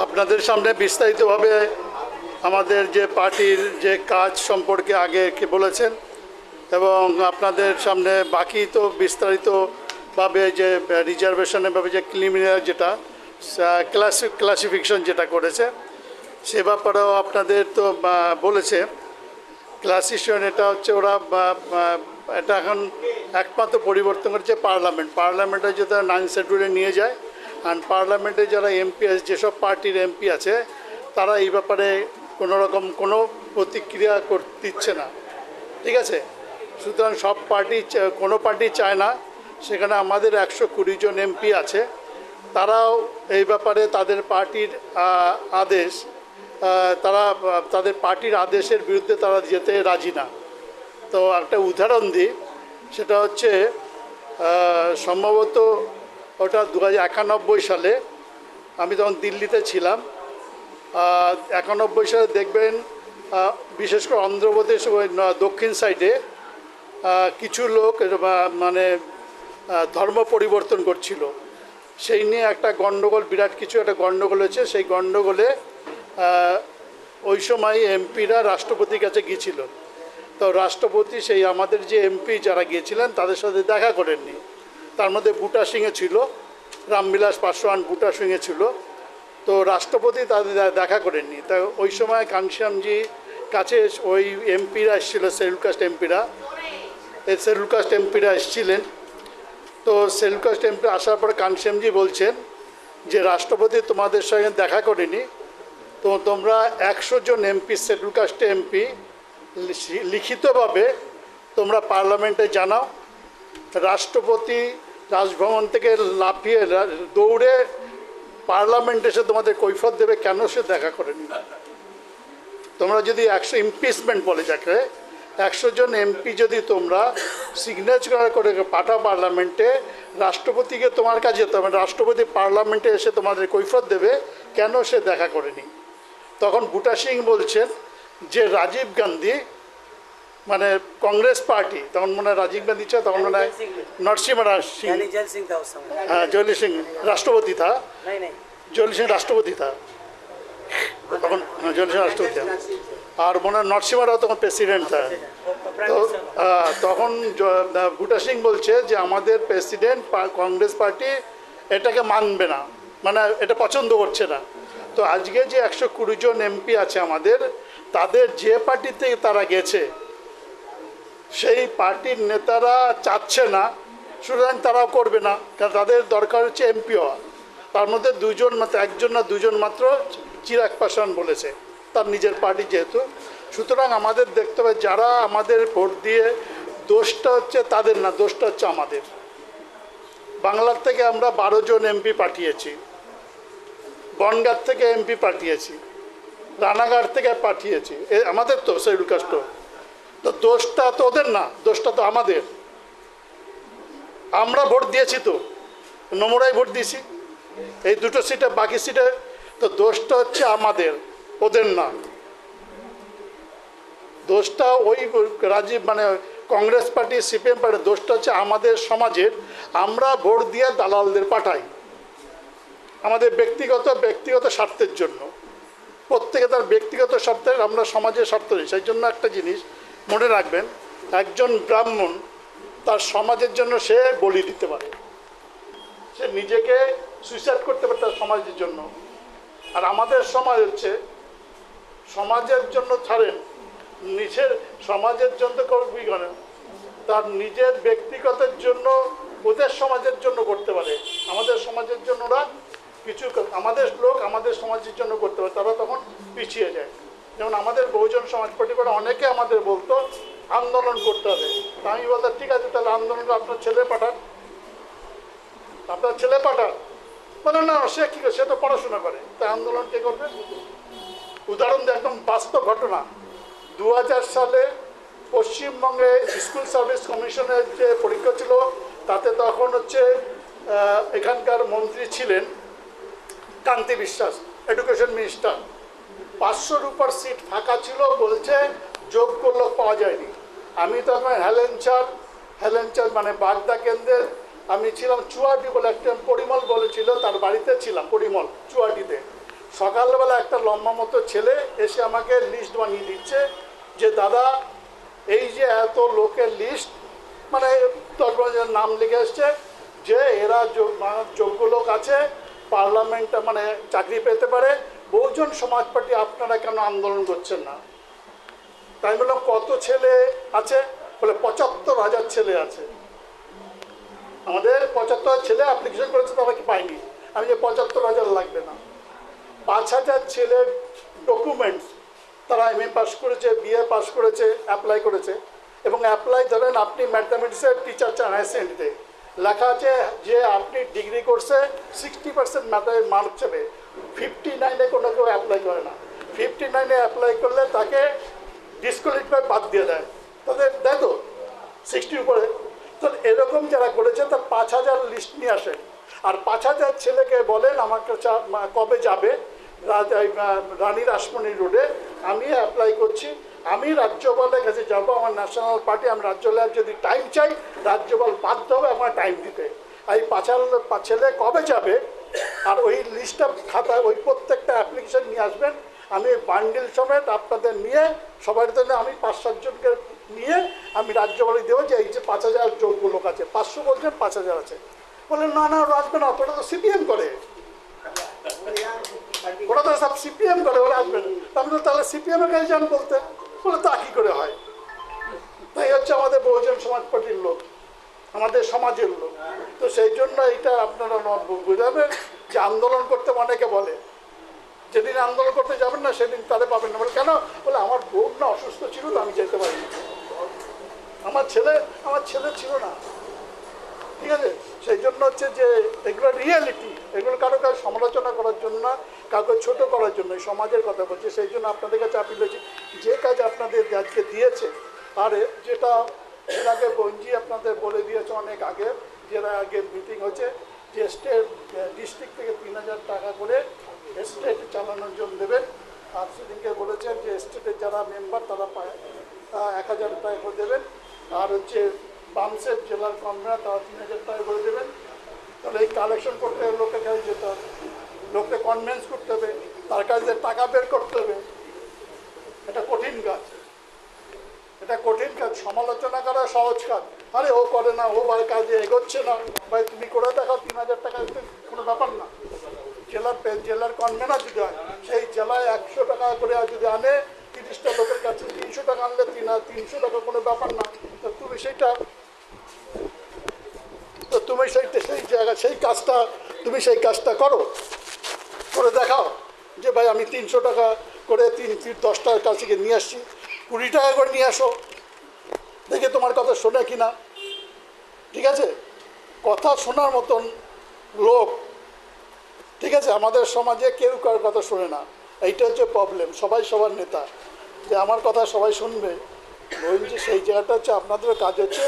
আপনাদের সামনে বিস্তারিতভাবে আমাদের যে পার্টির যে কাজ সম্পর্কে আগে কি বলেছেন, এবং আপনাদের সামনে বাকি তো বিস্তারিতভাবে যে রিজার্ভেশনের ভাবে যে ক্রিমিনাল যেটা ক্লাসিফিকেশন যেটা করেছে সে ব্যাপারেও আপনাদের তো বলেছে। ক্লাসিফিকেশন এটা হচ্ছে ওরা এটা এখন একমাত্র পরিবর্তন করেছে পার্লামেন্টে যেটা 9 শিডিউলে নিয়ে যায়। আর পার্লামেন্টে যারা এমপি আছে, যেসব পার্টির এমপি আছে, তারা এই ব্যাপারে কোনো রকম কোনো প্রতিক্রিয়া দিচ্ছে না, ঠিক আছে। সুতরাং সব পার্টি, কোনো পার্টি চায় না সেখানে আমাদের 120 জন এমপি আছে, তারাও এই ব্যাপারে তাদের পার্টির আদেশ, তারা তাদের পার্টির আদেশের বিরুদ্ধে তারা যেতে রাজি না। তো একটা উদাহরণ দিই, সেটা হচ্ছে সম্ভবত ওটা 2091 সালে, আমি তখন দিল্লিতে ছিলাম। 91 সালে দেখবেন বিশেষ করে অন্ধ্রপ্রদেশ ওই দক্ষিণ সাইডে কিছু লোক মানে ধর্ম পরিবর্তন করছিল, সেই নিয়ে একটা গণ্ডগোল, বিরাট কিছু একটা গণ্ডগোল হয়েছে। সেই গণ্ডগোলে ওই সময় এমপিরা রাষ্ট্রপতির কাছে গিয়েছিল। তো রাষ্ট্রপতি সেই আমাদের যে এমপি যারা গিয়েছিলেন তাদের সাথে দেখা করেননি। তার মধ্যে বুটা সিংয়ে ছিল, রামবিলাস পাসওয়ান বুটা সিংয়ে ছিল। তো রাষ্ট্রপতি তাদের দেখা করেননি। তা ওই সময় কানশ্যামজি কাছে ওই এমপিরা এসেছিল, শিডিউল কাস্ট এমপিরা এসেছিলেন। তো শিডিউল কাস্ট এমপি আসার পর কানশ্যামজি বলছেন যে রাষ্ট্রপতি তোমাদের সঙ্গে দেখা করেনি, তো তোমরা 100 জন এমপি, শিডিউল কাস্ট এমপি লিখিতভাবে তোমরা পার্লামেন্টে জানাও। রাষ্ট্রপতি রাজভবন থেকে লাফিয়ে দৌড়ে পার্লামেন্টে এসে তোমাদের কৈফিয়ত দেবে কেন সে দেখা করেনি। তোমরা যদি 100 ইমপিচমেন্ট বলে যাকে, 100 জন এমপি যদি তোমরা সিগনেচার করে পাঠাও পার্লামেন্টে, রাষ্ট্রপতিকে তোমার কাছে যেতে হবে, রাষ্ট্রপতি পার্লামেন্টে এসে তোমাদের কৈফিয়ত দেবে কেন সে দেখা করেনি। তখন বুটা সিং বলছেন যে রাজীব গান্ধী মানে কংগ্রেস পার্টি, তখন মনে হয় রাজীব গান্ধী ছিল, তখন মনে হয় নরসিংহ সিং, हाँ जयललिता सिंह राष्ट्रपति था, जयललिता सिंह राष्ट्रपति था তখন, जयललिता सिंह राष्ट्रपति था, আর মনে হয় নরসিংহ রাও তখন প্রেসিডেন্ট था। তো তখন বুটা সিং বলছে যে আমাদের প্রেসিডেন্ট কংগ্রেস পার্টি এটাকে মানবে না, মানে এটা পছন্দ করছে না। তো আজকে যে 120 জন এমপি আছে আমাদের, তাদের যে পার্টিতে তারা গেছে সেই পার্টির নেতারা চাচ্ছে না, সুতরাং তারাও করবে না, কারণ তাদের দরকার হচ্ছে এমপি হওয়া। তার মধ্যে 2 জন মাত্র, 1 জন না 2 জন মাত্র চিরাগ পাসওয়ান বলেছে, তার নিজের পার্টি যেহেতু। সুতরাং আমাদের দেখতে হবে যারা আমাদের ভোট দিয়ে, দোষটা হচ্ছে তাদের না, দোষটা হচ্ছে আমাদের। বাংলার থেকে আমরা 12 জন এমপি পাঠিয়েছি, বনগাঁ থেকে এমপি পাঠিয়েছি, রানাঘাট থেকে পাঠিয়েছি, আমাদের তো শিডিউল কাস্ট। তো দোষটা তো ওদের না, দোষটা তো আমাদের। আমরা ভোট দিয়েছি, তো নমুনায় ভোট দিয়েছি এই দুটো সিটে, বাকি সিটে। তো দোষটা হচ্ছে আমাদের, ওদের না। দোষটা ওই রাজীব মানে কংগ্রেস পার্টি, সিপিএম পার্টি, দোষটা হচ্ছে আমাদের সমাজের। আমরা ভোট দিয়ে দালালদের পাঠাই আমাদের ব্যক্তিগত স্বার্থের জন্য। প্রত্যেকে তার ব্যক্তিগত স্বার্থের, আমরা সমাজের স্বার্থ নেই। সেই জন্য একটা জিনিস মনে রাখবেন, একজন ব্রাহ্মণ তার সমাজের জন্য সে বলি দিতে পারে, সে নিজেকে সুইসাইড করতে পারে তার সমাজের জন্য। আর আমাদের সমাজ হচ্ছে সমাজের জন্য ছাড়েন, নিজের সমাজের জন্য করবি করেন, তার নিজের ব্যক্তিগতের জন্য, ওদের সমাজের জন্য করতে পারে। আমাদের সমাজের জন্য ওরা কিছু, আমাদের লোক আমাদের সমাজের জন্য করতে পারে, তারা তখন পিছিয়ে যায়। যেমন আমাদের বহুজন সমাজ পার্টি করে অনেকে আমাদের বলতো আন্দোলন করতে হবে। তা আমি বলতাম ঠিক আছে, তাহলে আন্দোলনটা আপনার ছেলে পাঠান, আপনার ছেলে পাঠান। বলে না, সে কী করে, সে তো পড়াশোনা করে, তাই আন্দোলন কে করবে? উদাহরণ দিয়ে একদম বাস্তব ঘটনা। 2000 সালে পশ্চিমবঙ্গে স্কুল সার্ভিস কমিশনের যে পরীক্ষা ছিল, তাতে তখন হচ্ছে এখানকার মন্ত্রী ছিলেন কান্তি বিশ্বাস, এডুকেশন মিনিস্টার। 500-র উপর সিট ফাঁকা ছিল, বলছে যোগ্য লোক পাওয়া যায়নি। আমি তখন হেলেঞ্চার মানে বাগদা কেন্দ্রের আমি ছিলাম, চুয়াটি বলে একটা পরিমল বলেছিল, তার বাড়িতে ছিলাম পরিমল চুয়াটিতে। সকালবেলা একটা লম্বা মতো ছেলে এসে আমাকে লিস্ট বানিয়ে দিচ্ছে যে দাদা এই যে এত লোকের লিস্ট, মানে 10-12 জনের নাম লিখে এসছে, যে এরা যোগ্য লোক আছে, পার্লামেন্টে মানে চাকরি পেতে পারে। বহুজন সমাজ পার্টি আপনারা কেন আন্দোলন করছেন না? তাই বললাম কত ছেলে আছে? বলে 75,000 ছেলে আছে। আমাদের 75,000 ছেলে অ্যাপ্লিকেশন করেছে, তারা কি পায়নি? আমি যে 75,000 লাগবে না, 5,000 ছেলের ডকুমেন্টস, তারা এমএ পাস করেছে, বিএ পাস করেছে, অ্যাপ্লাই করেছে। এবং অ্যাপ্লাই ধরেন আপনি ম্যাথমেটিক্সের টিচার চান, হায়ার সেকেন্ডারিতে লেখা আছে যে আপনি ডিগ্রি কোর্সে 60% ম্যাথের মার্ক চাবে। 59-এ কোনো কেউ অ্যাপ্লাই করে না। 59-এ অ্যাপ্লাই করলে তাকে ডিসকোয়ালিফাই বাদ দিয়ে দেয়, তাদের দেয় তো 60 উপরে। তো এরকম যারা করেছে তার 5,000 লিস্ট নিয়ে আসেন, আর 5,000 ছেলেকে বলেন আমাকে কবে যাবে রানী রাসমণি রোডে, আমি অ্যাপ্লাই করছি, আমি রাজ্যপালের কাছে যাব, আমার ন্যাশনাল পার্টি, আমি রাজ্যপালের যদি টাইম চাই, রাজ্যপাল বাধ্য হবে আমার টাইম দিতে। এই 5,000 ছেলে কবে যাবে, আর ওই লিস্টটা খাতায় ওই প্রত্যেকটা অ্যাপ্লিকেশন নিয়ে আসবেন। আমি বান্ডিল সমেত আপনাদের নিয়ে সবার জন্য আমি 5-7 জনকে নিয়ে আমি রাজ্যপালে দেবো যে এই যে 5,000 যোগ্য লোক আছে, 500 বলছেন 5,000 আছে। বললেন না না, ওরা আসবে না, ওটা তো সিপিএম করে, ওরা তো সব সিপিএম করে, ওরা আসবে না। আমি তো তাহলে সিপিএমের কাছে যান বলতে, বলে তা কী করে হয়? তাই হচ্ছে আমাদের বহুজন সমাজ পার্টির লোক, আমাদের সমাজের লোক। তো সেই জন্য এইটা আপনারা বুঝাবেন যে আন্দোলন করতে অনেকে বলে, যেদিন আন্দোলন করতে যাবেন না সেদিন তাদের পাবেন না। বলে কেন? বলে আমার বউ না অসুস্থ ছিল, তো আমি যেতে পারিনি, আমার ছেলে ছিল না, ঠিক আছে? সেই জন্য হচ্ছে যে এগুলো রিয়েলিটি, এগুলো কারো সমালোচনা করার জন্য না, কাউকে ছোট করার জন্য, সমাজের কথা বলছি। সেই জন্য আপনাদের কাছে আপিল হয়েছে, যে কাজ আপনাদের আজকে দিয়েছে, আর যেটা এর আগে বঞ্জি আপনাদের বলে দিয়েছে অনেক আগে, যেটা আগে মিটিং হচ্ছে, যে ডিস্ট্রিক্ট থেকে 3,000 টাকা করে স্টেট চালানোর জন্য দেবেন। আর সেদিনকে বলেছেন যে স্টেটের যারা মেম্বার তারা 1,000 টাকা করে দেবেন। আর হচ্ছে বামসের জেলার কনভেনার তারা 3,000 টাকা করে দেবেন। তাহলে এই কালেকশন করতে হবে, লোকের কাছে যেতে হবে, লোককে কনভিন্স করতে হবে, তার কাছে টাকা বের করতে হবে। এটা কঠিন কাজ, এটা কঠিন কাজ। সমালোচনা করা সহজ কাজ, আরে ও করে না, ও কাজে এগোচ্ছে না, ভাই তুমি করে দেখাও, 3,000 টাকা কোনো ব্যাপার না। জেলার কনভেনার যদি হয়, সেই জেলায় 100 টাকা করে যদি আনে, 30টা লোকের কাছে 300 টাকা আনলে 300 টাকা কোনো ব্যাপার না। তো তুমি সেই জায়গা সেই কাজটা তুমি সেই কাজটা করে দেখাও, যে ভাই আমি 300 টাকা করে 3 ফিট 10 টাকার কাছ থেকে নিয়ে আসছি, 20 টাকা করে নিয়ে আসো, দেখে তোমার কথা শোনে কি না। ঠিক আছে, কথা শোনার মতন লোক, ঠিক আছে, আমাদের সমাজে কেউ কারোর কথা শোনে না। এইটা হচ্ছে প্রবলেম। সবাই সবার নেতা, যে আমার কথা সবাই শুনবে, বলুন যে সেই জায়গাটা হচ্ছে আপনাদের কাজ হচ্ছে,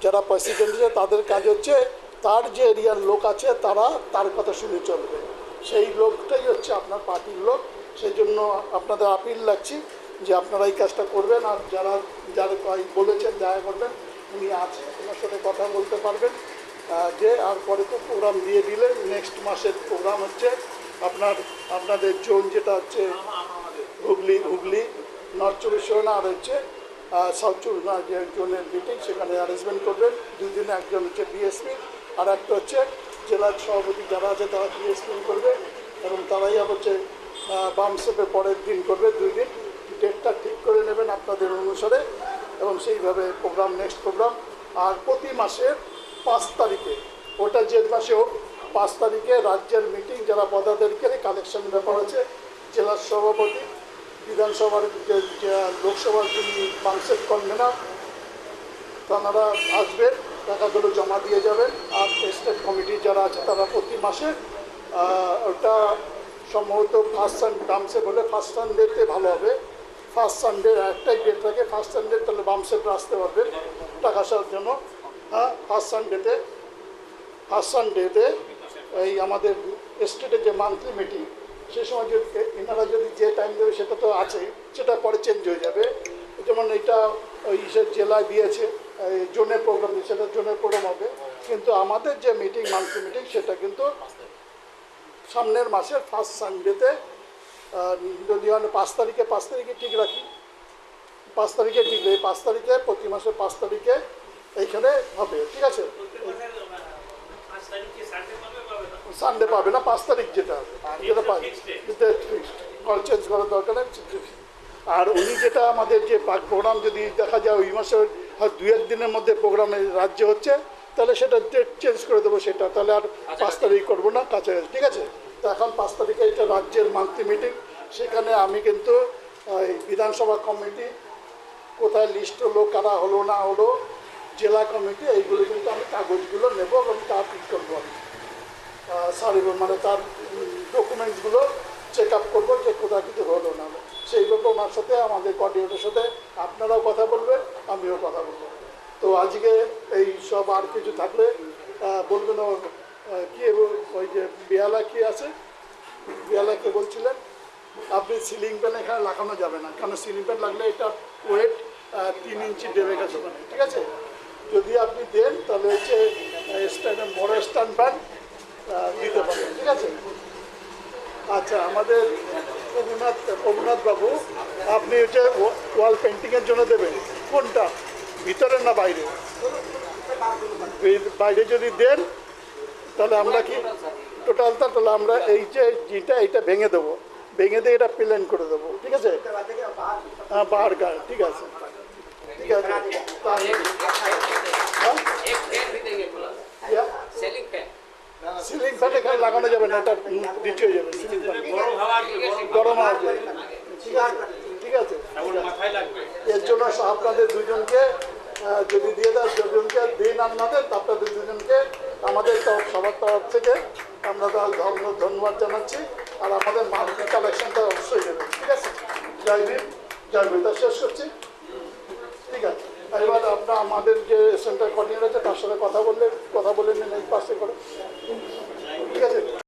যারা প্রেসিডেন্ট আছে তাদের কাজ হচ্ছে তার যে এরিয়ার লোক আছে তারা তার কথা শুনে চলবে, সেই লোকটাই হচ্ছে আপনার পার্টির লোক। সেই জন্য আপনাদের আপিল রাখছি যে আপনারা এই কাজটা করবেন। আর যারা যারা বলেছেন দেখা করবেন, উনি আছে, ওনার সাথে কথা বলতে পারবেন। যে আর পরে তো প্রোগ্রাম দিয়ে দিলেন, নেক্সট মাসের প্রোগ্রাম হচ্ছে আপনাদের জোন যেটা হচ্ছে হুগলি নর্থ 24 পরগনা, আর হচ্ছে সাউথ 24 পরগনা যে জোনের মিটিং, সেখানে অ্যারেঞ্জমেন্ট করবেন। 2 দিনে একজন হচ্ছে ডিএসপি আর একটা হচ্ছে জেলার সভাপতি যারা আছে তারা ডিএসপি করবে, এবং তারাই হচ্ছে বামসেপের পরের দিন করবে। 2 দিন ডেটটা ঠিক করে নেবেন আপনাদের অনুসারে, এবং সেইভাবে প্রোগ্রাম নেক্সট প্রোগ্রাম। আর প্রতি মাসের 5 তারিখে, ওটা যে মাসে হোক, 5 তারিখে রাজ্যের মিটিং, যারা পদাধিকারী কালেকশন ব্যাপার আছে, জেলার সভাপতি, বিধানসভার যে লোকসভার যিনি বামসেপ কনভেনার, তারা আসবেন, টাকাগুলো জমা দিয়ে যাবেন। আর স্টেট কমিটি যারা আছে তারা প্রতি মাসে ওটা সম্ভবত বামসেপ হলে ফার্স্ট সানডেতে ভালো হবে। ফার্স্ট সানডে একটাই ডেট থাকে, ফার্স্ট সানডে, তাহলে বামসেপরা আসতে পারবেন টাকা আসার জন্য। হ্যাঁ, ফার্স্ট সানডেতে এই আমাদের স্টেটের যে মান্থলি মিটিং, সেই সময় যদি এনারা যদি যে টাইম দেবে সেটা তো আছে, সেটা পরে চেঞ্জ হয়ে যাবে। যেমন এটা ওই জেলায় দিয়েছে জোনের প্রোগ্রাম, সেটা জোনের প্রোগ্রাম হবে। কিন্তু আমাদের যে মিটিং মান্থলি মিটিং, সেটা কিন্তু সামনের মাসের ফার্স্ট সানডেতে, যদি হয় 5 তারিখে ঠিক রাখি, 5 তারিখে ঠিক রাখি, 5 তারিখে প্রতি মাসের 5 তারিখে এইখানে হবে। ঠিক আছে, সানডে পাবে না, 5 তারিখ যেটা পাবে, কল চেঞ্জ করার দরকার নেই। আর উনি যেটা আমাদের যে প্রোগ্রাম যদি দেখা যায় ওই মাসের 2-1 দিনের মধ্যে প্রোগ্রামে রাজ্যে হচ্ছে, তাহলে সেটা ডেট চেঞ্জ করে দেবো সেটা, তাহলে আর 5 তারিখ করবো না, কাছাকাছি। ঠিক আছে, তো এখন 5 তারিখে এটা রাজ্যের মান্থলি মিটিং, সেখানে আমি কিন্তু বিধানসভা কমিটি কোথায় লিস্ট হলো, কারা হলো না হলো, জেলা কমিটি, এইগুলো কিন্তু আমি কাগজগুলো নেব এবং তা ঠিক করবো। আমি মানে তার ডকুমেন্টসগুলো চেক আপ করবো যে কোথাও কিছু হলো না। সেইভাবে ওনার সাথে, আমাদের কোঅর্ডিনেটরের সাথে আপনারাও কথা বলবেন, আমিও কথা বলবো। তো আজকে এই সব, আর কিছু থাকলে বলবেন। কি ওই যে বেহালা কি আছে, বেহালাকে বলছিলেন আপনি সিলিং ফ্যান এখানে লাগানো যাবে না, কারণ সিলিং ফ্যান লাগলে এটা ওয়েট 3 ইঞ্চি দেবে গেছে ওখানে। ঠিক আছে, যদি আপনি দেন তাহলে হচ্ছে বড় স্ট্যান্ড ফ্যান দিতে পারেন। ঠিক আছে, আচ্ছা, আমাদের প্রভুনাথ বাবু, আপনি হচ্ছে ওয়াল পেন্টিংয়ের জন্য দেবেন কোনটা, ভিতরে না বাইরে? বাইরে যদি দেন তাহলে আমরা কি টোটালটা, তাহলে আমরা এই যে এইটা ভেঙে দেবো, ভেঙে দিয়ে এটা প্লেন করে দেবো। ঠিক আছে, হ্যাঁ, বাহার গায়ে। ঠিক আছে, ঠিক আছে। সিলিং ফ্যান এখানে লাগানো যাবে না, এটা দিতে হয়ে যাবে। সিলিং ফ্যান গরম হাওয়া যাবে। ঠিক আছে, ঠিক আছে। এর জন্য আপনাদের দুজনকে যদি দিয়ে দেন, দুজনকে দিন আপনাদের, আপনাদের দুজনকে আমাদের সবার তরফ থেকে আমরা ধন্যবাদ জানাচ্ছি। আর আমাদের মান্থলি কালেকশনটা অবশ্যই দেবেন। ঠিক আছে, জয় ভীম, জয় ভীম। তা শেষ করছি। ঠিক আছে, এবার আপনার আমাদের যে সেন্টার কোঅর্ডিনেটর আছে তার সাথে কথা বলে নেন এই পাশে করে।